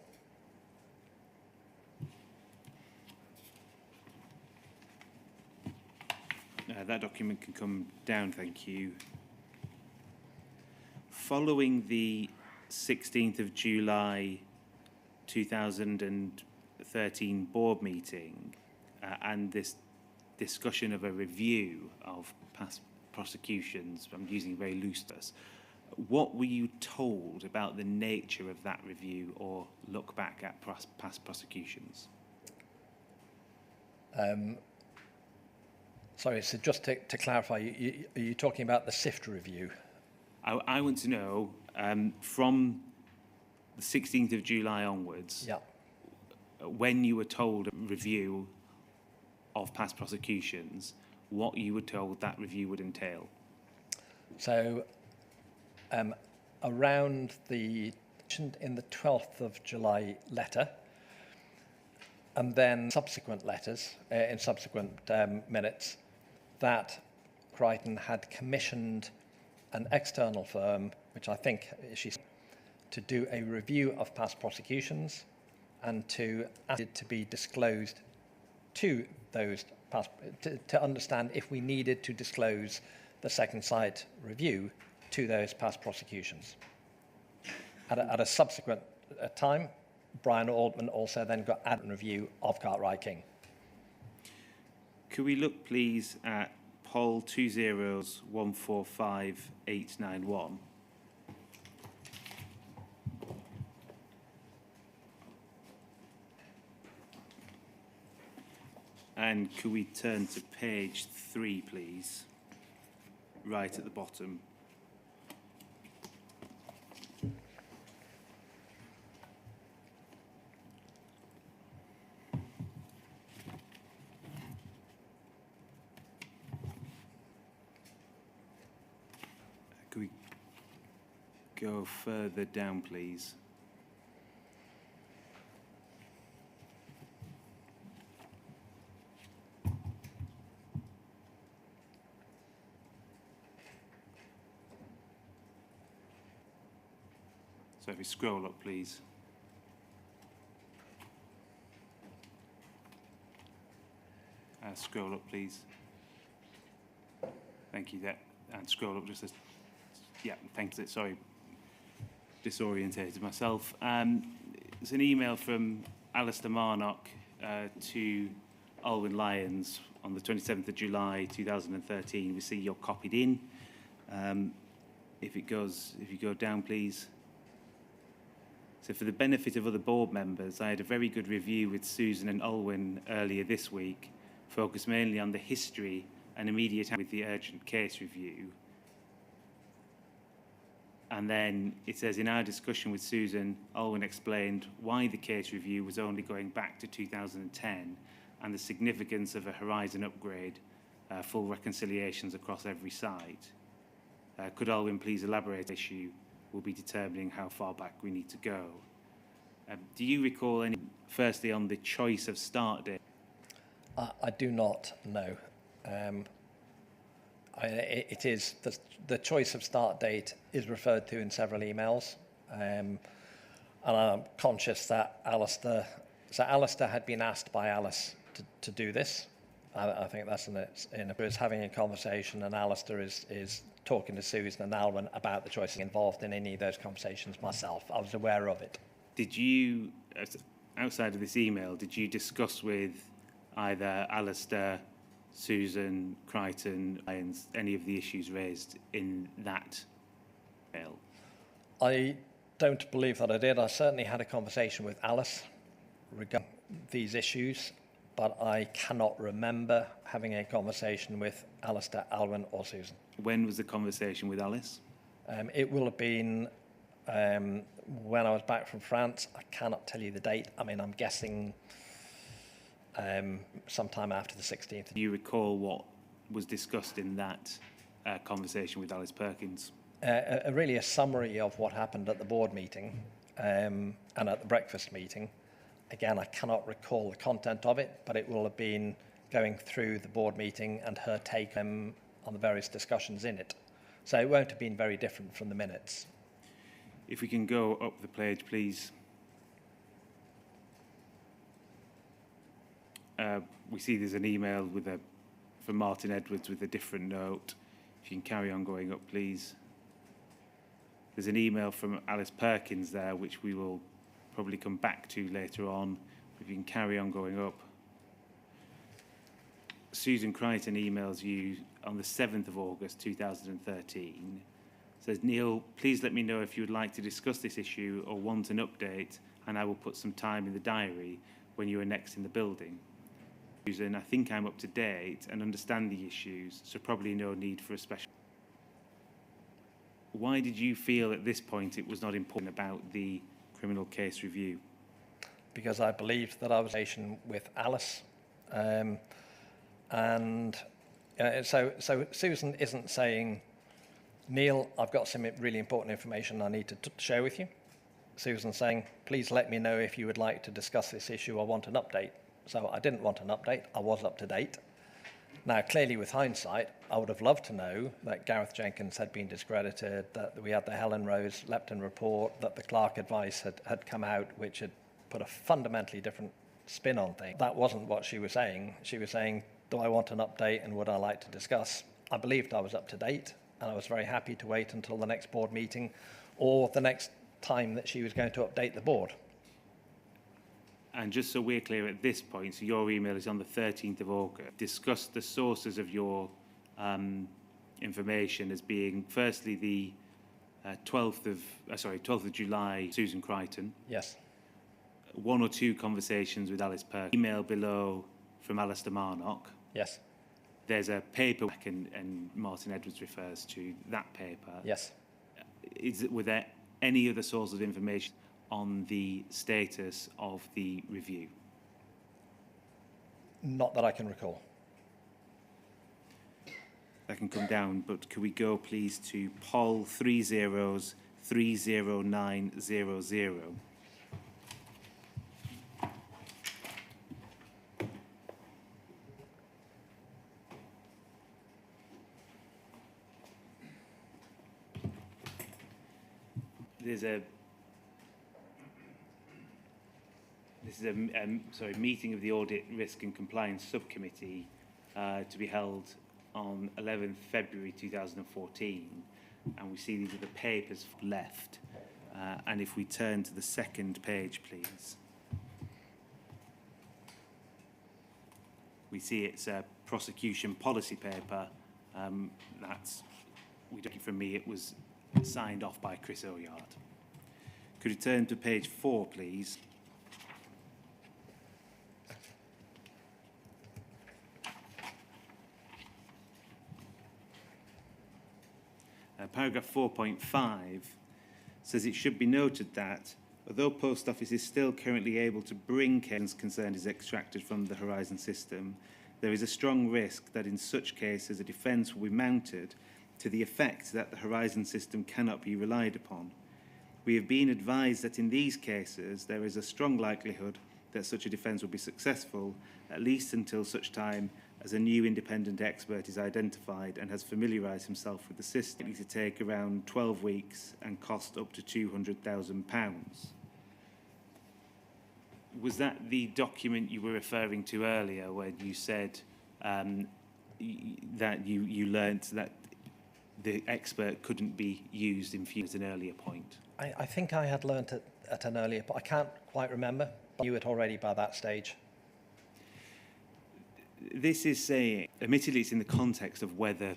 That document can come down, thank you. Following the 16th of July 2013 board meeting and this discussion of a review of past prosecutions, I'm using very loose terms, what were you told about the nature of that review or look back at past prosecutions? Sorry, so just to clarify, are you talking about the SIFT review? I want to know, from the 16th of July onwards, yeah, when you were told a review of past prosecutions, what you were told that review would entail? So around in the 12th of July letter, and then subsequent letters in subsequent minutes, that Crichton had commissioned an external firm, which I think to do a review of past prosecutions and to ask it to be disclosed to those past, to understand if we needed to disclose the second sight review to those past prosecutions. At a subsequent time, Brian Altman also then got a review of Cartwright King. Could we look, please, at poll 20145-891? And could we turn to page 3, please, right at the bottom? Could we go further down, please? So if we scroll up, please. Scroll up, please. Thank you. And scroll up just as, yeah, thanks. Sorry, disorientated myself. It's an email from Alistair Marnock to Alwyn Lyons on the 27th of July 2013. We see you're copied in. If you go down, please. So for the benefit of other board members, I had a very good review with Susan and Alwyn earlier this week, focused mainly on the history and immediate with the urgent case review. And then it says, in our discussion with Susan, Alwyn explained why the case review was only going back to 2010 and the significance of a horizon upgrade, full reconciliations across every site. Could Alwyn please elaborate on the issue? We'll be determining how far back we need to go. Do you recall any, firstly, on the choice of start date? I do not know. It is the choice of start date is referred to in several emails, and I'm conscious that Alistair had been asked by Alice to do this. I think that's is having a conversation, and Alistair is talking to Susan and Alwyn about the choices involved in any of those conversations myself. I was aware of it. Did you, outside of this email, did you discuss with either Alistair, Susan, Crichton, Lyons, any of the issues raised in that email? I don't believe that I did. I certainly had a conversation with Alice regarding these issues, but I cannot remember having a conversation with Alistair, Alwyn or Susan. When was the conversation with Alice? It will have been when I was back from France. I cannot tell you the date. I mean, I'm guessing sometime after the 16th. Do you recall what was discussed in that conversation with Alice Perkins? Really a summary of what happened at the board meeting and at the breakfast meeting. Again, I cannot recall the content of it, but it will have been going through the board meeting and her take on the various discussions in it. So it won't have been very different from the minutes. If we can go up the page, please. We see there's an email from Martin Edwards with a different note. If you can carry on going up, please. There's an email from Alice Perkins there, which we will probably come back to later on. If you can carry on going up. Susan Crichton emails you on the 7th of August 2013. Says, Neil, please let me know if you would like to discuss this issue or want an update, and I will put some time in the diary when you are next in the building. Susan, I think I'm up to date and understand the issues, so probably no need for a special. Why did you feel at this point it was not important about the criminal case review? Because I believed that I was with Alice. So Susan isn't saying, Neil, I've got some really important information I need to share with you. Susan's saying, please let me know if you would like to discuss this issue or want an update. So I didn't want an update. I was up to date. Now, clearly, with hindsight, I would have loved to know that Gareth Jenkins had been discredited, that we had the Helen Rose Lepton report, that the Clark advice had come out, which had put a fundamentally different spin on things. That wasn't what she was saying. She was saying, do I want an update and would I like to discuss? I believed I was up to date, and I was very happy to wait until the next board meeting or the next time that she was going to update the board. And just so we're clear at this point, so your email is on the 13th of August. Discuss the sources of your information as being, firstly, the 12th of July, Susan Crichton. Yes. One or two conversations with Alice Perkins. Email below from Alistair Marnock. Yes. There's a paper, and Martin Edwards refers to that paper. Yes. Were there any other sources of information on the status of the review? Not that I can recall. That can come down, but could we go please to Poll 3030900? This is a meeting of the Audit, Risk and Compliance Subcommittee to be held on 11th February 2014, and we see these are the papers left. And if we turn to the second page, please. We see it's a prosecution policy paper. From me, it was signed off by Chris Oyard. Could you turn to page 4, please? Paragraph 4.5 says it should be noted that although Post Office is still currently able to bring cases concerned is extracted from the Horizon system, there is a strong risk that in such cases a defence will be mounted to the effect that the Horizon system cannot be relied upon. We have been advised that in these cases there is a strong likelihood that such a defence will be successful, at least until such time as a new independent expert is identified and has familiarised himself with the system. It needs to take around 12 weeks and cost up to £200,000. Was that the document you were referring to earlier when you said that you learnt that the expert couldn't be used in future at an earlier point? I think I had learnt it at an earlier point. I can't quite remember, but I knew it already by that stage. This is saying, admittedly, it's in the context of whether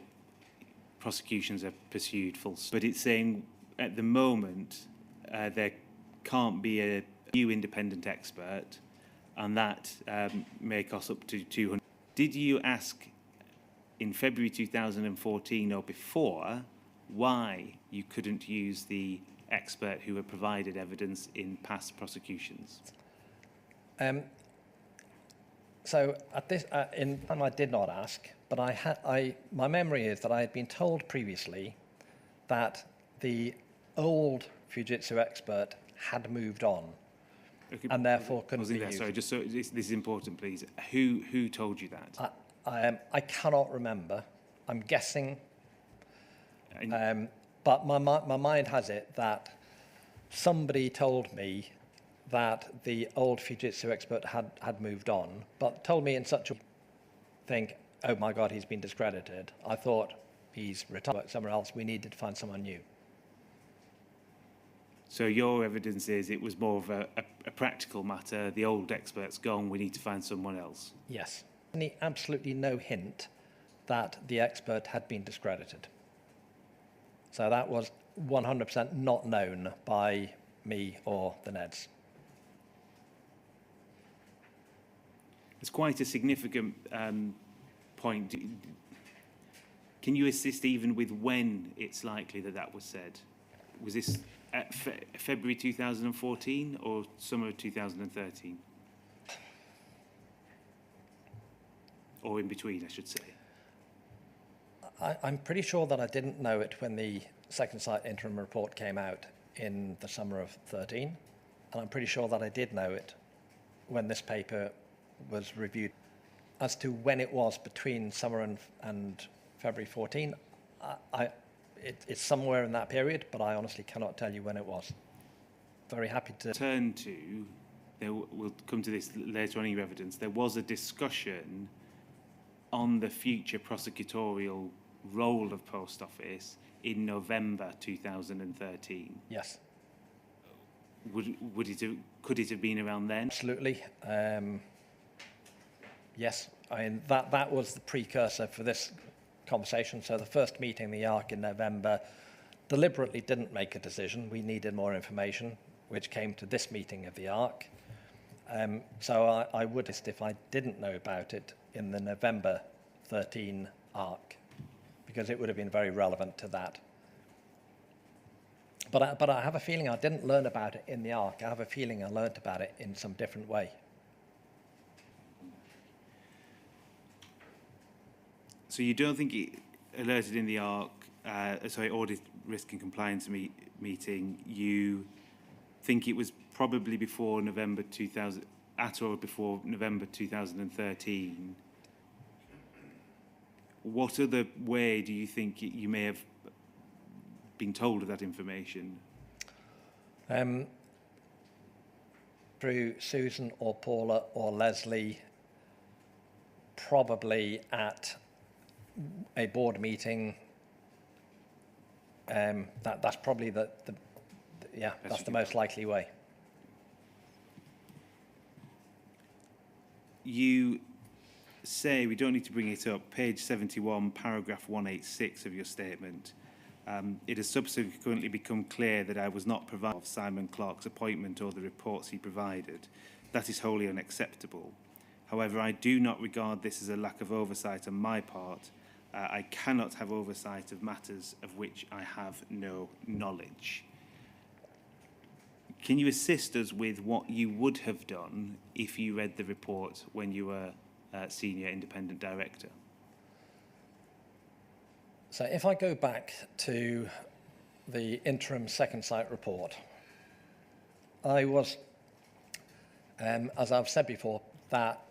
prosecutions are pursued full, but it's saying at the moment there can't be a new independent expert, and that may cost up to 200. Did you ask in February 2014 or before why you couldn't use the expert who had provided evidence in past prosecutions? So at this, in time I did not ask, but my memory is that I had been told previously that the old Fujitsu expert had moved on, Okay, and therefore couldn't be there? used. Sorry, just so this is important, please. Who told you that? I cannot remember. I'm guessing, but my mind has it that somebody told me that the old Fujitsu expert had moved on, but told me in such a think, oh my God, he's been discredited. I thought he's retired somewhere else. We needed to find someone new. So your evidence is it was more of a practical matter. The old expert's gone. We need to find someone else. Yes. Absolutely no hint that the expert had been discredited. So that was 100% not known by me or the Neds. It's quite a significant point. Can you assist even with when it's likely that that was said? Was this at February 2014 or summer of 2013? Or in between, I should say. I'm pretty sure that I didn't know it when the second site interim report came out in the summer of 13, and I'm pretty sure that I did know it when this paper was reviewed. As to when it was between summer and February 14, it's somewhere in that period, but I honestly cannot tell you when it was. Very happy to turn to, we'll come to this later on in your evidence, there was a discussion on the future prosecutorial role of Post Office in November 2013. Yes. Could it have been around then? Absolutely. Yes. I mean, that was the precursor for this conversation. So the first meeting, the ARC in November, deliberately didn't make a decision. We needed more information, which came to this meeting of the ARC. So I would, if I didn't know about it in the November 13 ARC, because it would have been very relevant to that. But I have a feeling I didn't learn about it in the ARC. I have a feeling I learned about it in some different way. So you don't think it alerted in the ARC, audit risk and compliance meeting, you think it was probably before November 2000, at or before November 2013. What other way do you think you may have been told of that information? Through Susan or Paula or Leslie, probably at a board meeting. That's probably that's the most likely way. You say, we don't need to bring it up, page 71, paragraph 186 of your statement. It has subsequently become clear that I was not provided of Simon Clarke's appointment or the reports he provided. That is wholly unacceptable. However, I do not regard this as a lack of oversight on my part. I cannot have oversight of matters of which I have no knowledge. Can you assist us with what you would have done if you read the report when you were Senior Independent Director? So if I go back to the interim second sight report, I was, as I've said before, that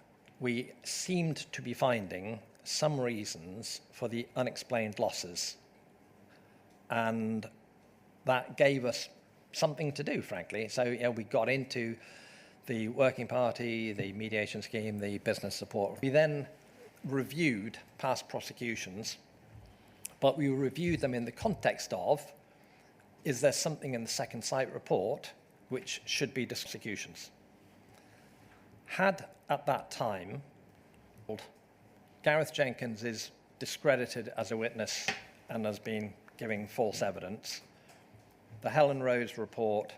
we seemed to be finding some reasons for the unexplained losses. And that gave us something to do, frankly. So we got into the working party, the mediation scheme, the business support. We then reviewed past prosecutions, but we reviewed them in the context of, is there something in the second sight report which should be prosecutions? Had at that time, Gareth Jenkins is discredited as a witness and has been giving false evidence. The Helen Rose report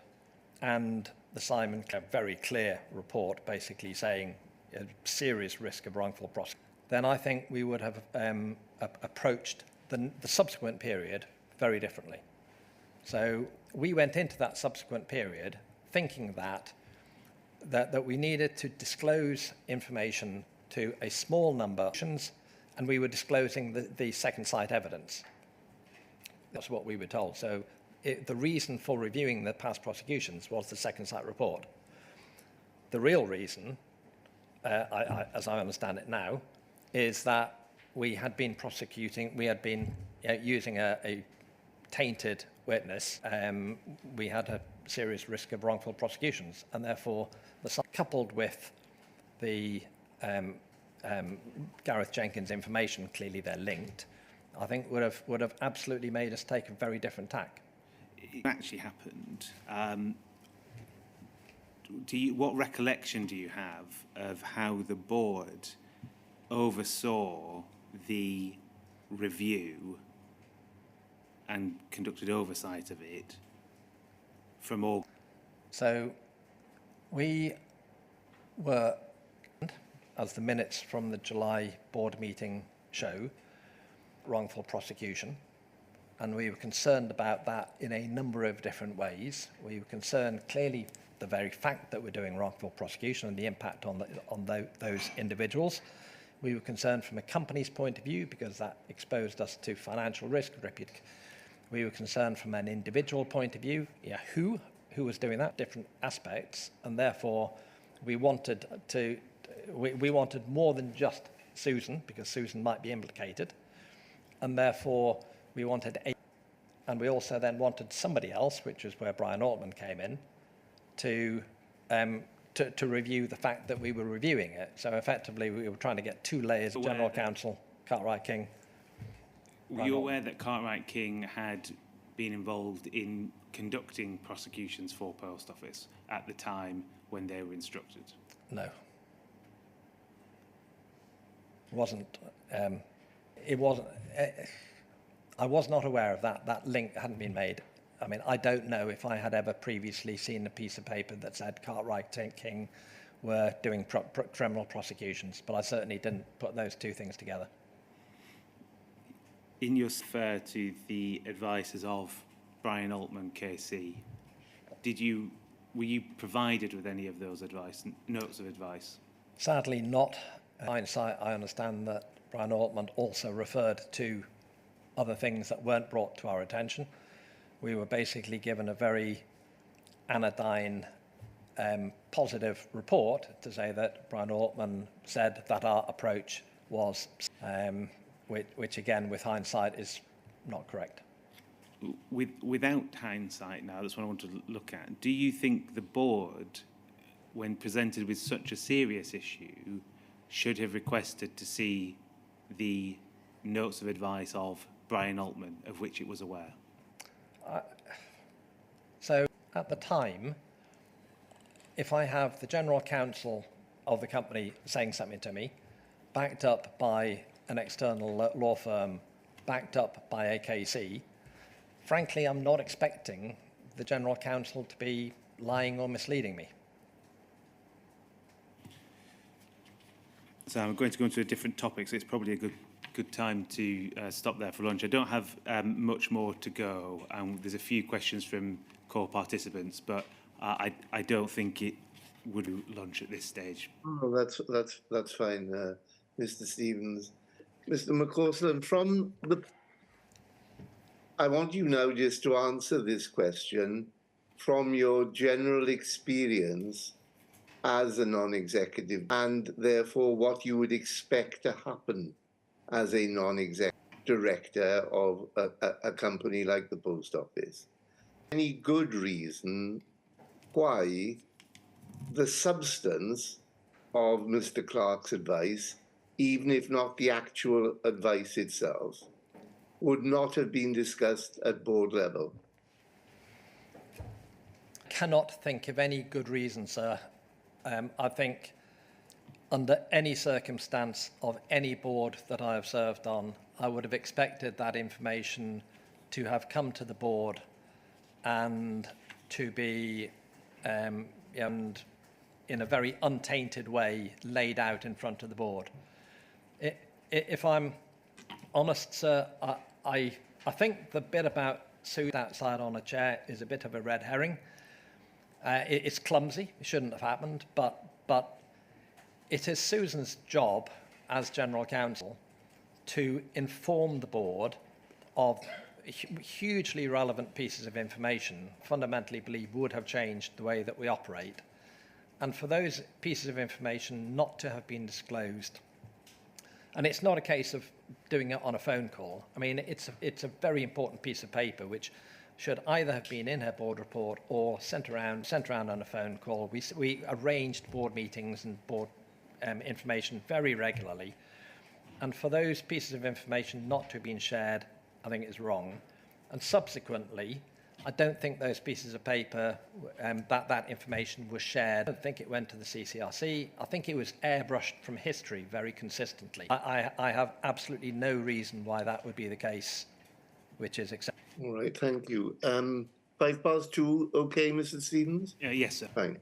and the Simon very clear report basically saying a serious risk of wrongful prosecution. Then I think we would have approached the subsequent period very differently. So we went into that subsequent period thinking that we needed to disclose information to a small number of options, and we were disclosing the second sight evidence. That's what we were told. So the reason for reviewing the past prosecutions was the second sight report. The real reason, as I understand it now, is that we had been using a tainted witness. We had a serious risk of wrongful prosecutions, and therefore, coupled with the Gareth Jenkins information, clearly they're linked, I think would have absolutely made us take a very different tack. It actually happened. What recollection do you have of how the board oversaw the review and conducted oversight of it from all? So we were, as the minutes from the July board meeting show, wrongful prosecution, and we were concerned about that in a number of different ways. We were concerned, clearly, the very fact that we're doing wrongful prosecution and the impact on those individuals. We were concerned from a company's point of view because that exposed us to financial risk. We were concerned from an individual point of view, who was doing that, different aspects, and therefore we wanted more than just Susan, because Susan might be implicated, and therefore we wanted and we also then wanted somebody else, which is where Brian Altman came in, to review the fact that we were reviewing it. So effectively, we were trying to get two layers of General Counsel, Cartwright King. Were you aware that Cartwright King had been involved in conducting prosecutions for Post Office at the time when they were instructed? No. Wasn't. It wasn't. I was not aware of that. That link hadn't been made. I mean, I don't know if I had ever previously seen a piece of paper that said Cartwright King were doing criminal prosecutions, but I certainly didn't put those two things together. In your refer to the advices of Brian Altman, KC, were you provided with any of those notes of advice? Sadly not. In hindsight, I understand that Brian Altman also referred to other things that weren't brought to our attention. We were basically given a very anodyne, positive report to say that Brian Altman said that our approach was, which again, with hindsight, is not correct. Without hindsight now, that's what I want to look at. Do you think the board, when presented with such a serious issue, should have requested to see the notes of advice of Brian Altman, of which it was aware? So at the time, if I have the General Counsel of the company saying something to me, backed up by an external law firm, backed up by AKC, frankly, I'm not expecting the General Counsel to be lying or misleading me. So I'm going to go into a different topic, so it's probably a good time to stop there for lunch. I don't have much more to go. There's a few questions from core participants, but I don't think it would be lunch at this stage. Oh, that's fine, Mr. Stevens. Mr. McCausland, I want you now just to answer this question from your general experience as a non-executive, and therefore what you would expect to happen as a non-executive director of a company like the Post Office. Any good reason why the substance of Mr. Clark's advice, even if not the actual advice itself, would not have been discussed at board level? Cannot think of any good reason, sir. I think under any circumstance of any board that I have served on, I would have expected that information to have come to the board and to be and in a very untainted way laid out in front of the board. If I'm honest, sir, I think the bit about Sue outside on a chair is a bit of a red herring. It's clumsy. It shouldn't have happened, but it is Susan's job as General Counsel to inform the board of hugely relevant pieces of information, fundamentally believe would have changed the way that we operate, and for those pieces of information not to have been disclosed. And it's not a case of doing it on a phone call. I mean, it's a very important piece of paper which should either have been in her board report or sent around on a phone call. We arranged board meetings and board information very regularly, and for those pieces of information not to have been shared, I think it's wrong. And subsequently, I don't think those pieces of paper, that information was shared. I don't think it went to the CCRC. I think it was airbrushed from history very consistently. I have absolutely no reason why that would be the case, which is acceptable. All right, thank you. 2:05, okay, Mr. Stevens? Yes, sir. Fine.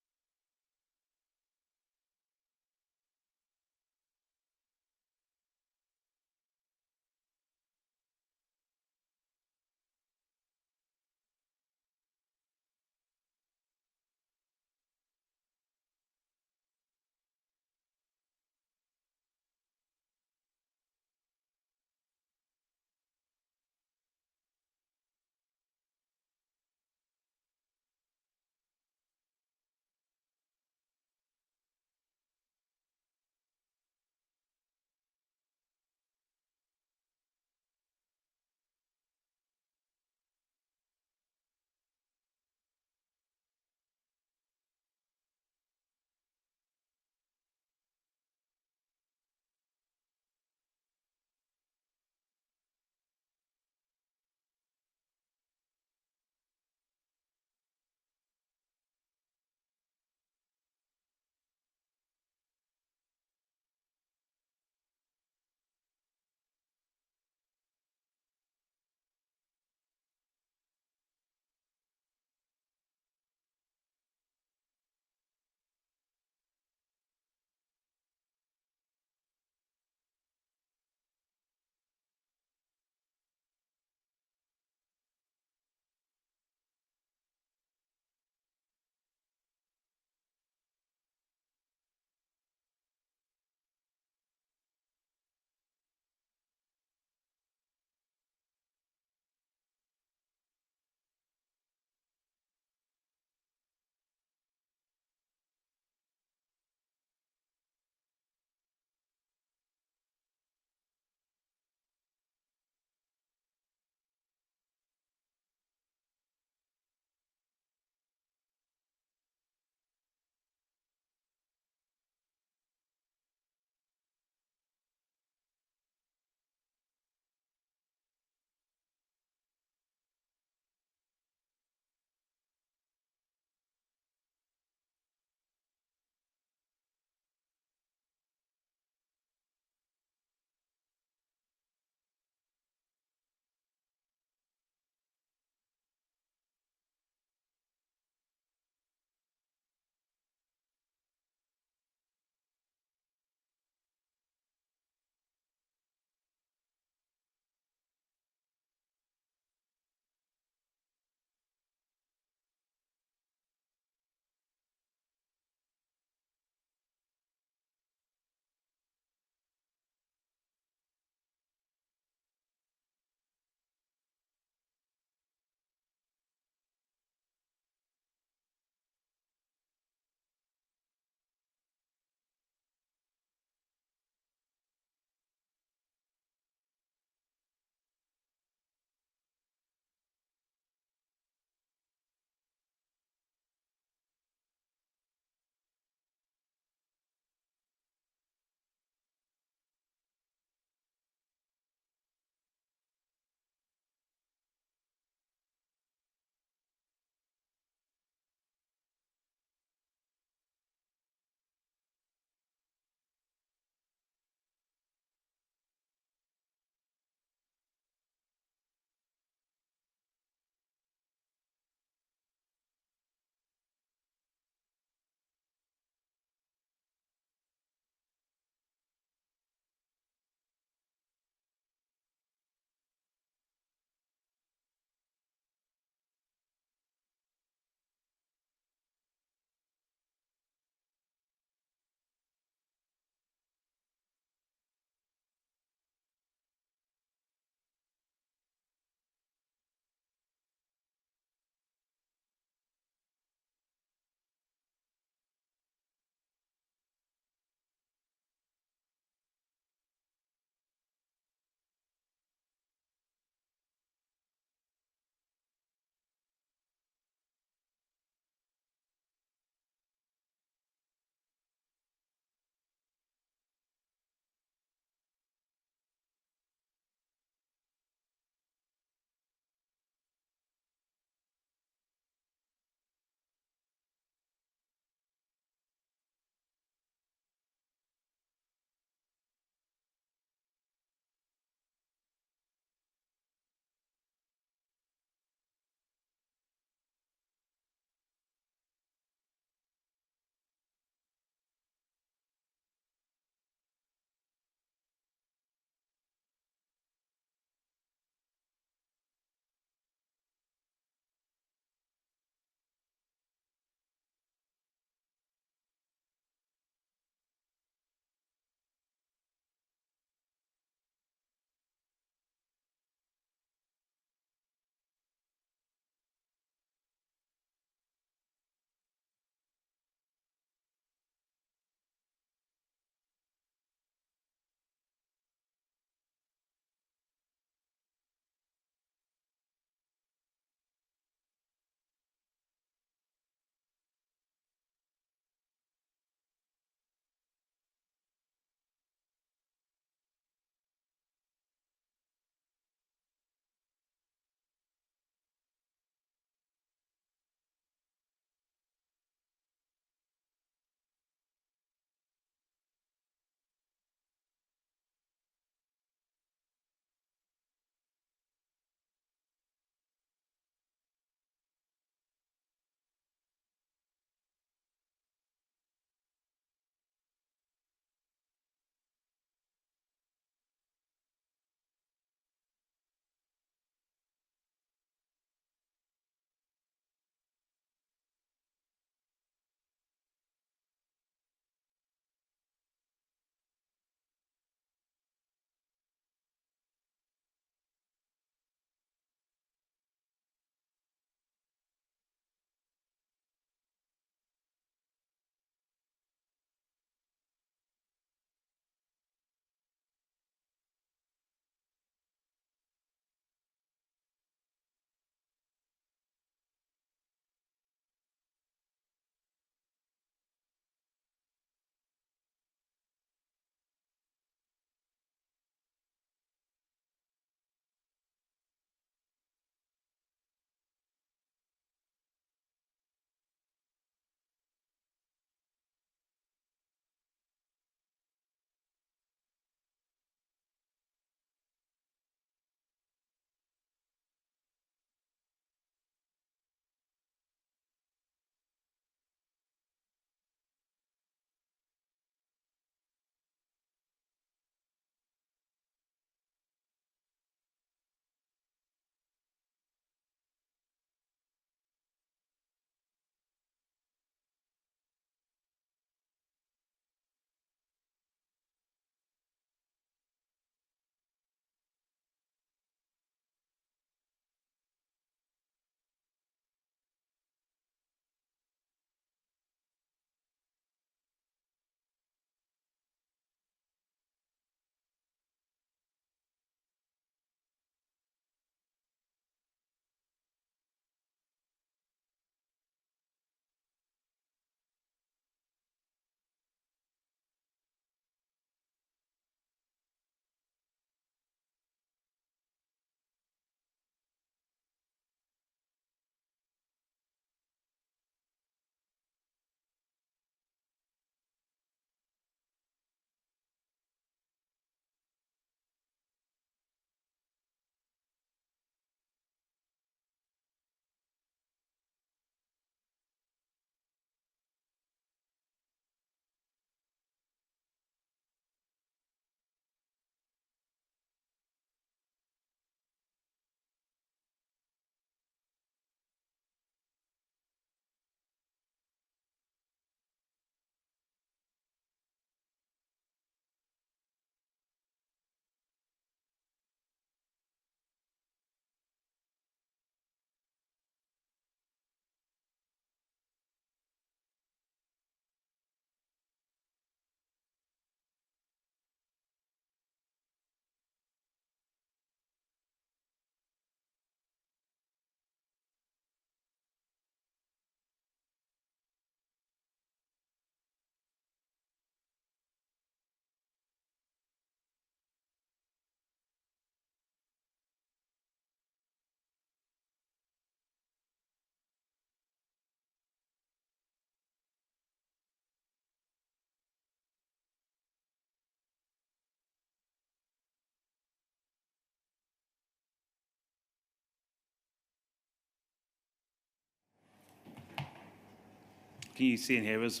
Can you see and hear us?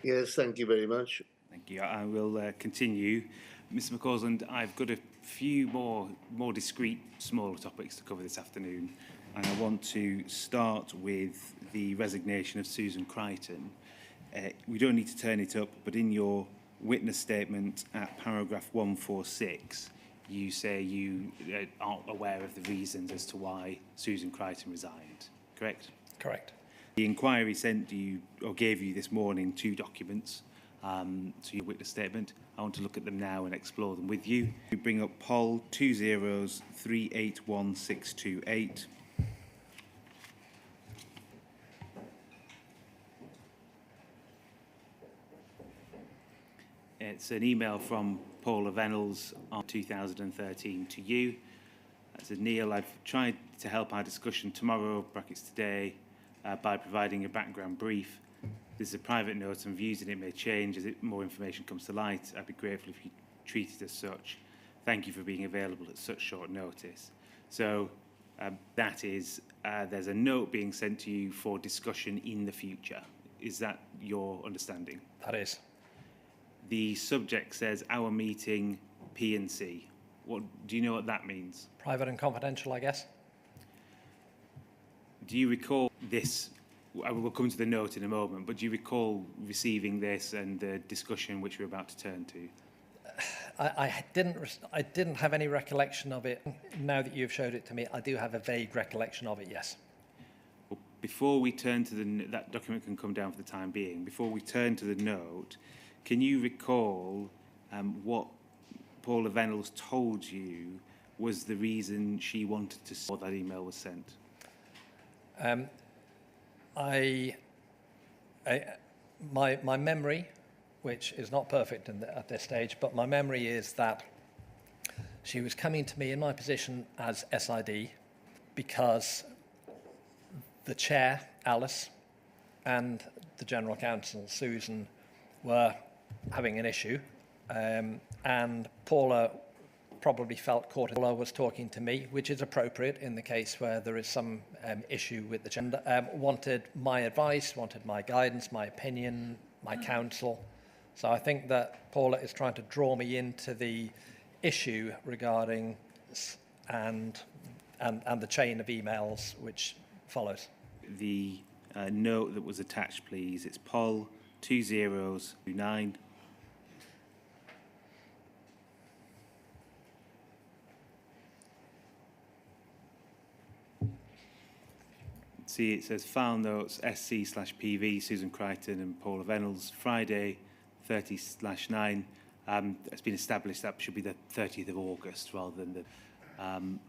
Yes, thank you very much. Thank you. I will continue. Mr. McCausland, I've got a few more discrete, smaller topics to cover this afternoon, and I want to start with the resignation of Susan Crichton. We don't need to turn it up, but in your witness statement at paragraph 146, you say you aren't aware of the reasons as to why Susan Crichton resigned, correct? Correct. The inquiry sent you, or gave you this morning, 2 documents to your witness statement. I want to look at them now and explore them with you. You bring up Poll 2038168. It's an email from Paula Vennells on 2013 to you. It said, Neil, I've tried to help our discussion tomorrow, brackets today, by providing a background brief. This is a private note and views and it may change as more information comes to light. I'd be grateful if you treat it as such. Thank you for being available at such short notice. So that is, there's a note being sent to you for discussion in the future. Is that your understanding? That is. The subject says, our meeting P&C. What, do you know what that means? Private and confidential, I guess. Do you recall this? I will come to the note in a moment, but do you recall receiving this and the discussion which we're about to turn to? I didn't have any recollection of it. Now that you've showed it to me, I do have a vague recollection of it, yes. Well, before we turn to that document can come down for the time being. Before we turn to the note, can you recall what Paula Vennells told you was the reason she wanted to see that email was sent? My memory, which is not perfect at this stage, but my memory is that she was coming to me in my position as SID because the chair, Alice, and the general counsel, Susan, were having an issue, and Paula probably felt caught. Paula was talking to me, which is appropriate in the case where there is some issue with the gender. Wanted my advice, wanted my guidance, my opinion, my counsel. So I think that Paula is trying to draw me into the issue regarding and the chain of emails which follows. The note that was attached, please. It's Poll 2029. See, it says file notes SC/PV, Susan Crichton and Paula Vennells, Friday 30/9. It's been established that should be the 30th of August rather than the. I'm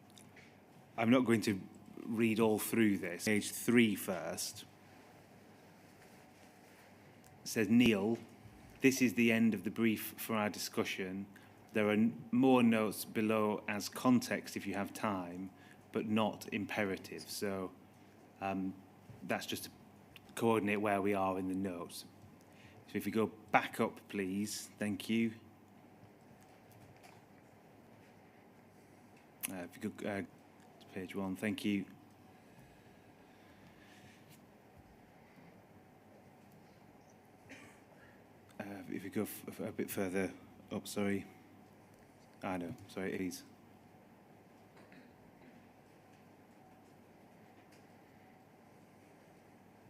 not going to read all through this. Page 3 first. It says, Neil, this is the end of the brief for our discussion. There are more notes below as context if you have time, but not imperative. So that's just to coordinate where we are in the notes. So if you go back up, please. Thank you. If you go to page 1, thank you. If you go a bit further up, sorry. No, sorry, please.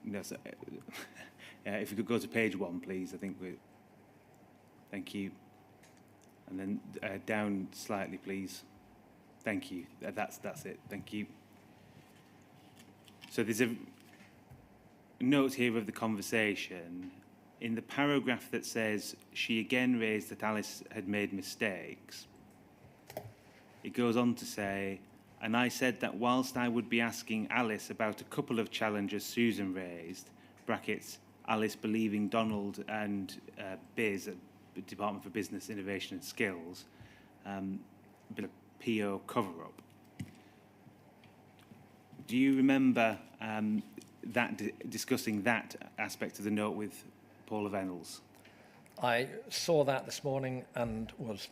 No, so, if you could go to page 1, please. I think we. Thank you. And then down slightly, please. Thank you. That's it. Thank you. So there's a note here of the conversation. In the paragraph that says she again raised that Alice had made mistakes, it goes on to say, and I said that whilst I would be asking Alice about a couple of challenges Susan raised, brackets, Alice believing Donald and Biz, Department for Business Innovation and Skills, been a PO cover-up. Do you remember discussing that aspect of the note with Paula Vennells? I saw that this morning and was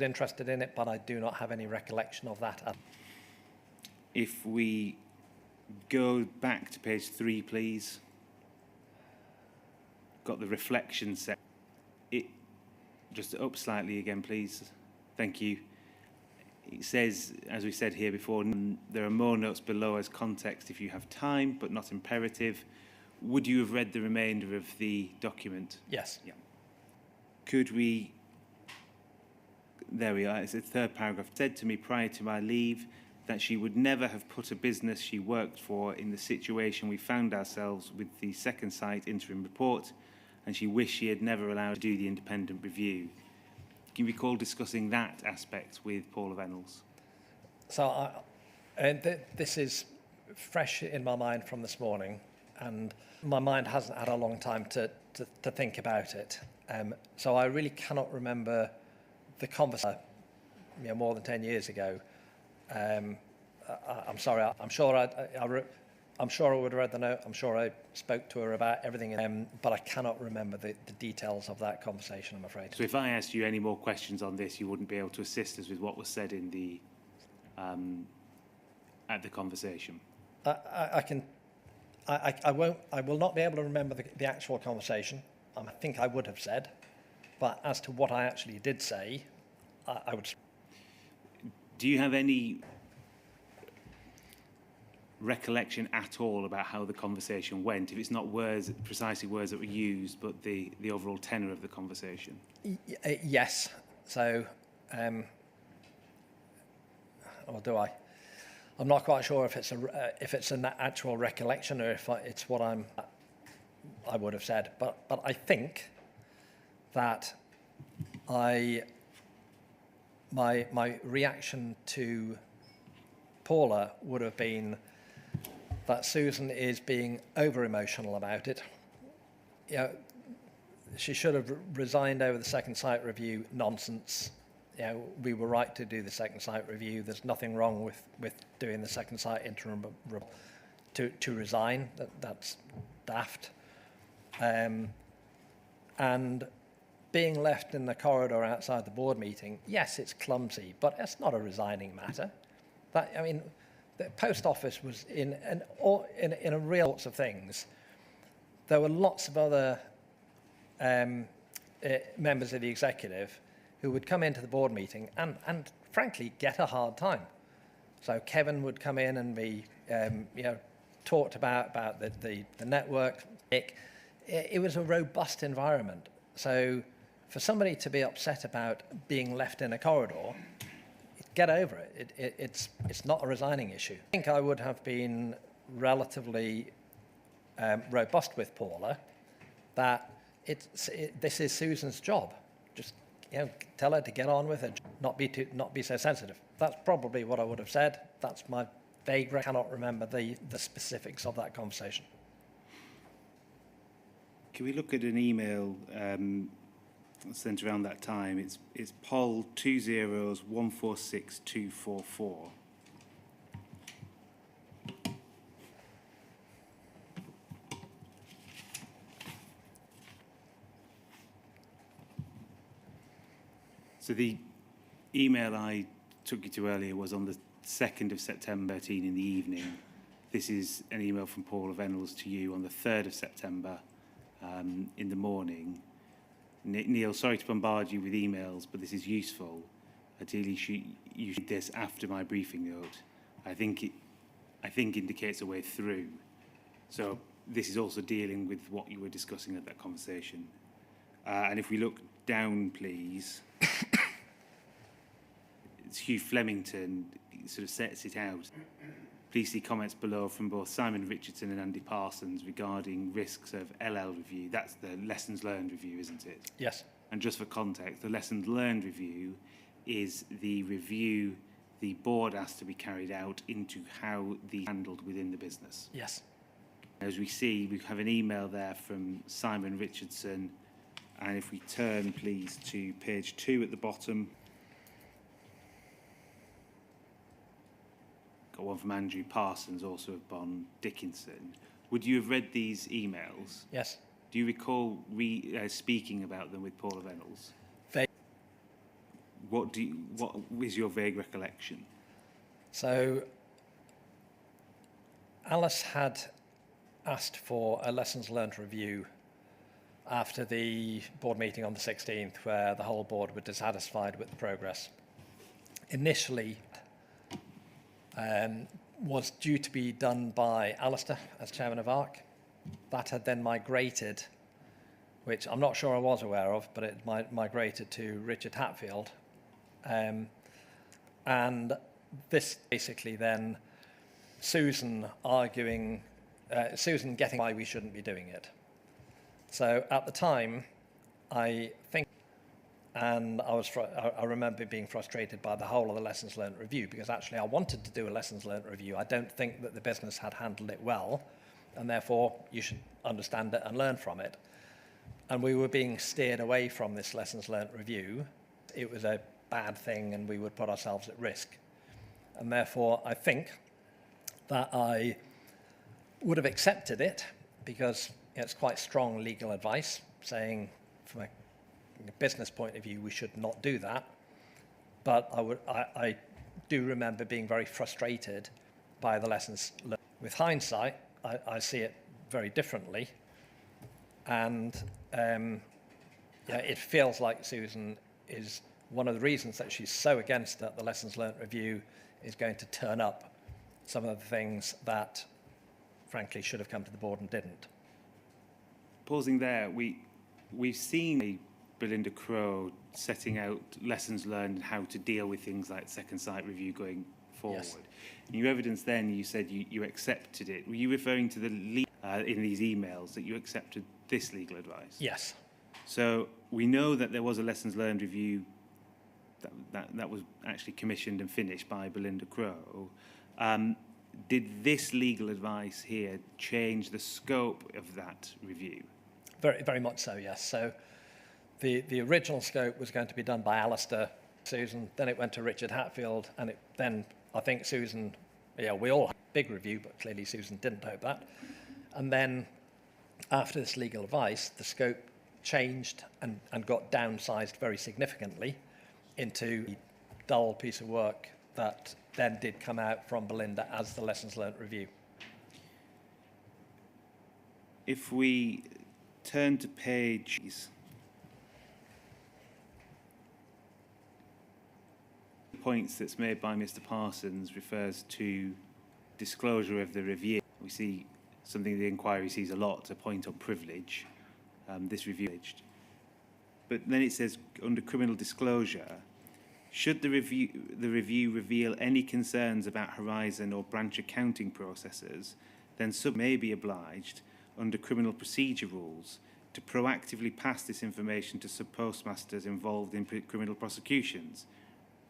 interested in it, but I do not have any recollection of that. If we go back to page 3, please. got the reflection set. It just up slightly again, please. Thank you. It says, as we said here before, there are more notes below as context if you have time, but not imperative. Would you have read the remainder of the document? Yes. Yeah. Could we... There we are. It's the third paragraph. Said to me prior to my leave that she would never have put a business she worked for in the situation we found ourselves with the second site interim report, and she wished she had never allowed to do the independent review. Can you recall discussing that aspect with Paula Vennells? So this is fresh in my mind from this morning, and my mind hasn't had a long time to think about it. So I really cannot remember the conversation more than 10 years ago. I'm sorry. I'm sure I would have read the note. I'm sure I spoke to her about everything, but I cannot remember the details of that conversation, I'm afraid. So if I asked you any more questions on this, you wouldn't be able to assist us with what was said in the at the conversation? I will not be able to remember the actual conversation. I think I would have said, but as to what I actually did say, I would. Do you have any recollection at all about how the conversation went? If it's not precisely words that were used, but the overall tenor of the conversation? Yes. So, or do I? I'm not quite sure if it's an actual recollection or if it's what I would have said. But I think that my reaction to Paula would have been that Susan is being over-emotional about it. You know, she should have resigned over the second site review. Nonsense. You know, we were right to do the second site review. There's nothing wrong with doing the second site interim to resign. That's daft. And being left in the corridor outside the board meeting, yes, it's clumsy, but it's not a resigning matter. The post office was in a real sorts of things. There were lots of other members of the executive who would come into the board meeting and frankly get a hard time. So Kevin would come in and be talked about the network. It was a robust environment. So for somebody to be upset about being left in a corridor, get over it. It's not a resigning issue. I think I would have been relatively robust with Paula that this is Susan's job. Just tell her to get on with it, not be so sensitive. That's probably what I would have said. That's my vague. I cannot remember the specifics of that conversation. Can we look at an email sent around that time? It's Pol 20146244. So the email I took you to earlier was on the 2nd of September 13 in the evening. This is an email from Paula Vennells to you on the 3rd of September in the morning. Neil, sorry to bombard you with emails, but this is useful. Ideally, you should this after my briefing note. I think indicates a way through. So this is also dealing with what you were discussing at that conversation. And if we look down, please, it's Hugh Flemington. He sort of sets it out. Please see comments below from both Simon Richardson and Andy Parsons regarding risks of LL review. That's the lessons learned review, isn't it? Yes. And just for context, the lessons learned review is the review the board asked to be carried out into how the handled within the business. Yes. As we see, we have an email there from Simon Richardson. And if we turn, please, to page 2 at the bottom. Got one from Andrew Parsons, also of Bond Dickinson. Would you have read these emails? Yes. Do you recall speaking about them with Paula Vennells? Vague. What is your vague recollection? So Alice had asked for a lessons learned review after the board meeting on the 16th, where the whole board were dissatisfied with the progress. Initially, was due to be done by Alistair as chairman of ARC. That had then migrated, which I'm not sure I was aware of, but it migrated to Richard Hatfield. And this basically then Susan arguing, Susan getting why we shouldn't be doing it. So at the time, I think, and I remember being frustrated by the whole of the lessons learned review, because actually I wanted to do a lessons learned review. I don't think that the business had handled it well, and therefore you should understand it and learn from it. And we were being steered away from this lessons learned review. It was a bad thing and we would put ourselves at risk. And therefore I think that I would have accepted it, because it's quite strong legal advice saying from a business point of view we should not do that. But I do remember being very frustrated by the lessons learned. With hindsight, I see it very differently, and it feels like Susan is one of the reasons that she's so against that the lessons learned review is going to turn up some of the things that frankly should have come to the board and didn't. Pausing there, we've seen Belinda Crowe setting out lessons learned and how to deal with things like second sight review going forward. Yes. In your evidence then, you said you accepted it. Were you referring to the in these emails that you accepted this legal advice? Yes. So we know that there was a lessons learned review that was actually commissioned and finished by Belinda Crowe. Did this legal advice here change the scope of that review? Very, very much so, yes. So the original scope was going to be done by Alistair, Susan, then it went to Richard Hatfield, and then I think Susan, we all had a big review, but clearly Susan didn't hope that. And then after this legal advice, the scope changed and got downsized very significantly into a dull piece of work that then did come out from Belinda as the lessons learnt review. If we turn to page points that's made by Mr. Parsons refers to disclosure of the review. We see something the inquiry sees a lot, a point on privilege, this review. But then it says under criminal disclosure, should the review reveal any concerns about horizon or branch accounting processes, then sub may be obliged under criminal procedure rules to proactively pass this information to sub-postmasters involved in criminal prosecutions,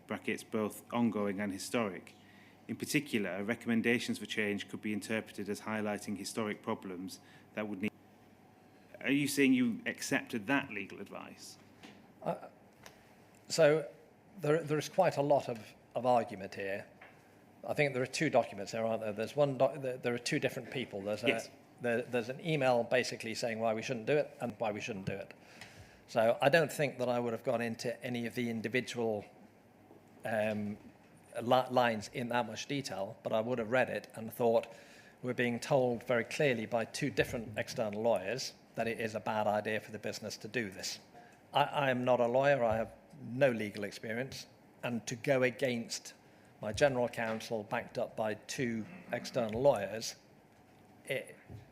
brackets both ongoing and historic. In particular, recommendations for change could be interpreted as highlighting historic problems that would need. Are you saying you accepted that legal advice? So there is quite a lot of argument here. I think there are two documents there, aren't there? There's one. There are two different people. There's an email basically saying why we shouldn't do it and why we shouldn't do it. So I don't think that I would have gone into any of the individual lines in that much detail, but I would have read it and thought we're being told very clearly by two different external lawyers that it is a bad idea for the business to do this. I am not a lawyer, I have no legal experience, and to go against my general counsel backed up by two external lawyers,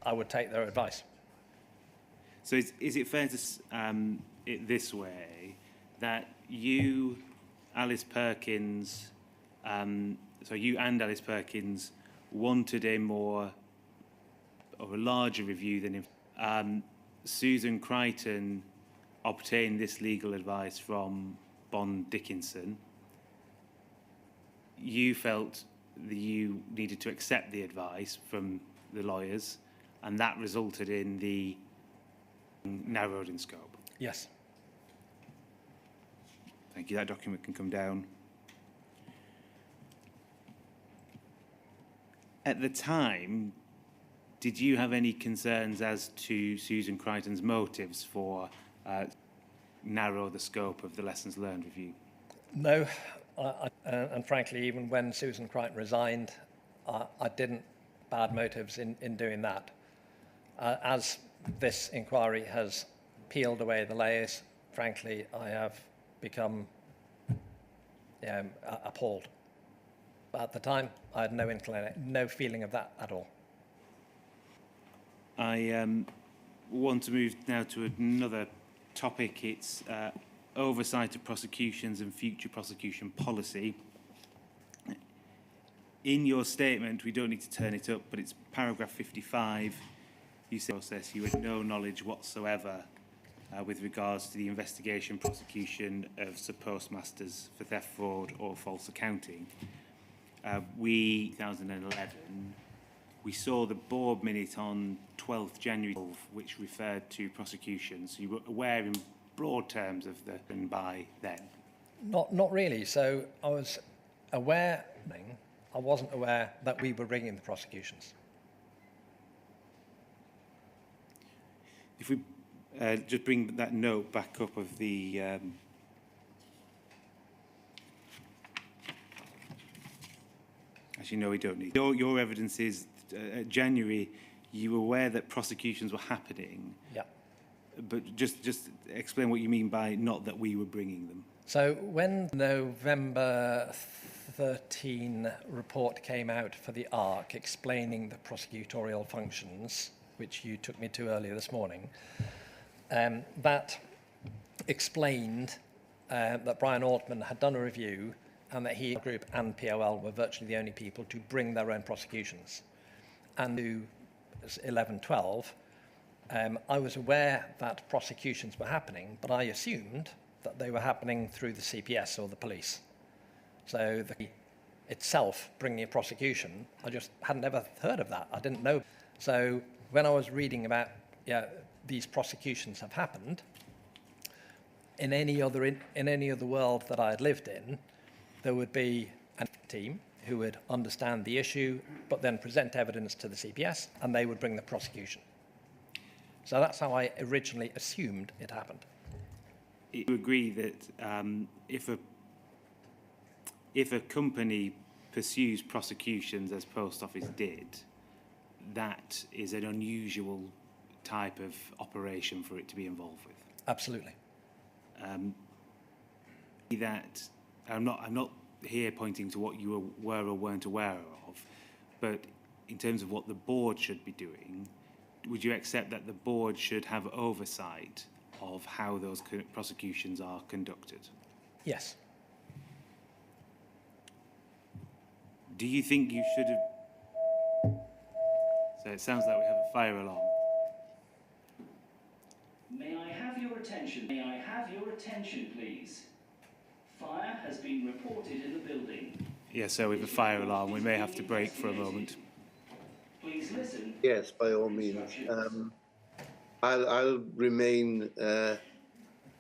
I would take their advice. So is it fair to it this way, that you, Alice Perkins, you and Alice Perkins wanted a larger review than Susan Crichton obtained this legal advice from Bond Dickinson. You felt that you needed to accept the advice from the lawyers, and that resulted in the narrowed in scope. Yes. Thank you. That document can come down. At the time, did you have any concerns as to Susan Crichton's motives for narrow the scope of the lessons learned review? No, and frankly, even when Susan Crichton resigned, I didn't bad motives in doing that. As this inquiry has peeled away the layers, frankly, I have become appalled. But at the time, I had no feeling of that at all. I want to move now to another topic. It's oversight of prosecutions and future prosecution policy. In your statement, we don't need to turn it up, but it's paragraph 55. You say process, you had no knowledge whatsoever with regards to the investigation prosecution of sub-postmasters for theft, fraud or false accounting. 2011, we saw the board minute on 12th January, which referred to prosecutions. So you were aware in broad terms of the and by then? Not really. So I was aware, I wasn't aware that we were bringing the prosecutions. If we just bring that note back up of the actually, no, we don't need. Your evidence is January, you were aware that prosecutions were happening. Yeah. But just explain what you mean by not that we were bringing them. So when November 13 report came out for the ARC explaining the prosecutorial functions, which you took me to earlier this morning, that explained that Brian Altman had done a review and that he, group and POL were virtually the only people to bring their own prosecutions. And to 11-12, I was aware that prosecutions were happening, but I assumed that they were happening through the CPS or the police. So itself bringing a prosecution, I just hadn't ever heard of that. I didn't know. So when I was reading about these prosecutions have happened, in any other world that I had lived in, there would be a team who would understand the issue, but then present evidence to the CPS, and they would bring the prosecution. So that's how I originally assumed it happened. You agree that if a company pursues prosecutions as Post Office did, that is an unusual type of operation for it to be involved with? Absolutely. That I'm not here pointing to what you were or weren't aware of, but in terms of what the board should be doing, would you accept that the board should have oversight of how those prosecutions are conducted? Yes. Do you think you should have... So it sounds like we have a fire alarm. May I have your attention? May I have your attention, please? Fire has been reported in the building. Yeah, so with a fire alarm, we may have to break for a moment. Please listen. Yes, by all means. I'll remain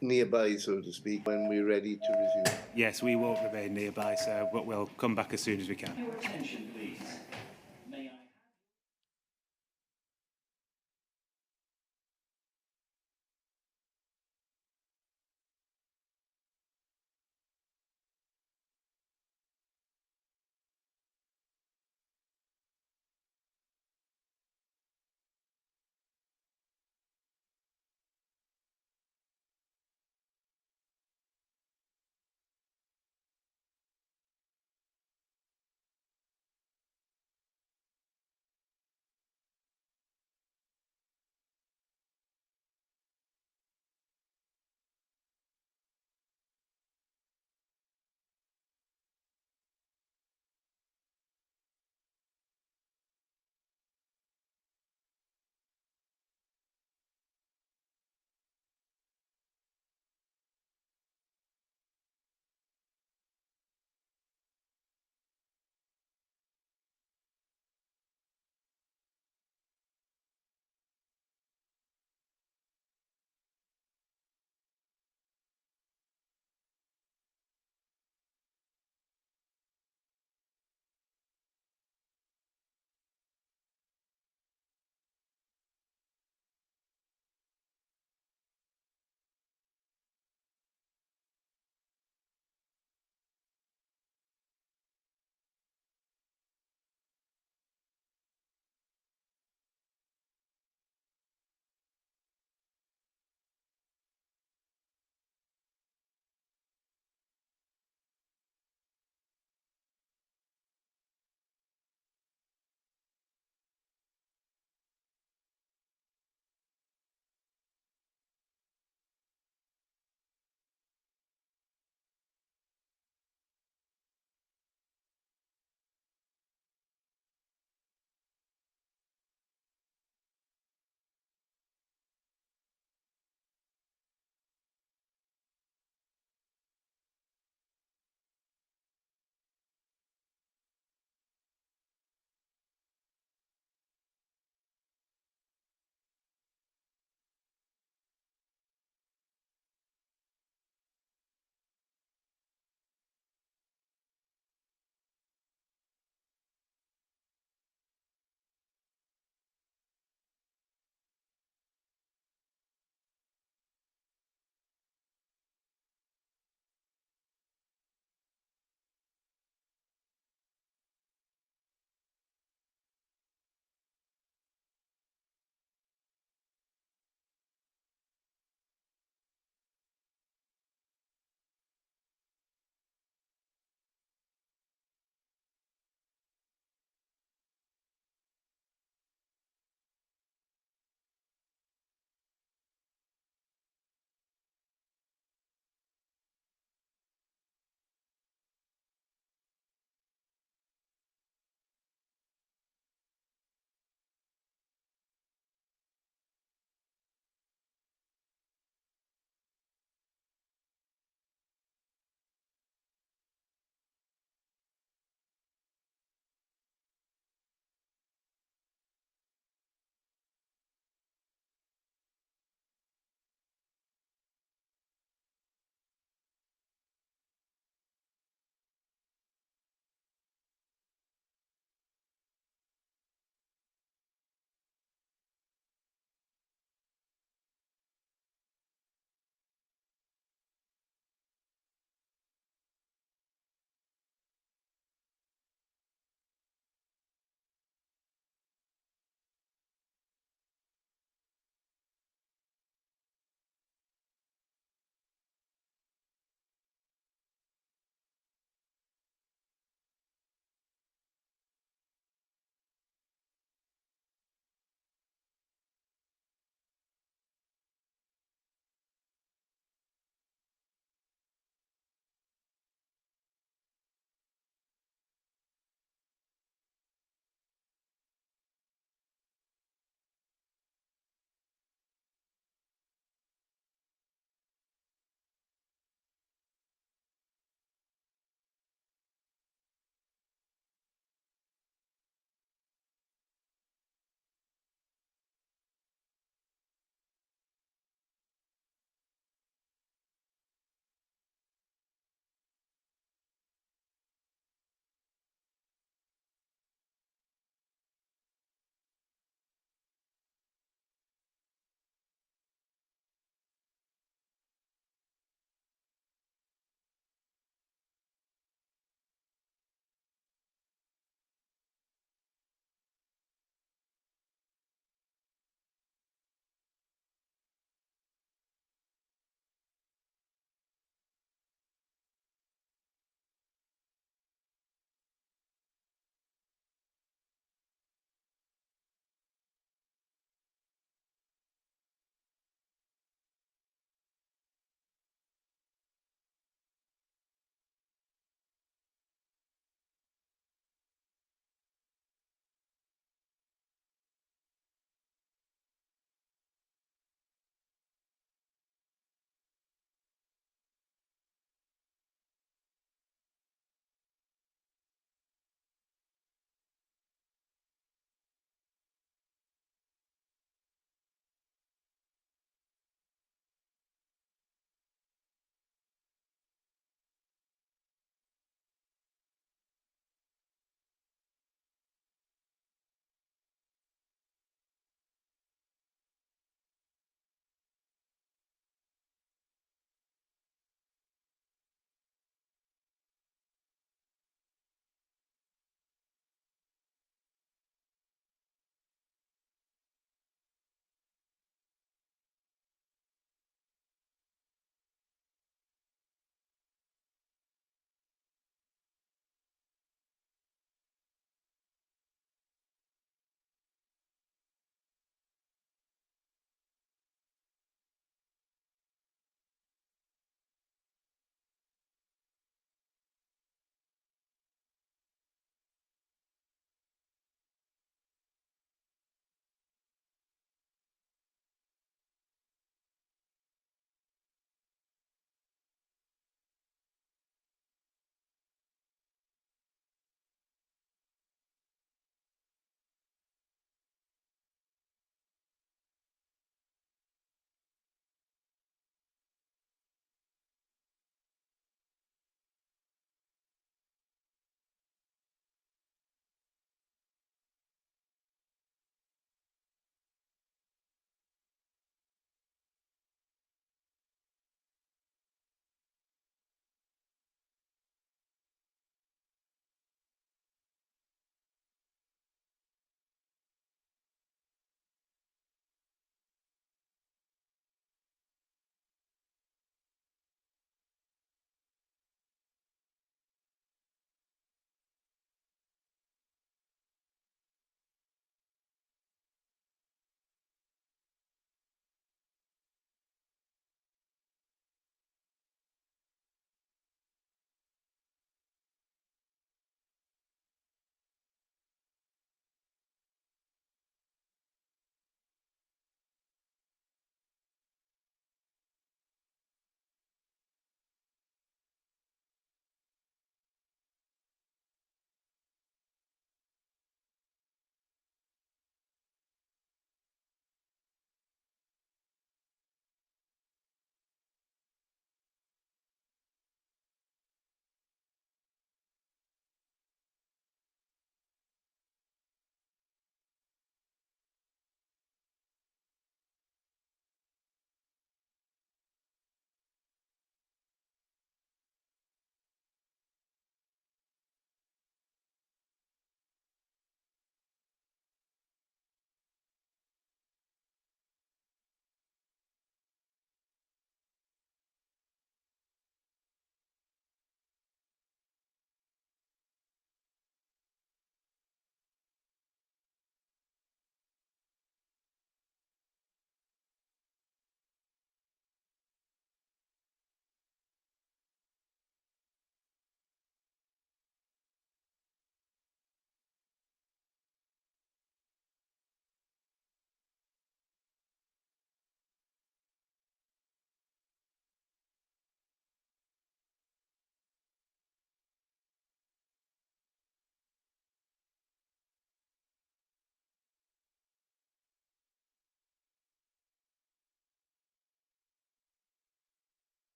nearby, so to speak, when we're ready to resume. Yes, we won't remain nearby, sir, but we'll come back as soon as we can. Your attention, please.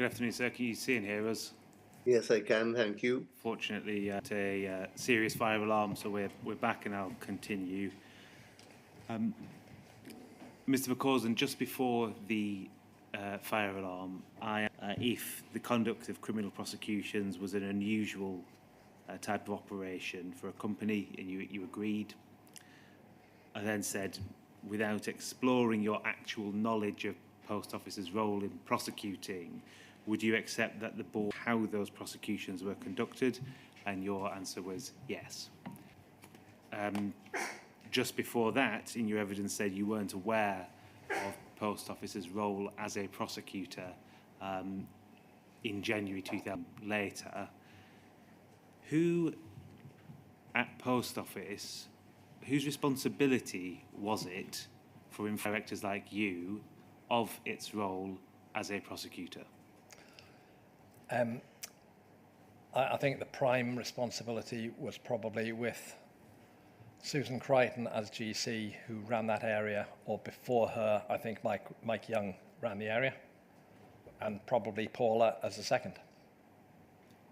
Good afternoon, sir. Can you see and hear us? Yes, I can, thank you. Fortunately, a serious fire alarm, so we're back and I'll continue. Mr. McCausland, just before the fire alarm, if the conduct of criminal prosecutions was an unusual type of operation for a company, and you agreed, I then said, without exploring your actual knowledge of Post Office's role in prosecuting, would you accept that the board how those prosecutions were conducted? And your answer was yes. Just before that, in your evidence, said you weren't aware of Post Office's role as a prosecutor in January 2000. Later, who at Post Office, whose responsibility was it for directors like you of its role as a prosecutor? I think the prime responsibility was probably with Susan Crichton as GC, who ran that area, or before her, I think Mike Young ran the area, and probably Paula as the second.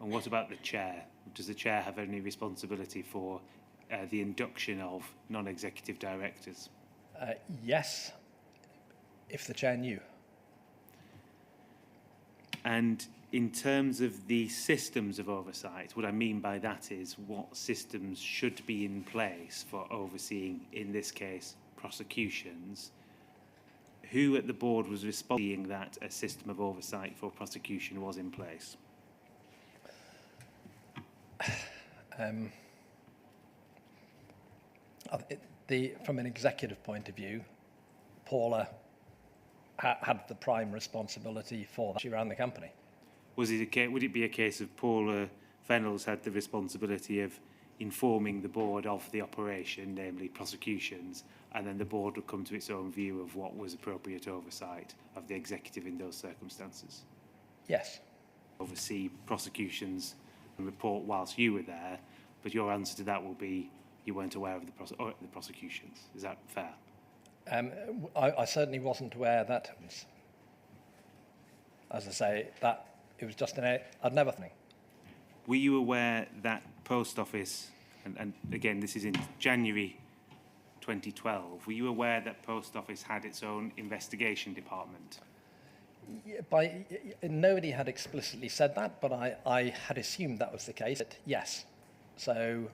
And what about the chair? Does the chair have any responsibility for the induction of non-executive directors? Yes, if the chair knew. And in terms of the systems of oversight, what I mean by that is what systems should be in place for overseeing, in this case, prosecutions. Who at the board was responsible that a system of oversight for prosecution was in place? From an executive point of view, Paula had the prime responsibility for that. She ran the company. Would it be a case of Paula Vennells had the responsibility of informing the board of the operation, namely prosecutions, and then the board would come to its own view of what was appropriate oversight of the executive in those circumstances? Yes. Oversee prosecutions and report whilst you were there, but your answer to that will be you weren't aware of the prosecutions. Is that fair? I certainly wasn't aware that, as I say, that it was just I'd never think. Were you aware that Post Office, and again, this is in January 2012, were you aware that Post Office had its own investigation department? Nobody had explicitly said that, but I had assumed that was the case. Yes. So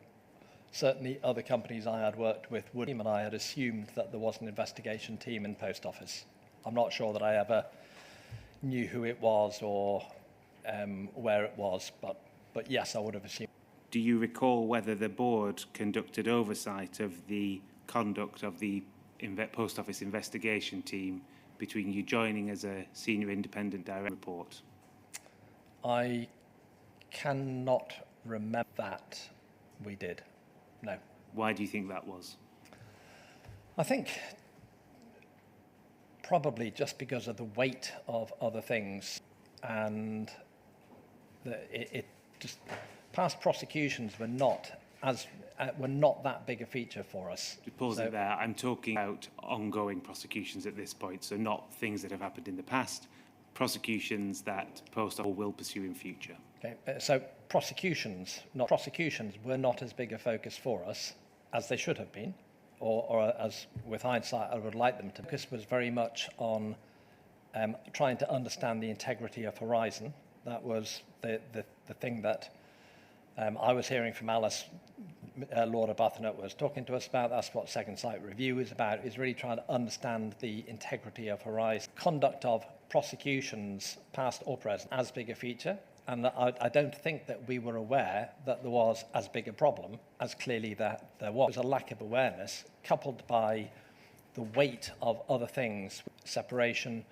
certainly other companies I had worked with would, and I had assumed that there was an investigation team in Post Office. I'm not sure that I ever knew who it was or where it was, but yes, I would have assumed. Do you recall whether the board conducted oversight of the conduct of the Post Office investigation team between you joining as a senior independent director report? I cannot remember that we did. No. Why do you think that was? I think probably just because of the weight of other things, and it just past prosecutions were not that big a feature for us. To pause it there, I'm talking about ongoing prosecutions at this point, so not things that have happened in the past, prosecutions that Post Office will pursue in future. Okay, so prosecutions were not as big a focus for us as they should have been, or as with hindsight I would like them to. Focus was very much on trying to understand the integrity of Horizon. That was the thing that I was hearing from Alice Laura Buthnut was talking to us about. That's what Second Sight Review is about, is really trying to understand the integrity of Horizon. Conduct of prosecutions, past or present, as big a feature. And I don't think that we were aware that there was as big a problem as clearly that there was. There was a lack of awareness coupled by the weight of other things, separation,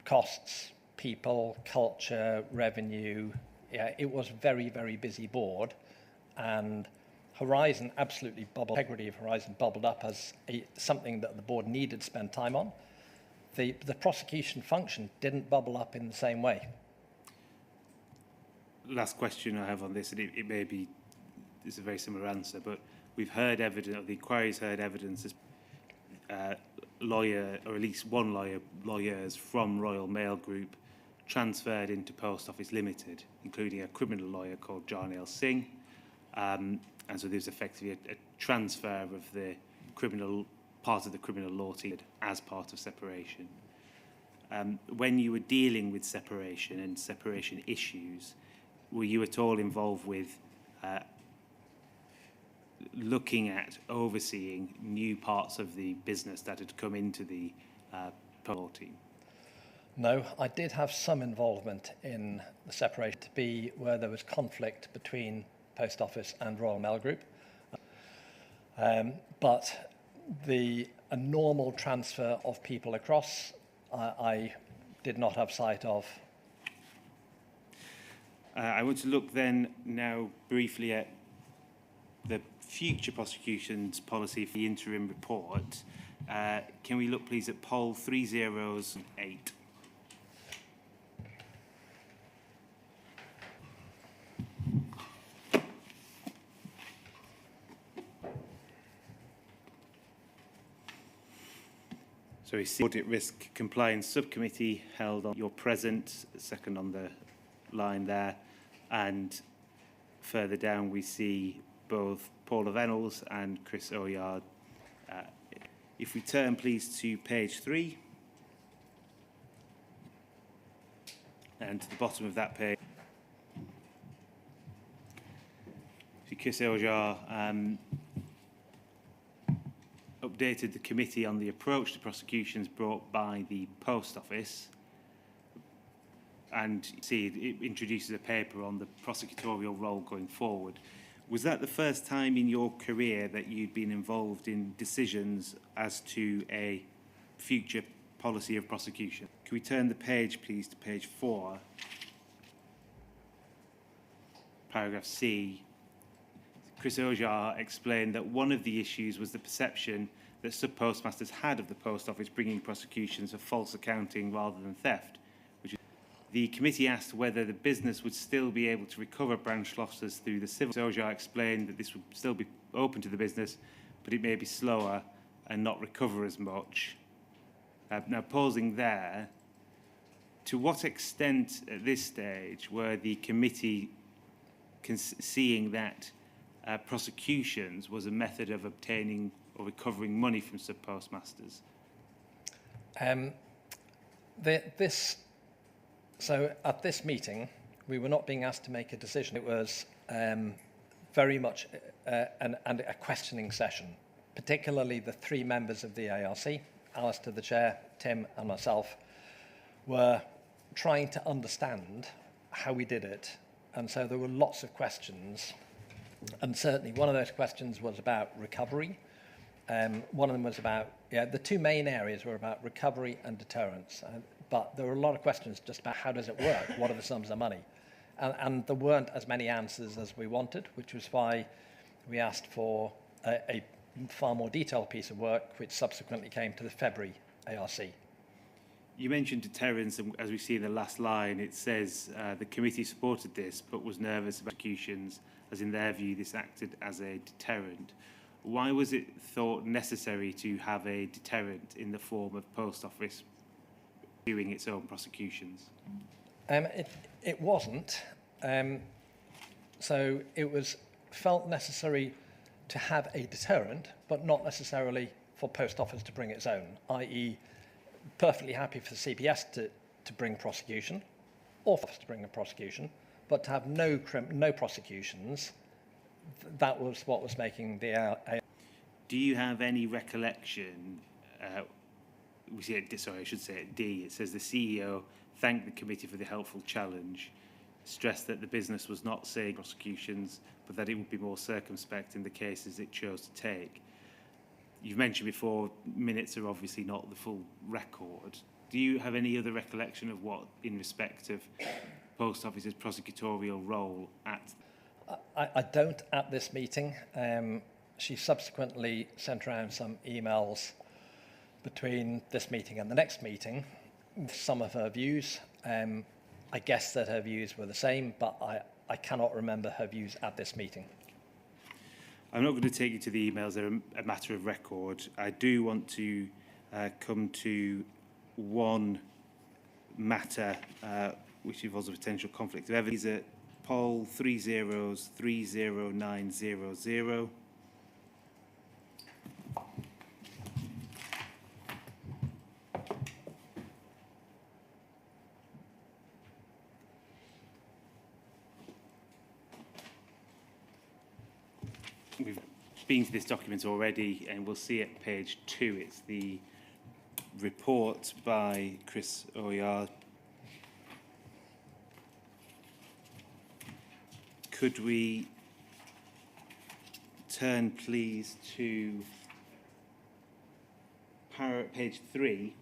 costs, people, culture, revenue. Yeah, it was a very, very busy board, and Horizon absolutely bubbled. Integrity of Horizon bubbled up as something that the board needed to spend time on. The prosecution function didn't bubble up in the same way. Last question I have on this, and it may be it's a very similar answer, but we've heard evidence, or the inquiry's heard evidence as lawyer, or at least one lawyers from Royal Mail Group transferred into Post Office Limited, including a criminal lawyer called John L. Singh. And so there's effectively a transfer of the criminal part of the criminal law team as part of separation. When you were dealing with separation and separation issues, were you at all involved with looking at overseeing new parts of the business that had come into the law team? No, I did have some involvement in the separation to be where there was conflict between Post Office and Royal Mail Group. But a normal transfer of people across, I did not have sight of. I want to look then now briefly at the future prosecutions policy for the interim report. Can we look please at poll 308? So we see Audit Risk Compliance Subcommittee held on your present, second on the line there, and further down we see both Paula Vennells and Chris Oyard. If we turn please to page 3, and to the bottom of that page, Chris Oyard updated the committee on the approach to prosecutions brought by the Post Office, and see it introduces a paper on the prosecutorial role going forward. Was that the first time in your career that you'd been involved in decisions as to a future policy of prosecution? Can we turn the page please to page 4, paragraph C? Chris Ojar explained that one of the issues was the perception that sub-postmasters had of the Post Office bringing prosecutions of false accounting rather than theft. The committee asked whether the business would still be able to recover branch losses through the civil. Ojar explained that this would still be open to the business, but it may be slower and not recover as much. Now, pausing there, to what extent at this stage were the committee seeing that prosecutions was a method of obtaining or recovering money from sub-postmasters? So at this meeting, we were not being asked to make a decision. It was very much a questioning session, particularly the 3 members of the ARC, Alistair the chair, Tim and myself, were trying to understand how we did it. And so there were lots of questions. And certainly one of those questions was about recovery. One of them was about, the 2 main areas were about recovery and deterrence. But there were a lot of questions just about how does it work? What are the sums of money? And there weren't as many answers as we wanted, which was why we asked for a far more detailed piece of work, which subsequently came to the February ARC. You mentioned deterrence, and as we see in the last line, it says the committee supported this, but was nervous about executions, as in their view, this acted as a deterrent. Why was it thought necessary to have a deterrent in the form of Post Office doing its own prosecutions? It wasn't. So it was felt necessary to have a deterrent, but not necessarily for Post Office to bring its own, i.e. perfectly happy for the CPS to bring prosecution, or for us to bring a prosecution, but to have no prosecutions, that was what was making the... Do you have any recollection, we see it, sorry, I should say it D, it says the CEO thanked the committee for the helpful challenge, stressed that the business was not saying prosecutions, but that it would be more circumspect in the cases it chose to take. You've mentioned before, minutes are obviously not the full record. Do you have any other recollection of what, in respect of Post Office's prosecutorial role at... I don't at this meeting. She subsequently sent around some emails between this meeting and the next meeting, some of her views. I guess that her views were the same, but I cannot remember her views at this meeting. I'm not going to take you to the emails, they're a matter of record. I do want to come to one matter which involves a potential conflict of evidence. These are poll 3030900. We've been to this document already, and we'll see at page 2. It's the report by Chris Oyard. Could we turn, please, to page 3?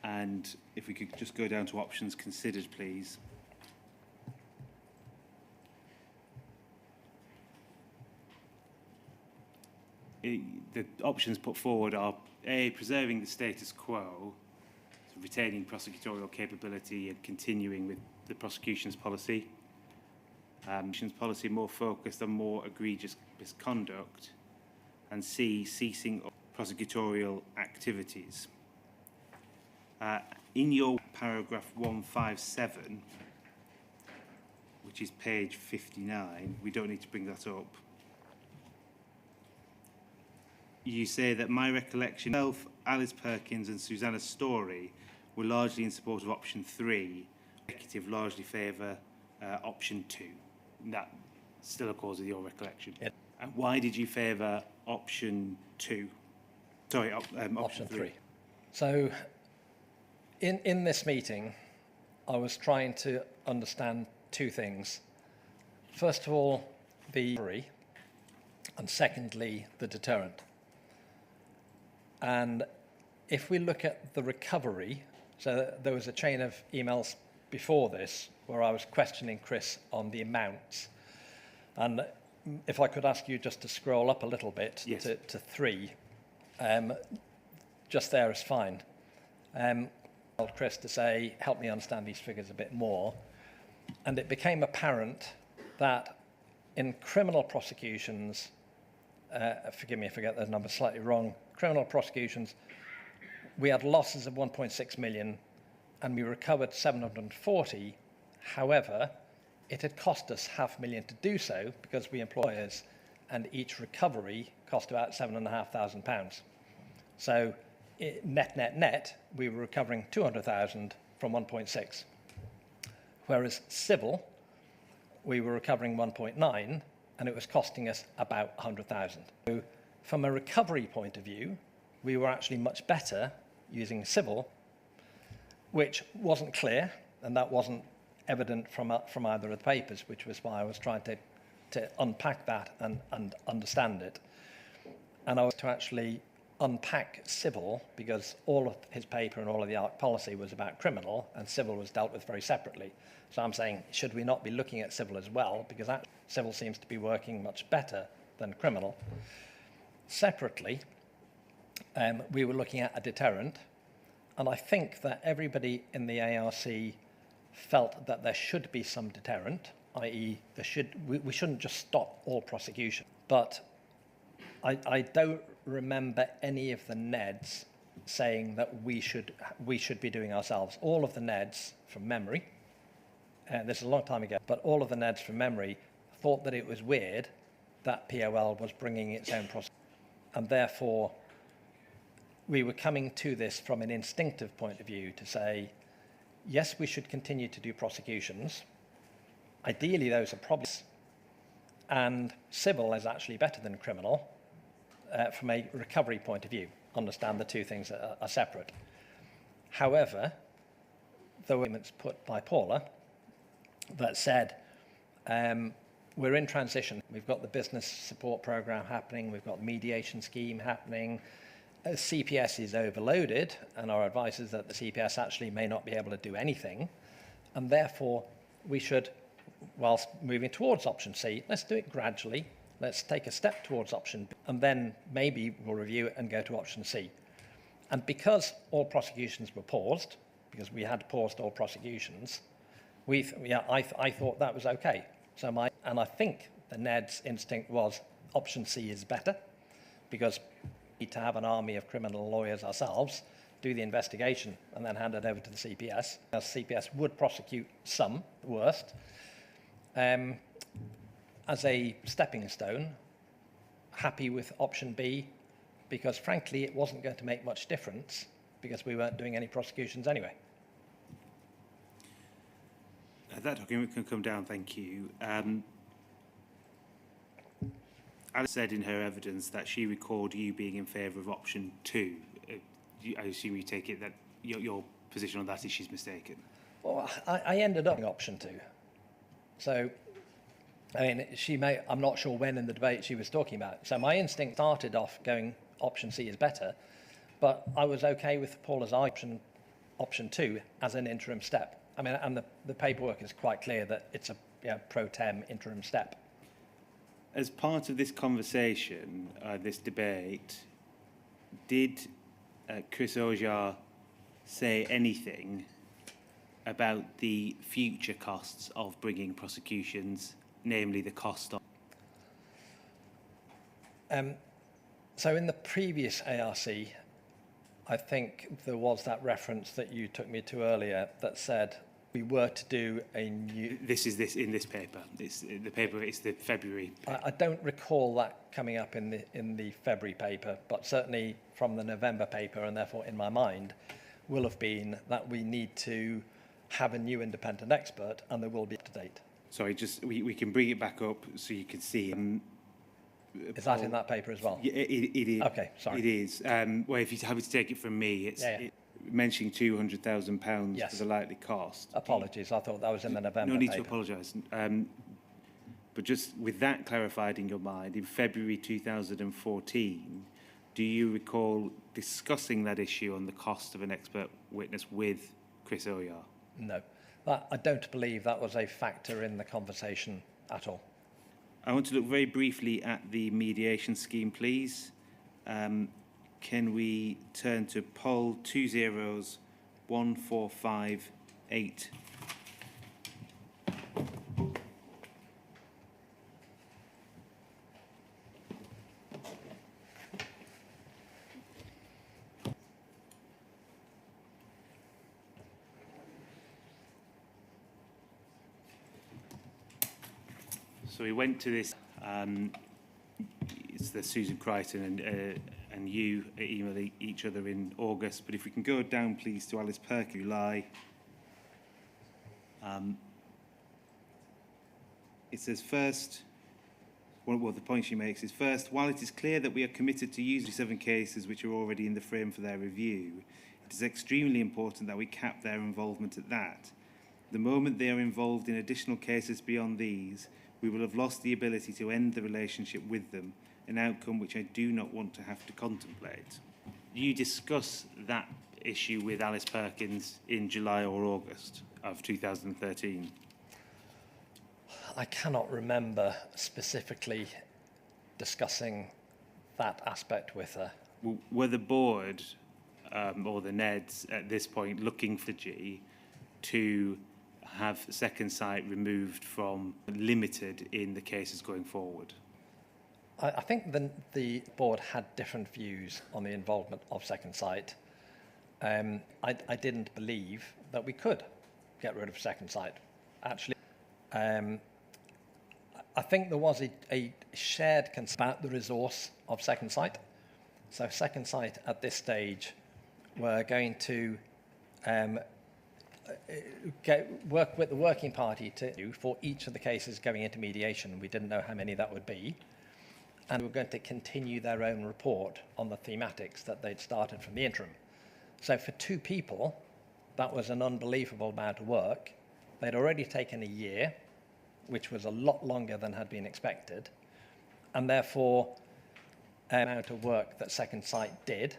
And if we could just go down to options considered, please. The options put forward are A, preserving the status quo, so retaining prosecutorial capability and continuing with the prosecution's policy. Prosecution's policy more focused on more egregious misconduct. And C, ceasing prosecutorial activities. In your paragraph 157, which is page 59, we don't need to bring that up. You say that my recollection, myself, Alice Perkins and Susanna Story were largely in support of option 3. Executive largely favour option 2. And that still accords with your recollection. Yep. And why did you favour option 2? Sorry, option 3. So, in this meeting, I was trying to understand two things. First of all, the recovery, and secondly, the deterrent. And if we look at the recovery, so there was a chain of emails before this where I was questioning Chris on the amounts. And if I could ask you just to scroll up a little bit. Yes. to 3, just there is fine. I told Chris to say, help me understand these figures a bit more. And it became apparent that in criminal prosecutions, forgive me if I get those numbers slightly wrong, criminal prosecutions, we had losses of 1.6 million and we recovered 740. However, it had cost us £500,000 to do so because we employers, and each recovery cost about £7,500. So net, we were recovering 200,000 from 1.6. Whereas civil, we were recovering 1.9 and it was costing us about 100,000. So from a recovery point of view, we were actually much better using civil, which wasn't clear, and that wasn't evident from either of the papers, which was why I was trying to unpack that and understand it. And I was to actually unpack civil, because all of his paper and all of the ARC policy was about criminal, and civil was dealt with very separately. So I'm saying, should we not be looking at civil as well? Because that civil seems to be working much better than criminal. Separately, we were looking at a deterrent, and I think that everybody in the ARC felt that there should be some deterrent, i.e. we shouldn't just stop all prosecution. But I don't remember any of the NEDs saying that we should be doing ourselves. All of the NEDs from memory, this is a long time ago, but all of the NEDs from memory thought that it was weird that POL was bringing its own prosecution. And therefore, we were coming to this from an instinctive point of view to say, yes, we should continue to do prosecutions. Ideally, those are problems. And civil is actually better than criminal from a recovery point of view. Understand the two things are separate. However, there were arguments put by Paula that said, we're in transition. We've got the business support program happening. We've got the mediation scheme happening. CPS is overloaded, and our advice is that the CPS actually may not be able to do anything. And therefore, we should, whilst moving towards option C, let's do it gradually. Let's take a step towards option B, and then maybe we'll review it and go to option C. And because all prosecutions were paused, because we had paused all prosecutions, I thought that was okay. And I think the NED's instinct was option C is better, because need to have an army of criminal lawyers ourselves, do the investigation, and then hand it over to the CPS. As CPS would prosecute some, the worst. As a stepping stone, happy with option B, because frankly, it wasn't going to make much difference because we weren't doing any prosecutions anyway. That document can come down, thank you. Alice said in her evidence that she recalled you being in favour of option 2. I assume you take it that your position on that is she's mistaken. Well, I ended up in option 2. So, I mean, I'm not sure when in the debate she was talking about. So my instinct started off going option C is better, but I was okay with Paula's option 2 as an interim step. I mean, and the paperwork is quite clear that it's a pro tem interim step. As part of this conversation, this debate, did Chris Ojar say anything about the future costs of bringing prosecutions, namely the cost of... So in the previous ARC, I think there was that reference that you took me to earlier that said we were to do a new... This in this paper. It's the February paper. I don't recall that coming up in the February paper, but certainly from the November paper, and therefore in my mind, will have been that we need to have a new independent expert, and there will be up to date. Sorry, just we can bring it back up so you can see. Is that in that paper as well? Yeah, it is. Okay, sorry. It is. Well, if you have to take it from me, it's mentioning £200,000 Yes. for the likely cost. Apologies, I thought that was in the November No need paper. to apologise. But just with that clarified in your mind, in February 2014, do you recall discussing that issue on the cost of an expert witness with Chris Ojar? No. I don't believe that was a factor in the conversation at all. I want to look very briefly at the mediation scheme, please. Can we turn to poll 201458? So we went to this, it's the Susan Crichton and you emailed each other in August, but if we can go down please to Alice Perk, July. It says first, well, the point she makes is first, while it is clear that we are committed to using 7 cases which are already in the frame for their review, it is extremely important that we cap their involvement at that. The moment they are involved in additional cases beyond these, we will have lost the ability to end the relationship with them, an outcome which I do not want to have to contemplate. You discuss that issue with Alice Perkins in July or August of 2013? I cannot remember specifically discussing that aspect with her. Were the board or the NEDs at this point looking for G to have Second Sight removed from limited in the cases going forward? I think the board had different views on the involvement of Second Sight. I didn't believe that we could get rid of Second Sight. Actually, I think there was a shared concern about the resource of Second Sight. So Second Sight at this stage were going to work with the working party for each of the cases going into mediation. We didn't know how many that would be. And we were going to continue their own report on the thematics that they'd started from the interim. So for 2 people, that was an unbelievable amount of work. They'd already taken a year, which was a lot longer than had been expected. And therefore, the amount of work that Second Sight did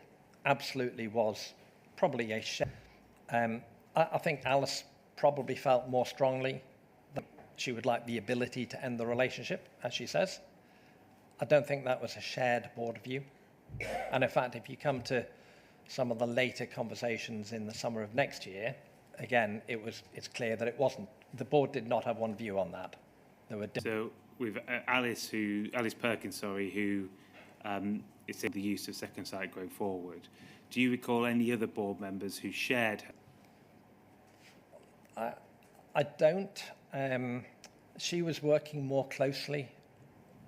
absolutely was probably a shame. I think Alice probably felt more strongly that she would like the ability to end the relationship, as she says. I don't think that was a shared board view. And in fact, if you come to some of the later conversations in the summer of next year, again, it's clear that it wasn't. The board did not have one view on that. There were so with Alice Perkins, who it's the use of second sight going forward. Do you recall any other board members who shared her? I don't. She was working more closely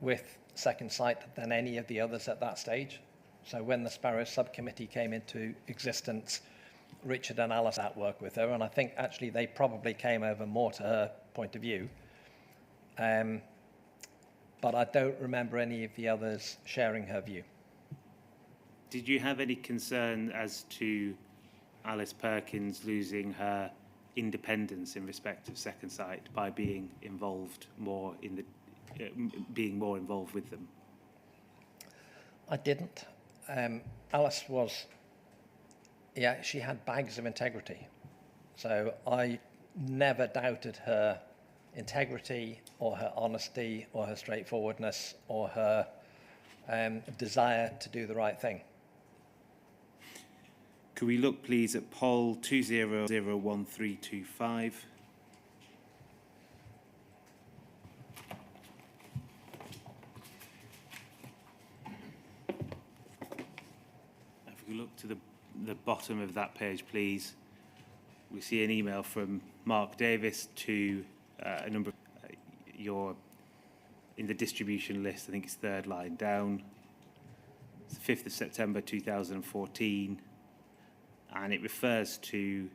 with Second Sight than any of the others at that stage. So when the Sparrow subcommittee came into existence, Richard and Alice at work with her, and I think actually they probably came over more to her point of view. But I don't remember any of the others sharing her view. Did you have any concern as to Alice Perkins losing her independence in respect of Second Sight by being involved more in the being more involved with them? I didn't. Alice was, she had bags of integrity. So I never doubted her integrity or her honesty or her straightforwardness or her desire to do the right thing. Could we look, please, at poll 20011325? If we look to the bottom of that page, please, we see an email from Mark Davis to a number of in the distribution list, I think it's third line down. It's the 5th of September 2014. And it refers to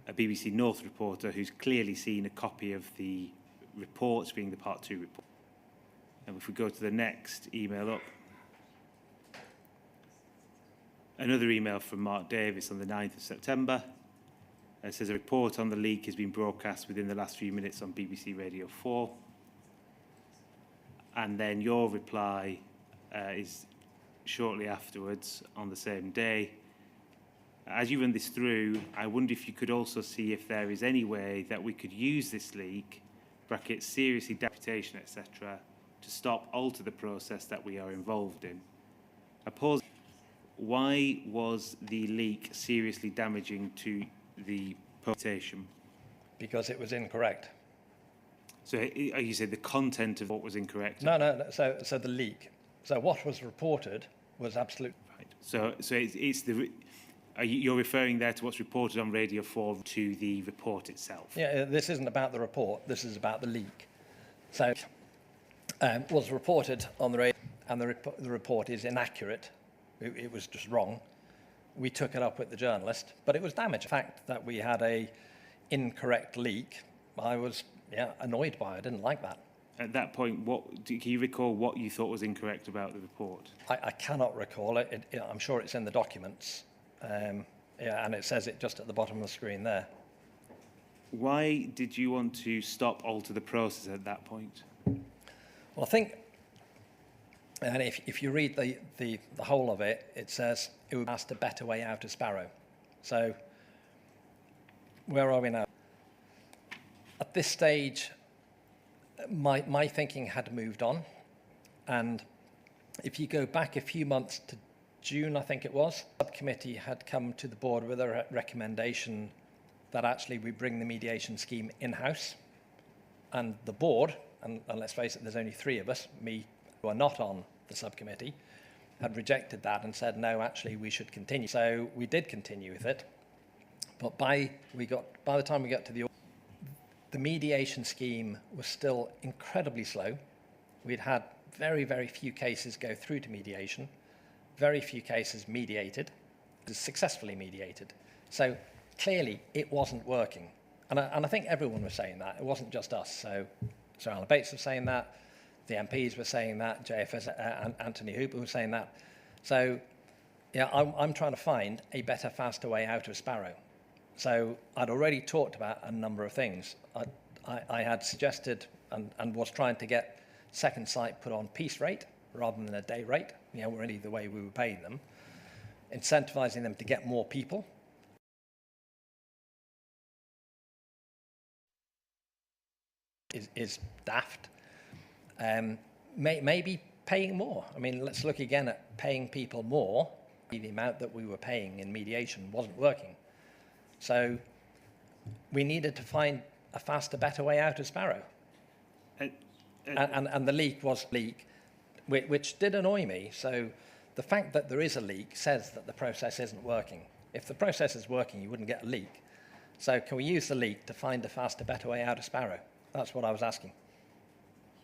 a BBC North reporter who's clearly seen a copy of the reports, being the Part 2 report. And if we go to the next email up, another email from Mark Davis on the 9th of September. It says a report on the leak has been broadcast within the last few minutes on BBC Radio 4. And then your reply is shortly afterwards on the same day. As you run this through, I wonder if you could also see if there is any way that we could use this leak, brackets, seriously reputation, etc., to stop, alter the process that we are involved in. I pause. Why was the leak seriously damaging to the reputation? Because it was incorrect. So you said the content of what was incorrect? No. So the leak. So what was reported was absolute. Right. So it's the. You're referring there to what's reported on Radio 4 to the report itself? Yeah, this isn't about the report. This is about the leak. So was reported on the radio, and the report is inaccurate. It was just wrong. We took it up with the journalist, but it was damaged. The fact that we had a incorrect leak, I was annoyed by it. I didn't like that. At that point, can you recall what you thought was incorrect about the report? I cannot recall it. I'm sure it's in the documents. And it says it just at the bottom of the screen there. Why did you want to alter the process at that point? Well, I think, and if you read the whole of it, it says it would ask a better way out of Sparrow. So where are we now? At this stage, my thinking had moved on. And if you go back a few months to June, I think it was, the subcommittee had come to the board with a recommendation that actually we bring the mediation scheme in-house. And the board, and let's face it, there's only 3 of us, me, who are not on the subcommittee, had rejected that and said, no, actually, we should continue. So we did continue with it. But by the time we got to the mediation scheme was still incredibly slow. We'd had very, very few cases go through to mediation. Very few cases mediated, successfully mediated. So clearly it wasn't working. And I think everyone was saying that. It wasn't just us. So Sir Alan Bates was saying that. The MPs were saying that. JFS, Anthony Hooper was saying that. So I'm trying to find a better, faster way out of Sparrow. So I'd already talked about a number of things. I had suggested and was trying to get Second Sight put on piece rate rather than a day rate, really the way we were paying them, incentivizing them to get more people. Is daft. Maybe paying more. I mean, let's look again at paying people more. The amount that we were paying in mediation wasn't working. So we needed to find a faster, better way out of Sparrow. And the leak was leak. which did annoy me. So the fact that there is a leak says that the process isn't working. If the process is working, you wouldn't get a leak. So can we use the leak to find a faster, better way out of Sparrow? That's what I was asking.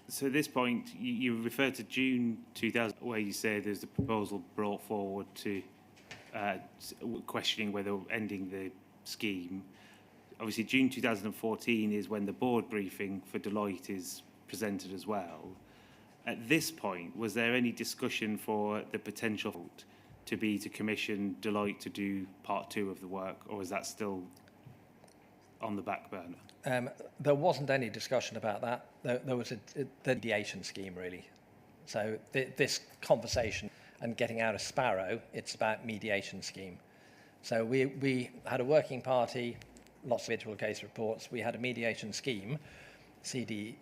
So at this point, you refer to June 2000, where you say there's a proposal brought forward to questioning whether ending the scheme. Obviously, June 2014 is when the board briefing for Deloitte is presented as well. At this point, was there any discussion for the potential to be to commission Deloitte to do part 2 of the work, or is that still on the back burner? There wasn't any discussion about that. There was the mediation scheme, really. So this conversation and getting out of Sparrow, it's about mediation scheme. So we had a working party, lots of individual case reports. We had a mediation scheme, CE.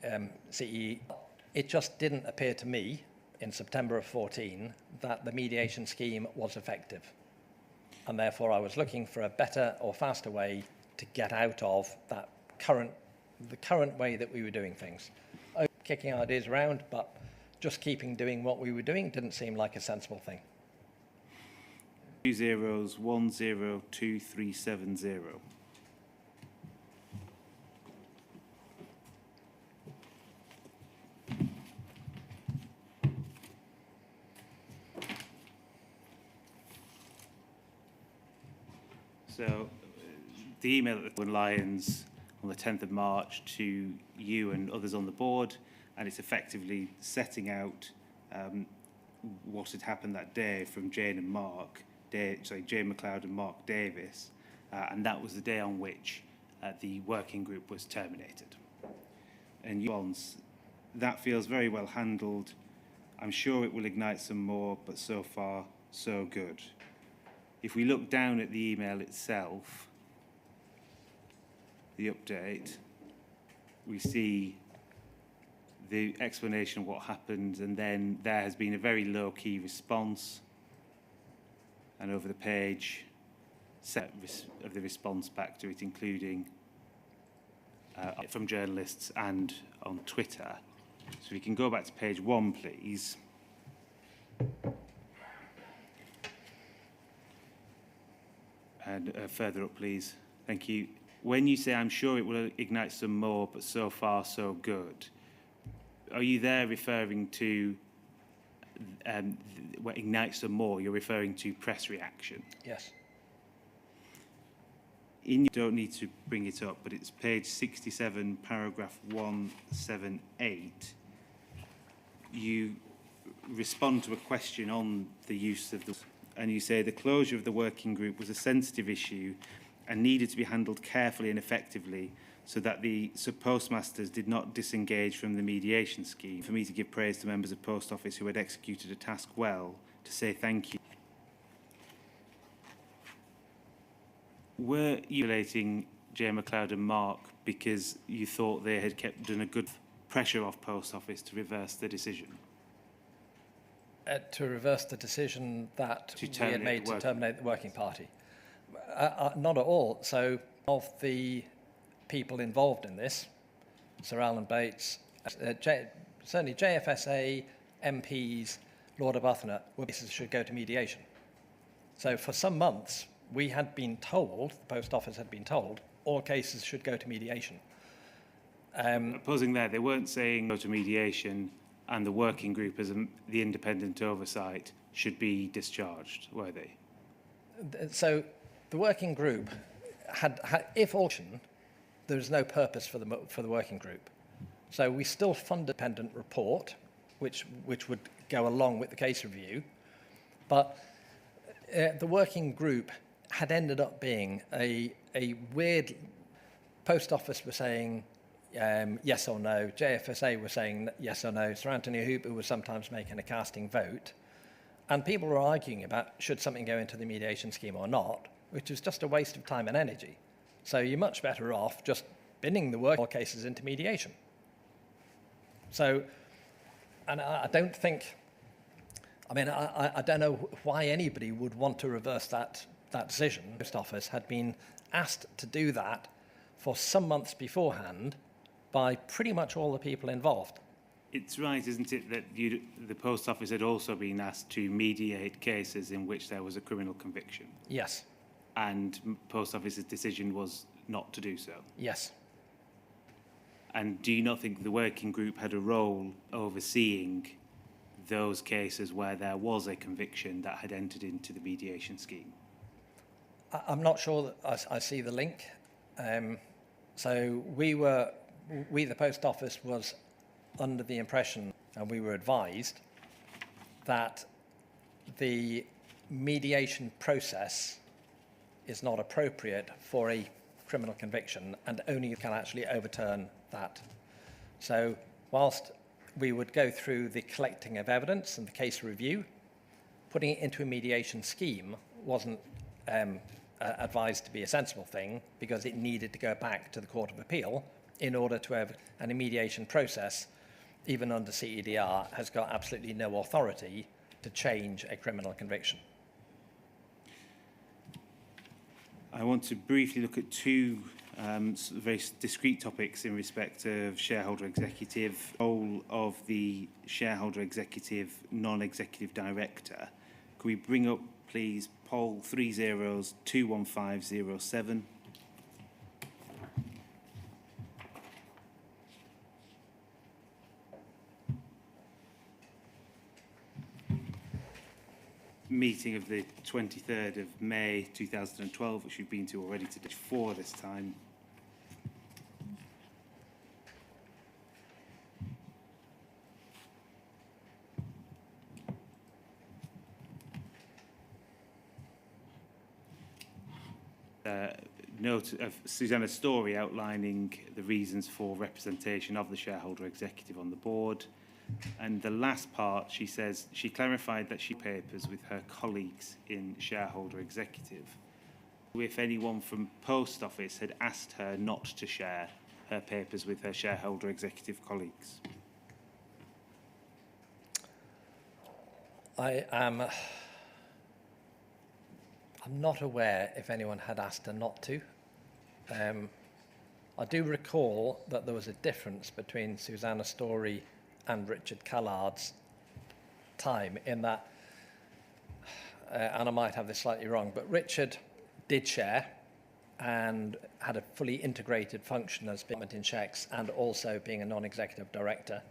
It just didn't appear to me in September of 14 that the mediation scheme was effective. And therefore, I was looking for a better or faster way to get out of that the current way that we were doing things. Kicking ideas around, but just doing what we were doing didn't seem like a sensible thing. 20102370. So the email that went Lions on the 10th of March to you and others on the board, and it's effectively setting out what had happened that day from Jane McLeod and Mark Davis, and that was the day on which the working group was terminated. And that feels very well handled. I'm sure it will ignite some more, but so far, so good. If we look down at the email itself, the update, we see the explanation of what happened, and then there has been a very low-key response, and over the page, set of the response back to it, including from journalists and on Twitter. So we can go back to page 1, please. And further up, please. Thank you. When you say, I'm sure it will ignite some more, but so far, so good, are you there referring to what ignites some more? You're referring to press reaction? Yes. You don't need to bring it up, but it's page 67, paragraph 178. You respond to a question on the use of the... And you say the closure of the working group was a sensitive issue and needed to be handled carefully and effectively so that the postmasters did not disengage from the mediation scheme. For me to give praise to members of Post Office who had executed a task well, to say thank you. Were you relating Jane McLeod and Mark because you thought they had done a good pressure off Post Office to reverse the decision? To reverse the decision that we had made to terminate the working party? Not at all. So, of the people involved in this, Sir Alan Bates, certainly JFSA, MPs, Lord Arbuthnot, cases should go to mediation. So, for some months, we had been told, the Post Office had been told, all cases should go to mediation. Opposing there, they weren't saying go to mediation and the working group as the independent oversight should be discharged, were they? So the working group had if auction, there's no purpose for the working group. So we still fund a dependent report, which would go along with the case review, but the working group had ended up being a weird... Post Office were saying yes or no, JFSA were saying yes or no, Sir Anthony Hooper was sometimes making a casting vote, and people were arguing about should something go into the mediation scheme or not, which is just a waste of time and energy. So you're much better off just binning the work cases into mediation. So, and I don't think, I mean, I don't know why anybody would want to reverse that decision. The Post Office had been asked to do that for some months beforehand by pretty much all the people involved. It's right, isn't it, that the Post Office had also been asked to mediate cases in which there was a criminal conviction, Yes, and Post Office's decision was not to do so? yes. And do you not think the working group had a role overseeing those cases where there was a conviction that had entered into the mediation scheme? I'm not sure that I see the link. So the Post Office was under the impression, and we were advised, that the mediation process is not appropriate for a criminal conviction, and only can actually overturn that. So whilst we would go through the collecting of evidence and the case review, putting it into a mediation scheme wasn't advised to be a sensible thing, because it needed to go back to the Court of Appeal in order to have a mediation process, even under CEDR, has got absolutely no authority to change a criminal conviction. I want to briefly look at two very discrete topics in respect of shareholder executive, role of the shareholder executive non-executive director. Could we bring up, please, poll 30-21507? Meeting of the 23rd of May 2012, which we've been to already to day 4 this time. Note of Susanna's story outlining the reasons for representation of the shareholder executive on the board. And the last part, she says, she clarified that she papers with her colleagues in shareholder executive. If anyone from Post Office had asked her not to share her papers with her shareholder executive colleagues. I'm not aware if anyone had asked her not to. I do recall that there was a difference between Susanna Story and Richard Callard's time, in that, and I might have this slightly wrong, but Richard did share and had a fully integrated function as being in checks and also being a non-executive director.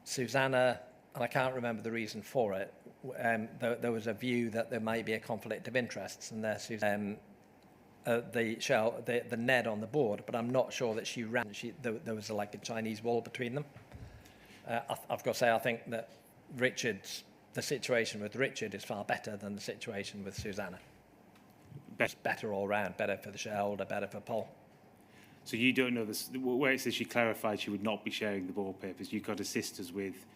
Susanna, and I can't remember the reason for it, there was a view that there might be a conflict of interests, and there the Ned on the board, but I'm not sure that she ran. There was like a Chinese wall between them. I've got to say, I think that the situation with Richard is far better than the situation with Susanna. It's better all round, better for the shareholder, better for Paul. So you don't know this, where it says she clarified she would not be sharing the board papers. You got assist us with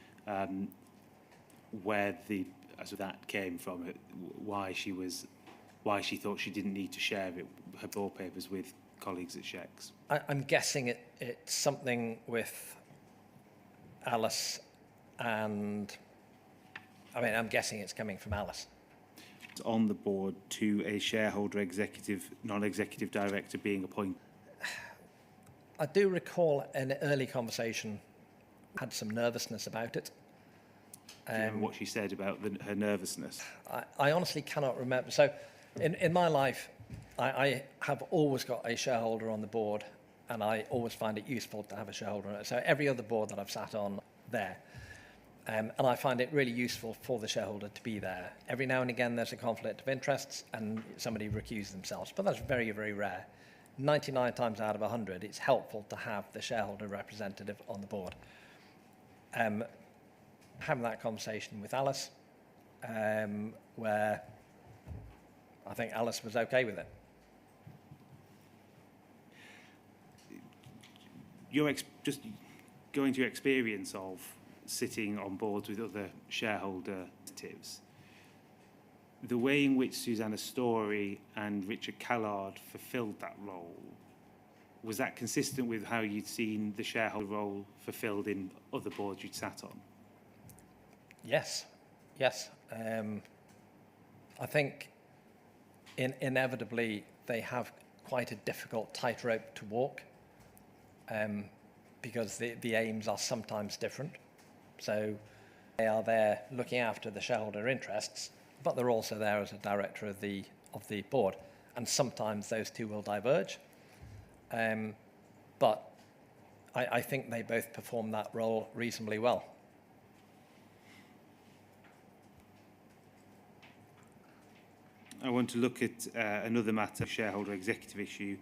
where that came from, why she thought she didn't need to share her board papers with colleagues at Shecs. I'm guessing it's something with Alice, and I'm guessing it's coming from Alice. On the board to a shareholder executive, non-executive director being appointed. I do recall an early conversation had some nervousness about it. Do you remember what she said about her nervousness? I honestly cannot remember. So in my life, I have always got a shareholder on the board, and I always find it useful to have a shareholder on it. So every other board that I've sat on there. And I find it really useful for the shareholder to be there. Every now and again, there's a conflict of interests and somebody recuses themselves, but that's very, very rare. 99 times out of 100, it's helpful to have the shareholder representative on the board. Having that conversation with Alice, where I think Alice was okay with it. Just going to your experience of sitting on boards with other shareholder representatives, the way in which Susanna Story and Richard Callard fulfilled that role, was that consistent with how you'd seen the shareholder role fulfilled in other boards you'd sat on? Yes. I think inevitably they have quite a difficult tightrope to walk, because the aims are sometimes different. So they are there looking after the shareholder interests, but they're also there as a director of the board. And sometimes those two will diverge. But I think they both perform that role reasonably well. I want to look at another matter, shareholder executive issue.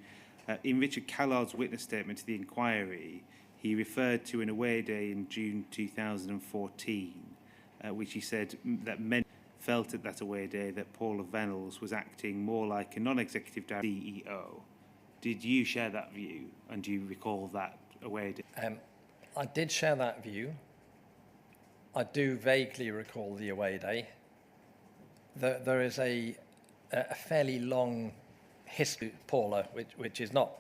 In Richard Callard's witness statement to the inquiry, he referred to an away day in June 2014, which he said that many felt at that away day that Paula Vennells was acting more like a non-executive CEO. Did you share that view, and do you recall that away day? I did share that view. I do vaguely recall the away day. There is a fairly long history with Paula, which is not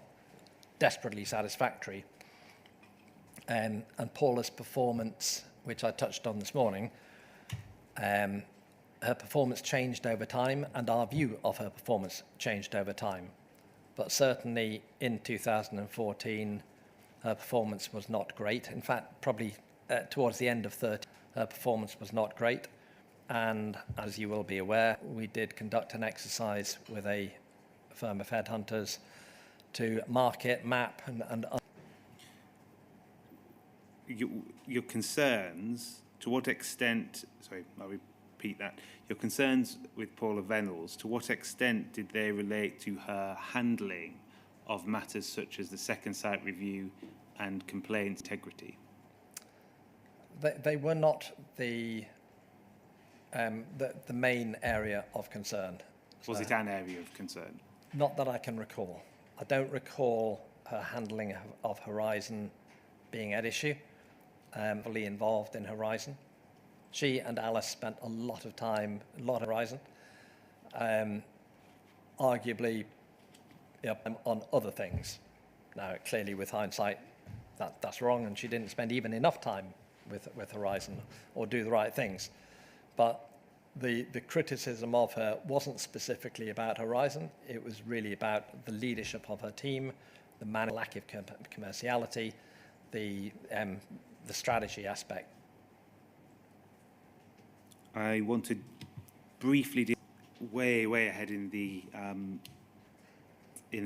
desperately satisfactory. And Paula's performance, which I touched on this morning, her performance changed over time, and our view of her performance changed over time. But certainly in 2014, her performance was not great. In fact, probably towards the end of 2013, her performance was not great. And as you will be aware, we did conduct an exercise with a firm of headhunters to market, map, and your concerns, to what extent, sorry, I'll repeat that, your concerns with Paula Vennells, to what extent did they relate to her handling of matters such as the second site review and complaints integrity? They were not the main area of concern. Was it an area of concern? Not that I can recall. I don't recall her handling of Horizon being at issue, fully involved in Horizon. She and Alice spent a lot of time, on Horizon, arguably on other things. Now, clearly with hindsight, that's wrong, and she didn't spend even enough time with Horizon or do the right things. But the criticism of her wasn't specifically about Horizon. It was really about the leadership of her team, the lack of commerciality, the strategy aspect. I want to briefly way ahead in the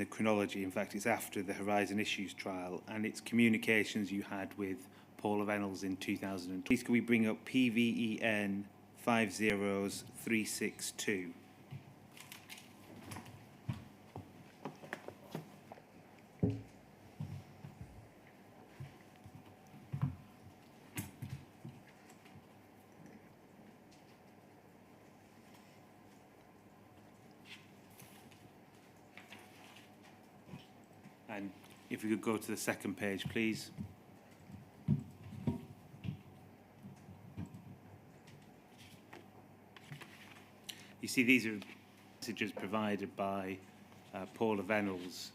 chronology. In fact, it's after the Horizon Issues trial, and it's communications you had with Paula Vennells in 2000. Please, can we bring up PVEN 50362? And if we could go to the second page, please. You see, these are messages provided by Paula Vennells.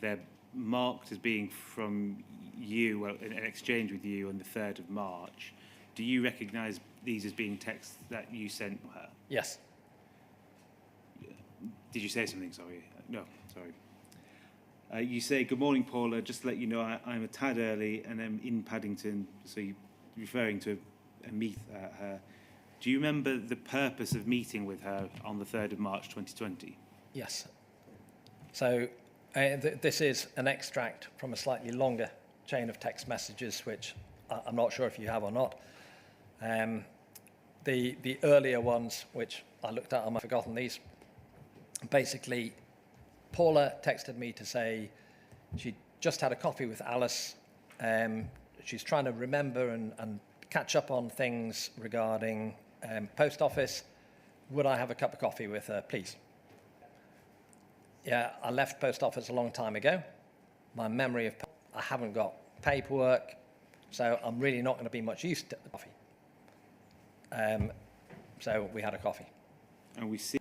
They're marked as being from you, an exchange with you on the 3rd of March. Do you recognise these as being texts that you sent her? Yes. Did you say something? Sorry. No, sorry. You say, "Good morning, Paula. Just to let you know, I'm a tad early and I'm in Paddington." So you're referring to a meet her. Do you remember the purpose of meeting with her on the 3rd of March 2020? Yes. So this is an extract from a slightly longer chain of text messages, which I'm not sure if you have or not. The earlier ones, which I looked at, I've forgotten these. Basically, Paula texted me to say she just had a coffee with Alice. She's trying to remember and catch up on things regarding post office. Would I have a cup of coffee with her, please? Yeah, I left post office a long time ago. My memory of I haven't got paperwork, so I'm really not going to be much use to coffee. So we had a coffee. And we see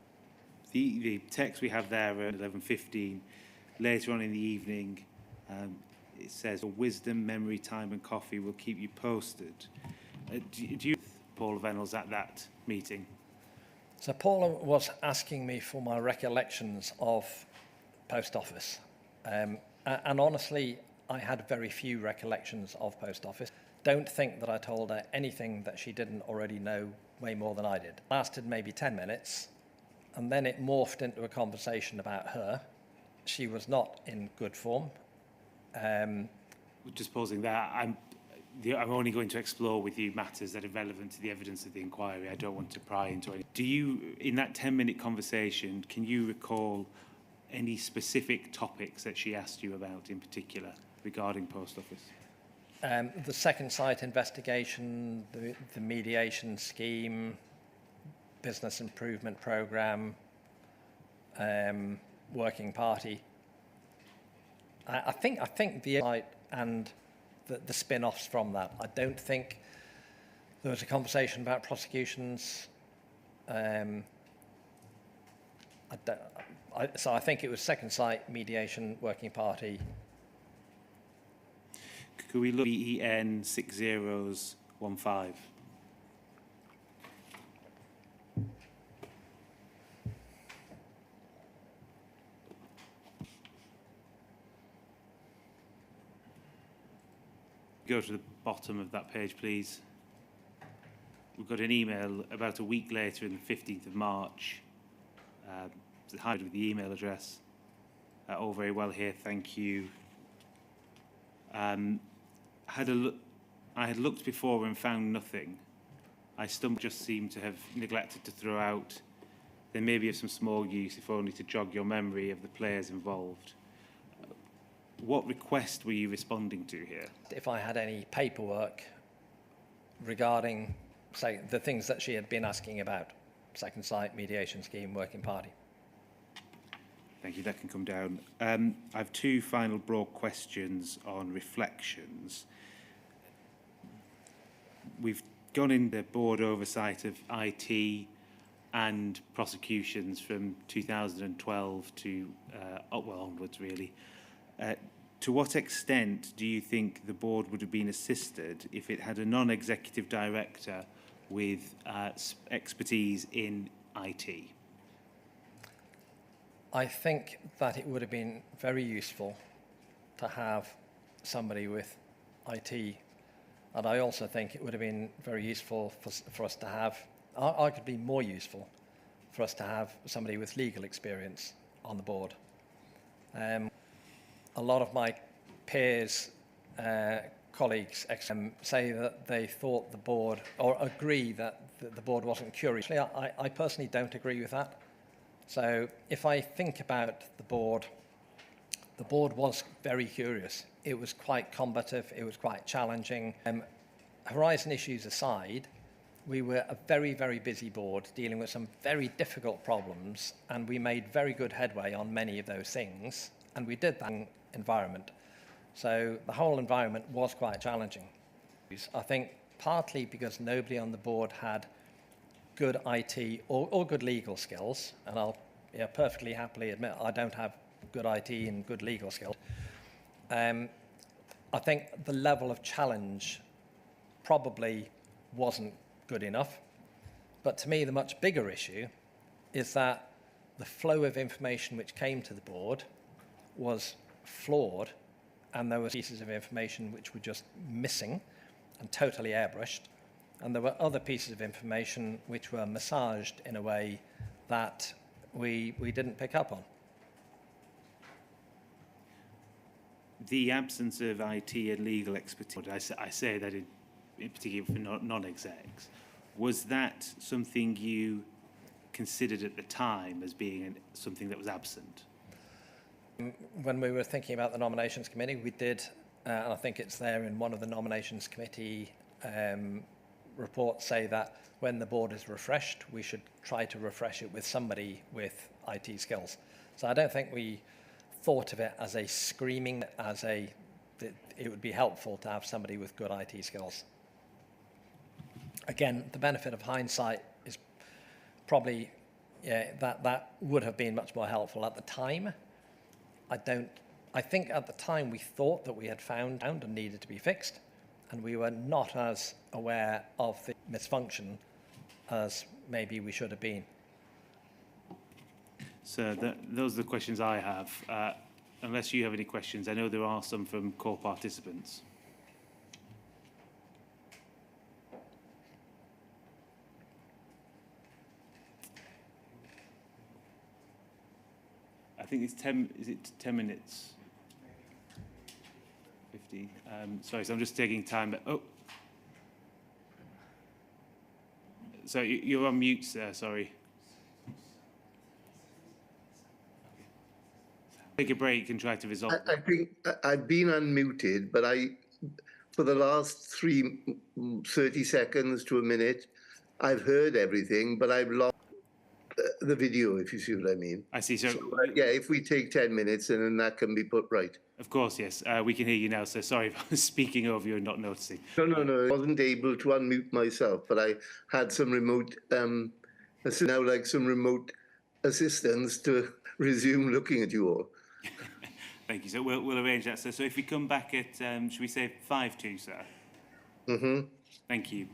the text we have there at 11:15. Later on in the evening, it says, "Wisdom, memory, time, and coffee will keep you posted." Do you, Paula Vennells, at that meeting? So Paula was asking me for my recollections of post office, and honestly, I had very few recollections of post office. don't think that I told her anything that she didn't already know way more than I did. It lasted maybe 10 minutes, and then it morphed into a conversation about her. She was not in good form. Just pausing there, I'm only going to explore with you matters that are relevant to the evidence of the inquiry. I don't want to pry into it. Do you, in that 10-minute conversation, can you recall any specific topics that she asked you about in particular regarding Post Office? The second site investigation, the mediation scheme, business improvement programme, working party. I think the site and the spin-offs from that. I don't think there was a conversation about prosecutions. So I think it was second site, mediation, working party. Could we look at BEN 6015? Go to the bottom of that page, please. We've got an email about a week later, on the 15th of March. Hide with the email address. All very well here, thank you. I had looked before and found nothing. I just seemed to have neglected to throw out. There may be of some small use, if only to jog your memory of the players involved. What request were you responding to here? If I had any paperwork regarding, say, the things that she had been asking about, second site, mediation scheme, working party. Thank you, that can come down. I have two final broad questions on reflections. We've gone in the board oversight of IT and prosecutions from 2012 to, onwards really. To what extent do you think the board would have been assisted if it had a non-executive director with expertise in IT? I think that it would have been very useful to have somebody with IT, and I also think it would have been very useful for us to have, arguably more useful, for us to have somebody with legal experience on the board. A lot of my peers, colleagues, say that they thought the board, or agree that the board wasn't curious. I personally don't agree with that. So if I think about the board was very curious. It was quite combative, it was quite challenging. Horizon issues aside, we were a very, very busy board dealing with some very difficult problems, and we made very good headway on many of those things, and we did that in environment. So the whole environment was quite challenging. I think partly because nobody on the board had good IT or good legal skills, and I'll perfectly happily admit I don't have good IT and good legal skills. I think the level of challenge probably wasn't good enough. But to me, the much bigger issue is that the flow of information which came to the board was flawed, and there were pieces of information which were just missing and totally airbrushed. And there were other pieces of information which were massaged in a way that we didn't pick up on. The absence of IT and legal expertise, I say that in particular for non-execs, was that something you considered at the time as being something that was absent? When we were thinking about the nominations committee, we did, and I think it's there in one of the nominations committee reports, say that when the board is refreshed, we should try to refresh it with somebody with IT skills. So I don't think we thought of it as a screaming, it would be helpful to have somebody with good IT skills. Again, the benefit of hindsight is probably that would have been much more helpful at the time. I think at the time we thought that we had found and needed to be fixed, and we were not as aware of the misfunction as maybe we should have been. So those are the questions I have. Unless you have any questions, I know there are some from core participants. think it's 10, is it 10 minutes? 50. Sorry, so I'm just taking time. But, oh. So you're on mute, sir, sorry. Take a break and try to resolve I think I've been unmuted, but for the last 30 seconds to a minute, I've heard everything, but I've lost the video, if you see what I mean. I see. So yeah, if we take 10 minutes, and then that can be put right. of course, yes. We can hear you now, so sorry if I was speaking over you and not noticing. No. I wasn't able to unmute myself, but I had some remote, now like some remote assistance to resume looking at you all. Thank you. So we'll arrange that. So if we come back at, should we say 5 to, sir? Mm-hmm. Thank you.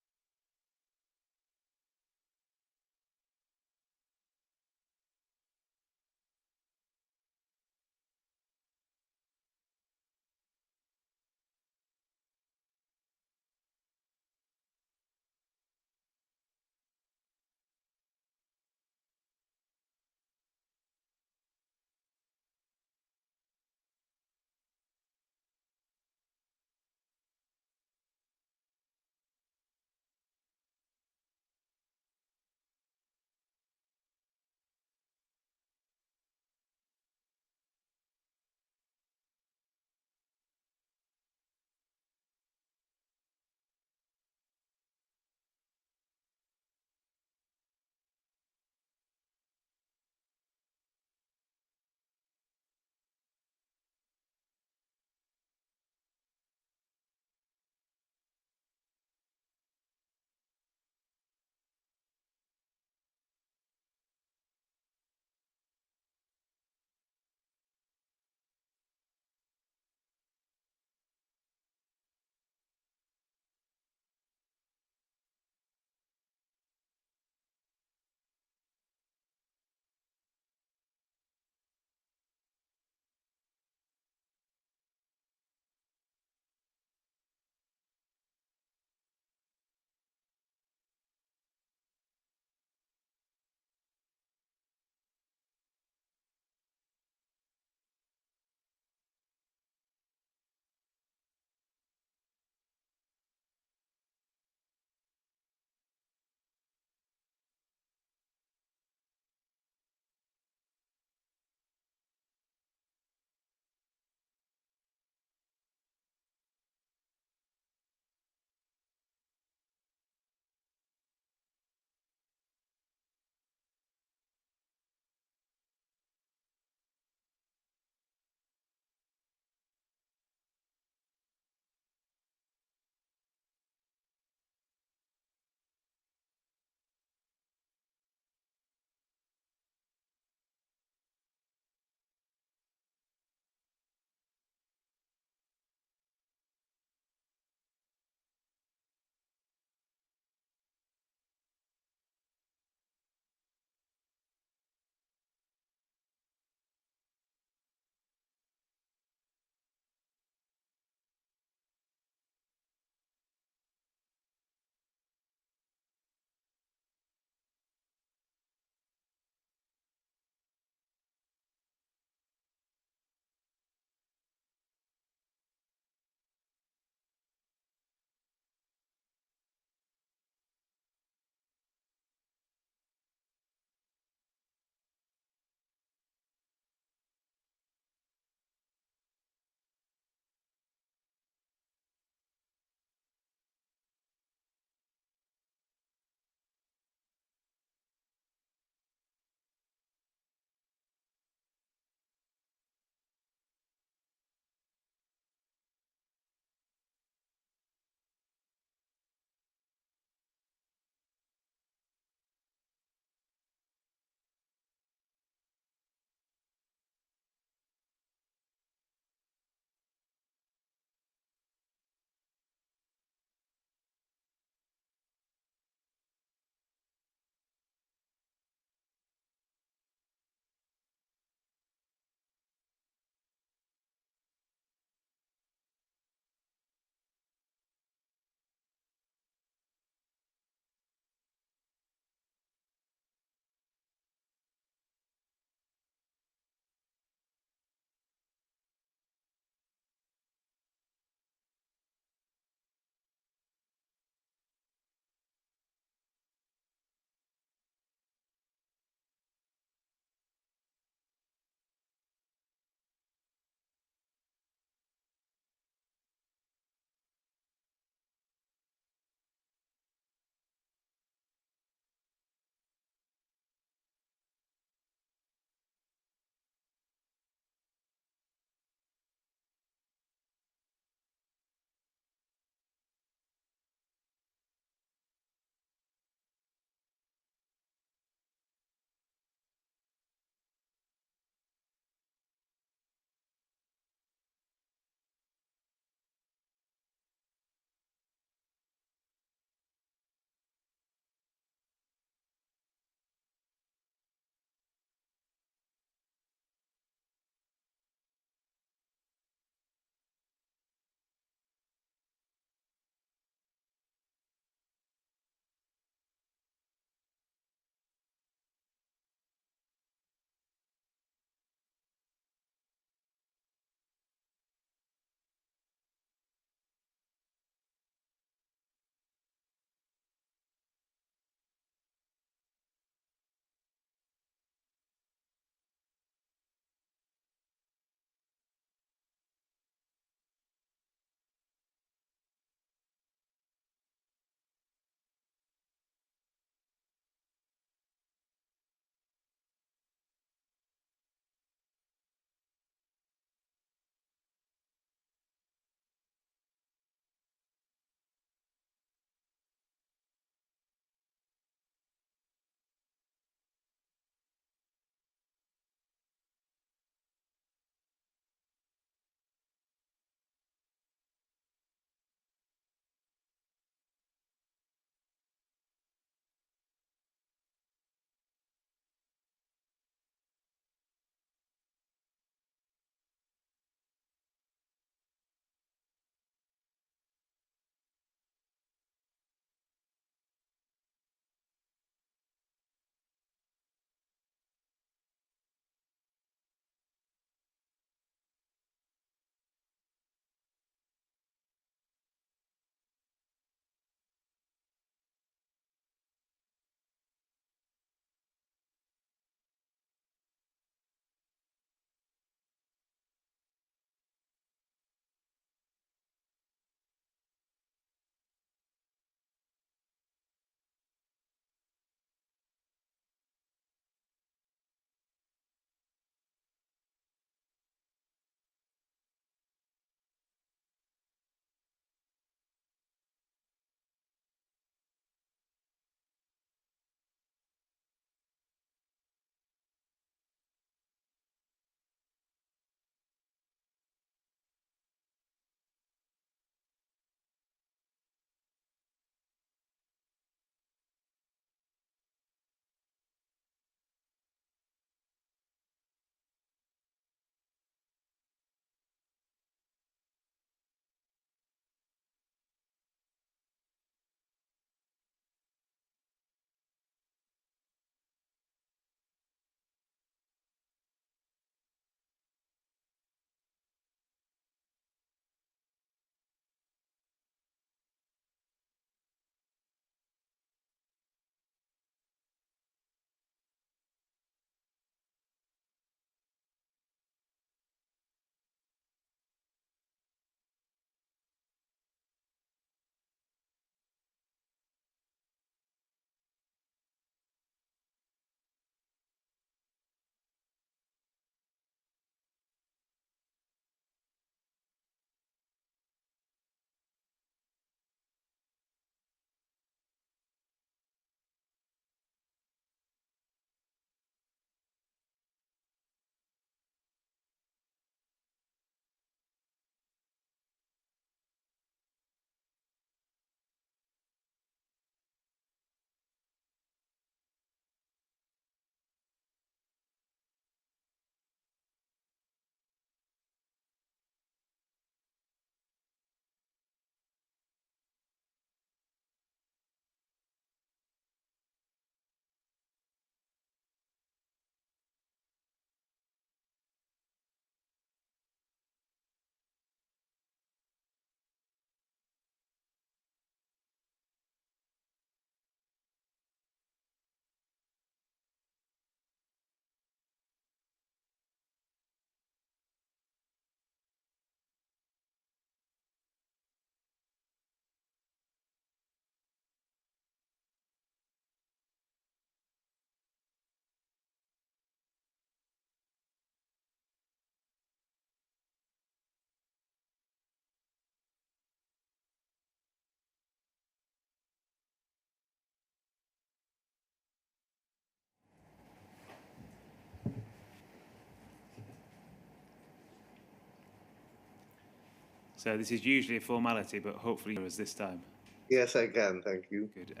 So this is usually a formality, but hopefully it was this time. Yes, I can. Thank you. Good.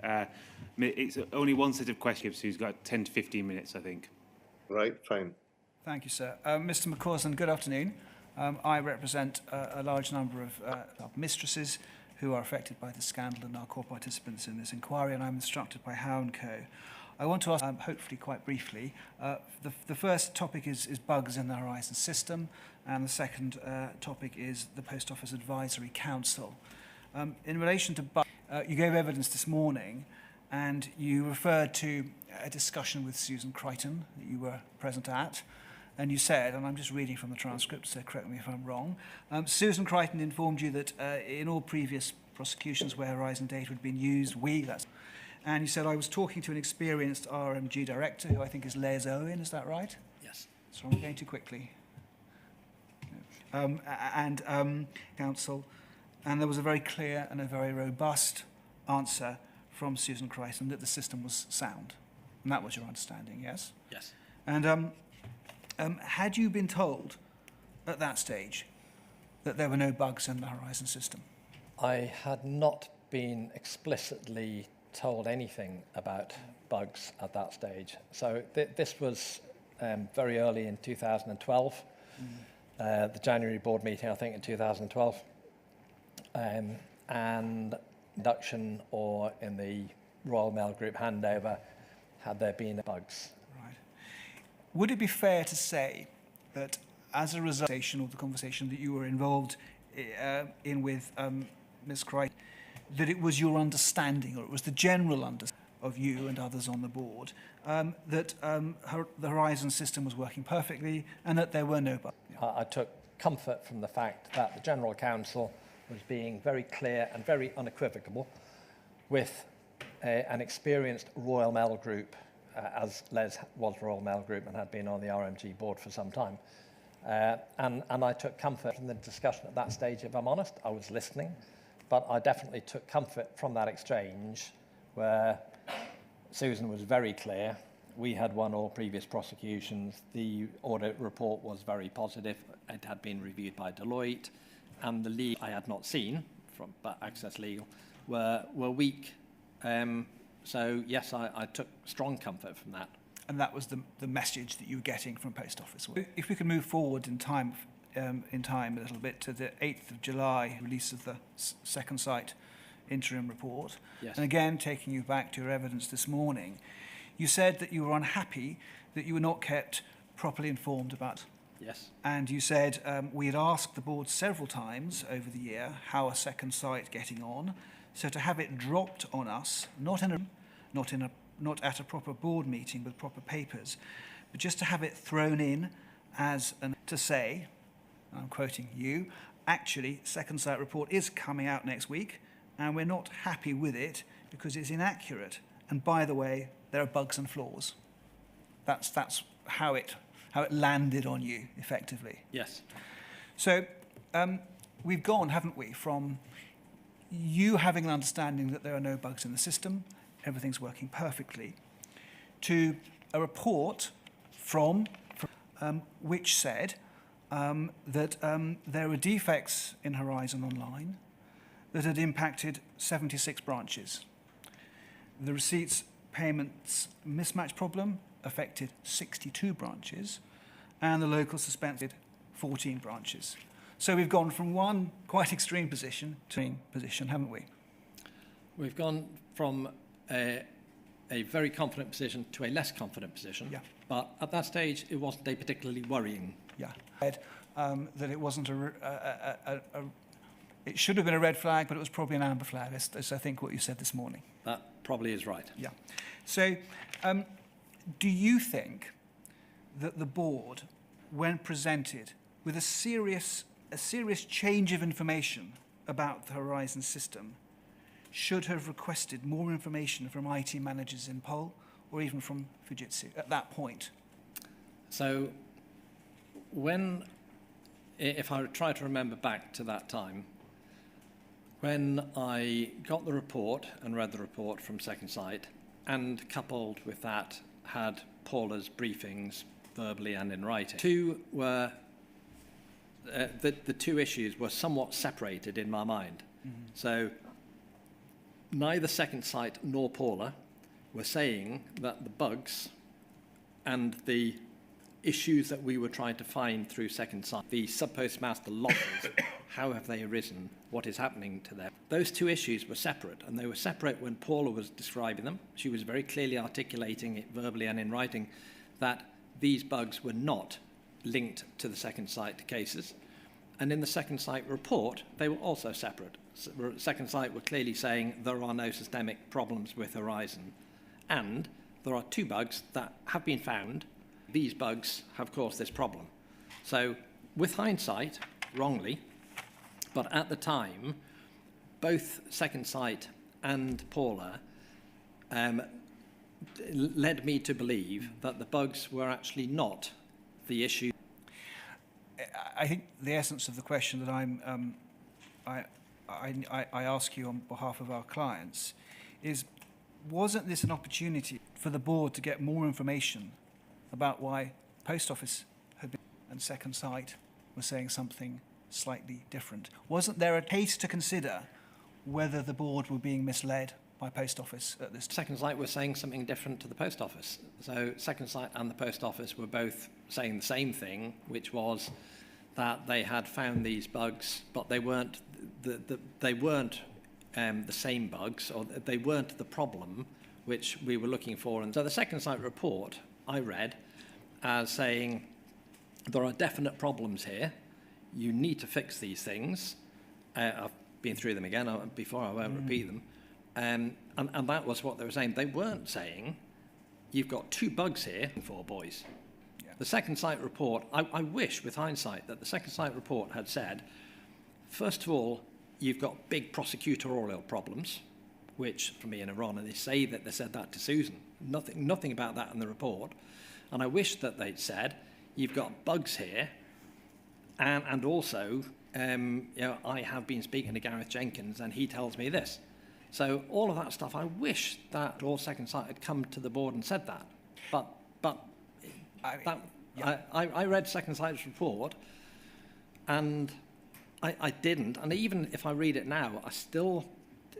It's only one set of questions, so he's got 10 to 15 minutes, I think. Right, fine. Thank you, sir. Mr. McCausland, good afternoon. I represent a large number of mistresses who are affected by the scandal and are core participants in this inquiry, and I'm instructed by Howe & Co. I want to ask, hopefully quite briefly, the first topic is bugs in the Horizon system, and the second topic is the Post Office Advisory Council. In relation to bugs, you gave evidence this morning, and you referred to a discussion with Susan Crichton that you were present at, and you said, and I'm just reading from the transcript, so correct me if I'm wrong, Susan Crichton informed you that in all previous prosecutions where Horizon data had been used, and you said, I was talking to an experienced RMG director, who I think is Les Owen, is that right? Yes. So I'm going too quickly. Counsel, and there was a very clear and a very robust answer from Susan Crichton that the system was sound. And that was your understanding, yes? Yes. And had you been told at that stage that there were no bugs in the Horizon system? I had not been explicitly told anything about bugs at that stage. So this was very early in 2012, the January board meeting, I think, in 2012, and induction or in the Royal Mail Group handover, had there been bugs. Right. Would it be fair to say that as a result of the conversation that you were involved in with Ms. Crichton, that it was your understanding, or it was the general understanding of you and others on the board, that the Horizon system was working perfectly and that there were no bugs? I took comfort from the fact that the General Counsel was being very clear and very unequivocal with an experienced Royal Mail Group, as Les was Royal Mail Group and had been on the RMG board for some time. And I took comfort from the discussion at that stage, if I'm honest. I was listening, but I definitely took comfort from that exchange where Susan was very clear. We had won all previous prosecutions. The audit report was very positive. It had been reviewed by Deloitte, and the legal I had not seen from but Access Legal were weak. So yes, I took strong comfort from that. And that was the message that you were getting from Post Office. If we can move forward in time a little bit to the 8th of July release of the Second Sight interim report. Yes. And again, taking you back to your evidence this morning, you said that you were unhappy that you were not kept properly informed about. Yes. And you said we had asked the board several times over the year how a Second Sight getting on. So to have it dropped on us, not at a proper board meeting with proper papers, but just to have it thrown in as to say, I'm quoting you, actually, Second Sight report is coming out next week, and we're not happy with it because it's inaccurate. And by the way, there are bugs and flaws. That's how it landed on you, effectively. Yes. So we've gone, haven't we, from you having an understanding that there are no bugs in the system, everything's working perfectly, to a report from which said that there were defects in Horizon Online that had impacted 76 branches. The receipts payments mismatch problem affected 62 branches, and the local suspended 14 branches. So we've gone from one quite extreme position to an extreme position, haven't we? We've gone from a very confident position to a less confident position. Yeah. But at that stage, it wasn't a particularly worrying. Yeah. That it wasn't it should have been a red flag, but it was probably an amber flag, as I think what you said this morning. That probably is right. Yeah. So do you think that the board, when presented with a serious change of information about the Horizon system, should have requested more information from IT managers in Pol or even from Fujitsu at that point? So if I try to remember back to that time, when I got the report and read the report from Second Sight, and coupled with that had Paula's briefings verbally and in writing, two were the two issues were somewhat separated in my mind. So neither Second Sight nor Paula were saying that the bugs and the issues that we were trying to find through Second Sight, the sub-postmaster losses, how have they arisen, what is happening to them. Those two issues were separate, and they were separate when Paula was describing them. She was very clearly articulating it verbally and in writing that these bugs were not linked to the Second Sight cases. And in the Second Sight report, they were also separate. Second Sight were clearly saying there are no systemic problems with Horizon. And there are two bugs that have been found. These bugs have caused this problem. So with hindsight, wrongly, but at the time, both Second Sight and Paula led me to believe that the bugs were actually not the issue. I think the essence of the question that I ask you on behalf of our clients is, wasn't this an opportunity for the board to get more information about why Post Office had been and Second Sight was saying something slightly different? Wasn't there a case to consider whether the board were being misled by Post Office at this time? Second Sight was saying something different to the Post Office. So Second Sight and the Post Office were both saying the same thing, which was that they had found these bugs, but they weren't the same bugs, or they weren't the problem which we were looking for. And so the Second Sight report I read as saying there are definite problems here. You need to fix these things. I've been through them again before, I won't repeat them. And that was what they were saying. They weren't saying, you've got two bugs here for boys. Yeah. The Second Sight report, I wish with hindsight that the Second Sight report had said, first of all, you've got big prosecutorial problems, which for me and Iran, and they said that to Susan. Nothing about that in the report. And I wish that they'd said, you've got bugs here, and also, I have been speaking to Gareth Jenkins, and he tells me this. So all of that stuff, I wish that all Second Sight had come to the board and said that. But I read Second Sight's report, and I didn't. And even if I read it now,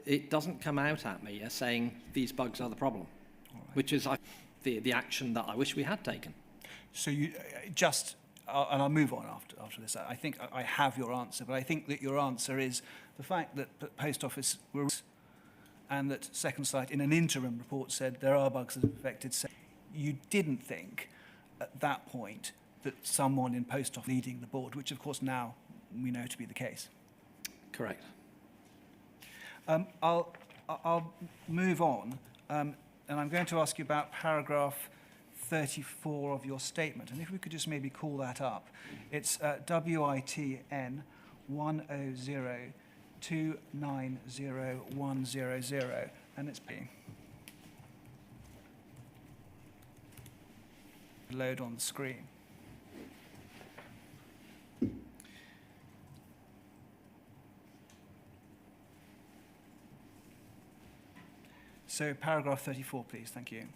it doesn't come out at me as saying these bugs are the problem, which is the action that I wish we had taken. So you just, and I'll move on after this. I think I have your answer, but I think that your answer is the fact that Post Office were, and that Second Sight in an interim report said there are bugs that have affected. You didn't think at that point that someone in Post Office leading the board, which of course now we know to be the case. Correct. I'll move on, and I'm going to ask you about paragraph 34 of your statement, and if we could just maybe call that up. It's WITN 100290100, and it's being load on the screen. So paragraph 34, please. Thank you.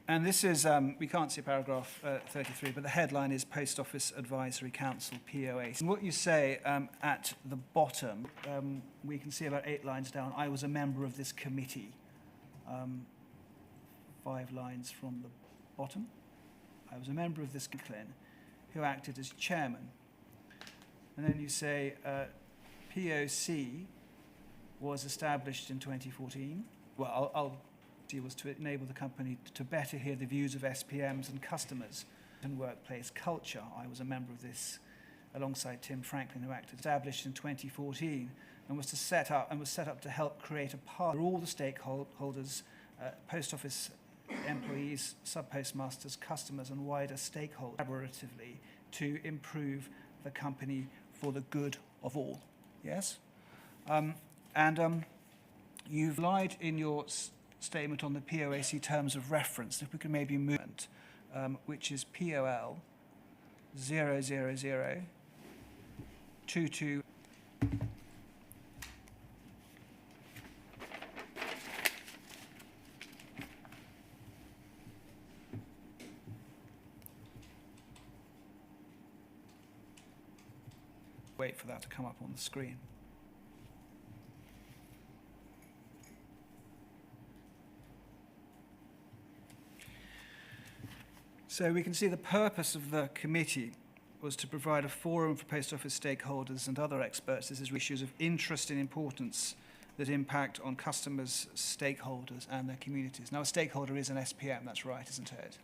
And this is, we can't see paragraph 33, but the headline is Post Office Advisory Council, POA. And what you say at the bottom, we can see about 8 lines down, I was a member of this committee. 5 lines from the bottom. I was a member of this committee who acted as chairman. And then you say, POC was established in 2014. Well, it was to enable the company to better hear the views of SPMs and customers and workplace culture. I was a member of this alongside Tim Franklin, who acted established in 2014 and was set up to help create a path for all the stakeholders, Post Office employees, sub-postmasters, customers, and wider stakeholders collaboratively to improve the company for the good of all. Yes? You've lied in your statement on the POAC terms of reference. If we could maybe move it, which is POL 00022. Wait for that to come up on the screen. So we can see the purpose of the committee was to provide a forum for post office stakeholders and other experts. This is issues of interest and importance that impact on customers, stakeholders and their communities. Now a stakeholder is an SPM, that's right, isn't it?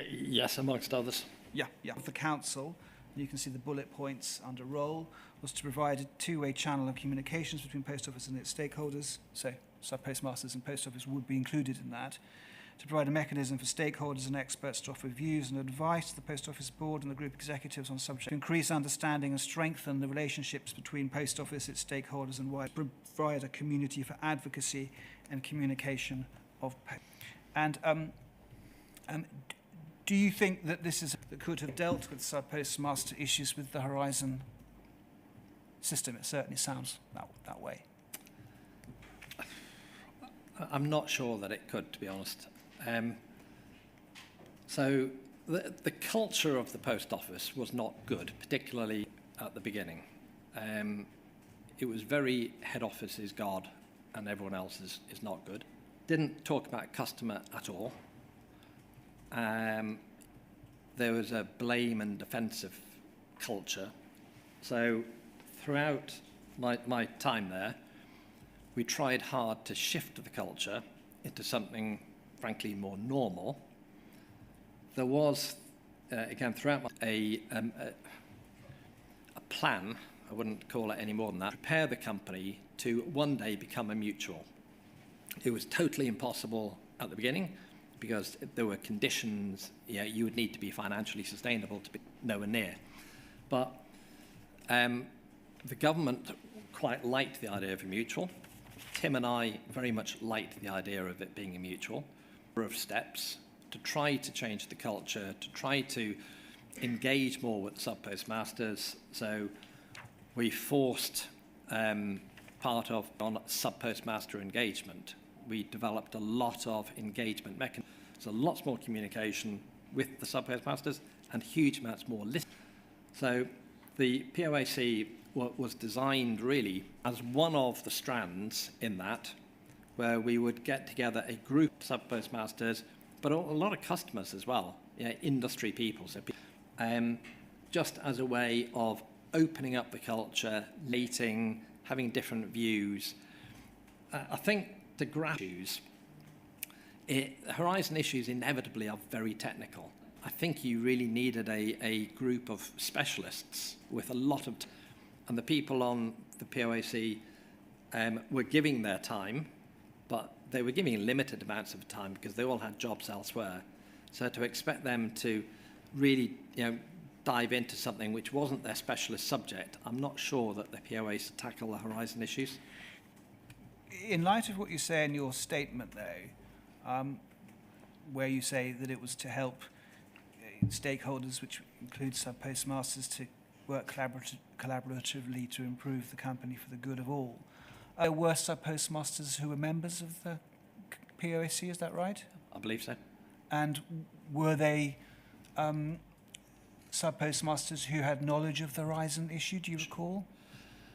Yes, amongst others. Yeah. The council, you can see the bullet points under role, was to provide a two-way channel of communications between post office and its stakeholders, so sub-postmasters and post office would be included in that, to provide a mechanism for stakeholders and experts to offer views and advice to the Post Office Board and the group executives on subjects, to increase understanding and strengthen the relationships between Post Office, its stakeholders and provide a community for advocacy and communication of post. And do you think that that could have dealt with sub-postmaster issues with the Horizon system? It certainly sounds that way. I'm not sure that it could, to be honest. So the culture of the post office was not good, particularly at the beginning. It was very head office is God and everyone else is not good. Didn't talk about customer at all. There was a blame and defensive culture. So throughout my time there, we tried hard to shift the culture into something, frankly, more normal. There was, again, throughout a plan, I wouldn't call it any more than that, prepare the company to one day become a mutual. It was totally impossible at the beginning because there were conditions, you would need to be financially sustainable to be nowhere near. But the government quite liked the idea of a mutual. Tim and I very much liked the idea of it being a mutual. Of steps to try to change the culture, to try to engage more with sub-postmasters. So we forced part of on sub-postmaster engagement. We developed a lot of engagement mechanisms. So lots more communication with the sub-postmasters and huge amounts more listening. So the POAC was designed really as one of the strands in that, where we would get together a group of sub-postmasters, but a lot of customers as well, industry people. So just as a way of opening up the culture, meeting, having different views. I think the issues, Horizon issues inevitably are very technical. I think you really needed a group of specialists with a lot of, and the people on the POAC were giving their time, but they were giving limited amounts of time because they all had jobs elsewhere. So to expect them to really, dive into something which wasn't their specialist subject, I'm not sure that the POAC tackle the Horizon issues. In light of what you say in your statement, though, where you say that it was to help stakeholders, which includes sub-postmasters, to work collaboratively to improve the company for the good of all. Were sub-postmasters who were members of the POAC, is that right? I believe so. And were they sub-postmasters who had knowledge of the Horizon issue, do you recall?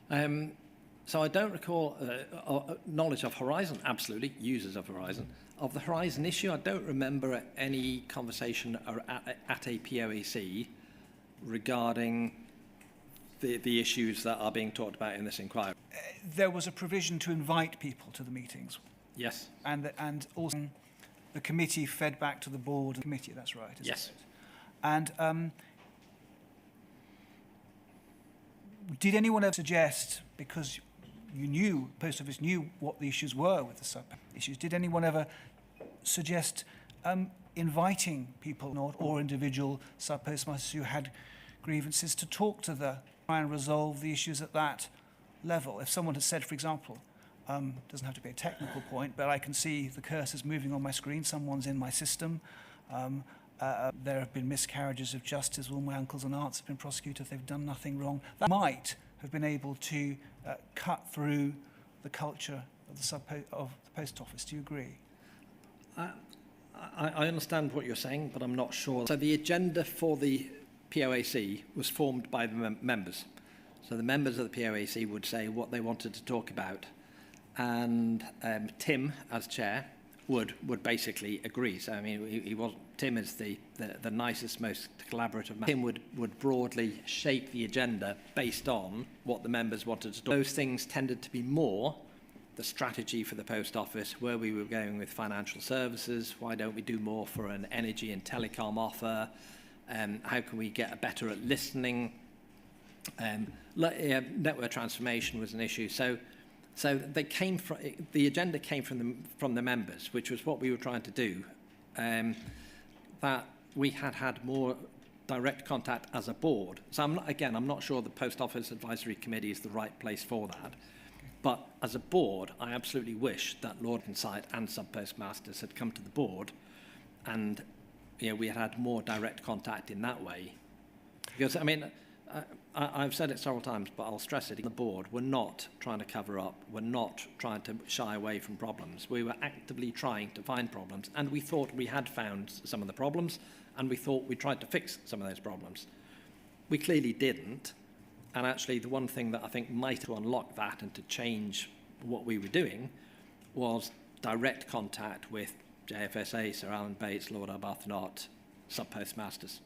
So I don't recall knowledge of Horizon, absolutely, users of Horizon. Of the Horizon issue, I don't remember any conversation at a POAC regarding the issues that are being talked about in this inquiry. There was a provision to invite people to the meetings. Yes. And also the committee fed back to the board. The committee, that's right, isn't yes. it? And did anyone ever suggest, because you knew, Post Office knew what the issues were with the sub-issues, did anyone ever suggest inviting people or individual sub-postmasters who had grievances to talk to try and resolve the issues at that level? If someone had said, for example, doesn't have to be a technical point, but I can see the cursors moving on my screen, someone's in my system, there have been miscarriages of justice, all my uncles and aunts have been prosecuted, they've done nothing wrong. That might have been able to cut through the culture of the Post Office. Do you agree? I understand what you're saying, but I'm not sure. So the agenda for the POAC was formed by the members. So the members of the POAC would say what they wanted to talk about, and Tim, as chair, would basically agree. So I mean, Tim is the nicest, most collaborative man. Tim would broadly shape the agenda based on what the members wanted to do. Those things tended to be more the strategy for the post office, where we were going with financial services, why don't we do more for an energy and telecom offer, how can we get better at listening, network transformation was an issue. So they came from, the agenda came from the members, which was what we were trying to do, that we had more direct contact as a board. So I'm not sure the Post Office Advisory Committee is the right place for that. But as a board, I absolutely wish that Lord Insight and sub-postmasters had come to the board, and we had more direct contact in that way. Because I mean, I've said it several times, but I'll stress it. The board, we're not trying to cover up. We're not trying to shy away from problems. We were actively trying to find problems, and we thought we had found some of the problems, and we thought we tried to fix some of those problems. We clearly didn't. And actually, the one thing that I think might have unlocked that and to change what we were doing was direct contact with JFSA, Sir Alan Bates, Lord Arbuthnot, sub-postmasters.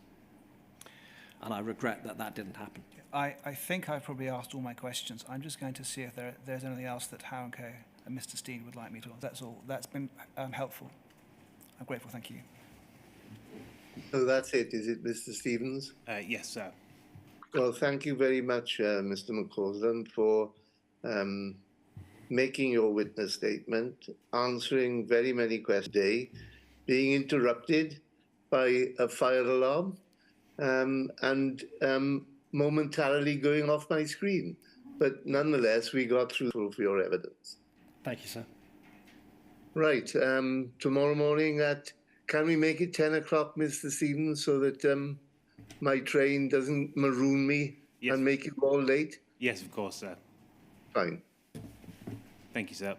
And I regret that didn't happen. I think I've probably asked all my questions. I'm just going to see if there's anything else that How and Co and Mr. Steen would like me to answer. That's all. That's been helpful. I'm grateful. Thank you. So that's it. Is it, Mr. Stevens? Yes, sir. Well, thank you very much, Mr. McCausland, for making your witness statement, answering very many questions today, being interrupted by a fire alarm, and momentarily going off my screen. But nonetheless, we got through for your evidence. Thank you, sir. Right. Tomorrow morning can we make it 10 o'clock, Mr. Stevens, so that my train doesn't maroon me and make you all late? Yes, of course, sir. Fine. Thank you, sir.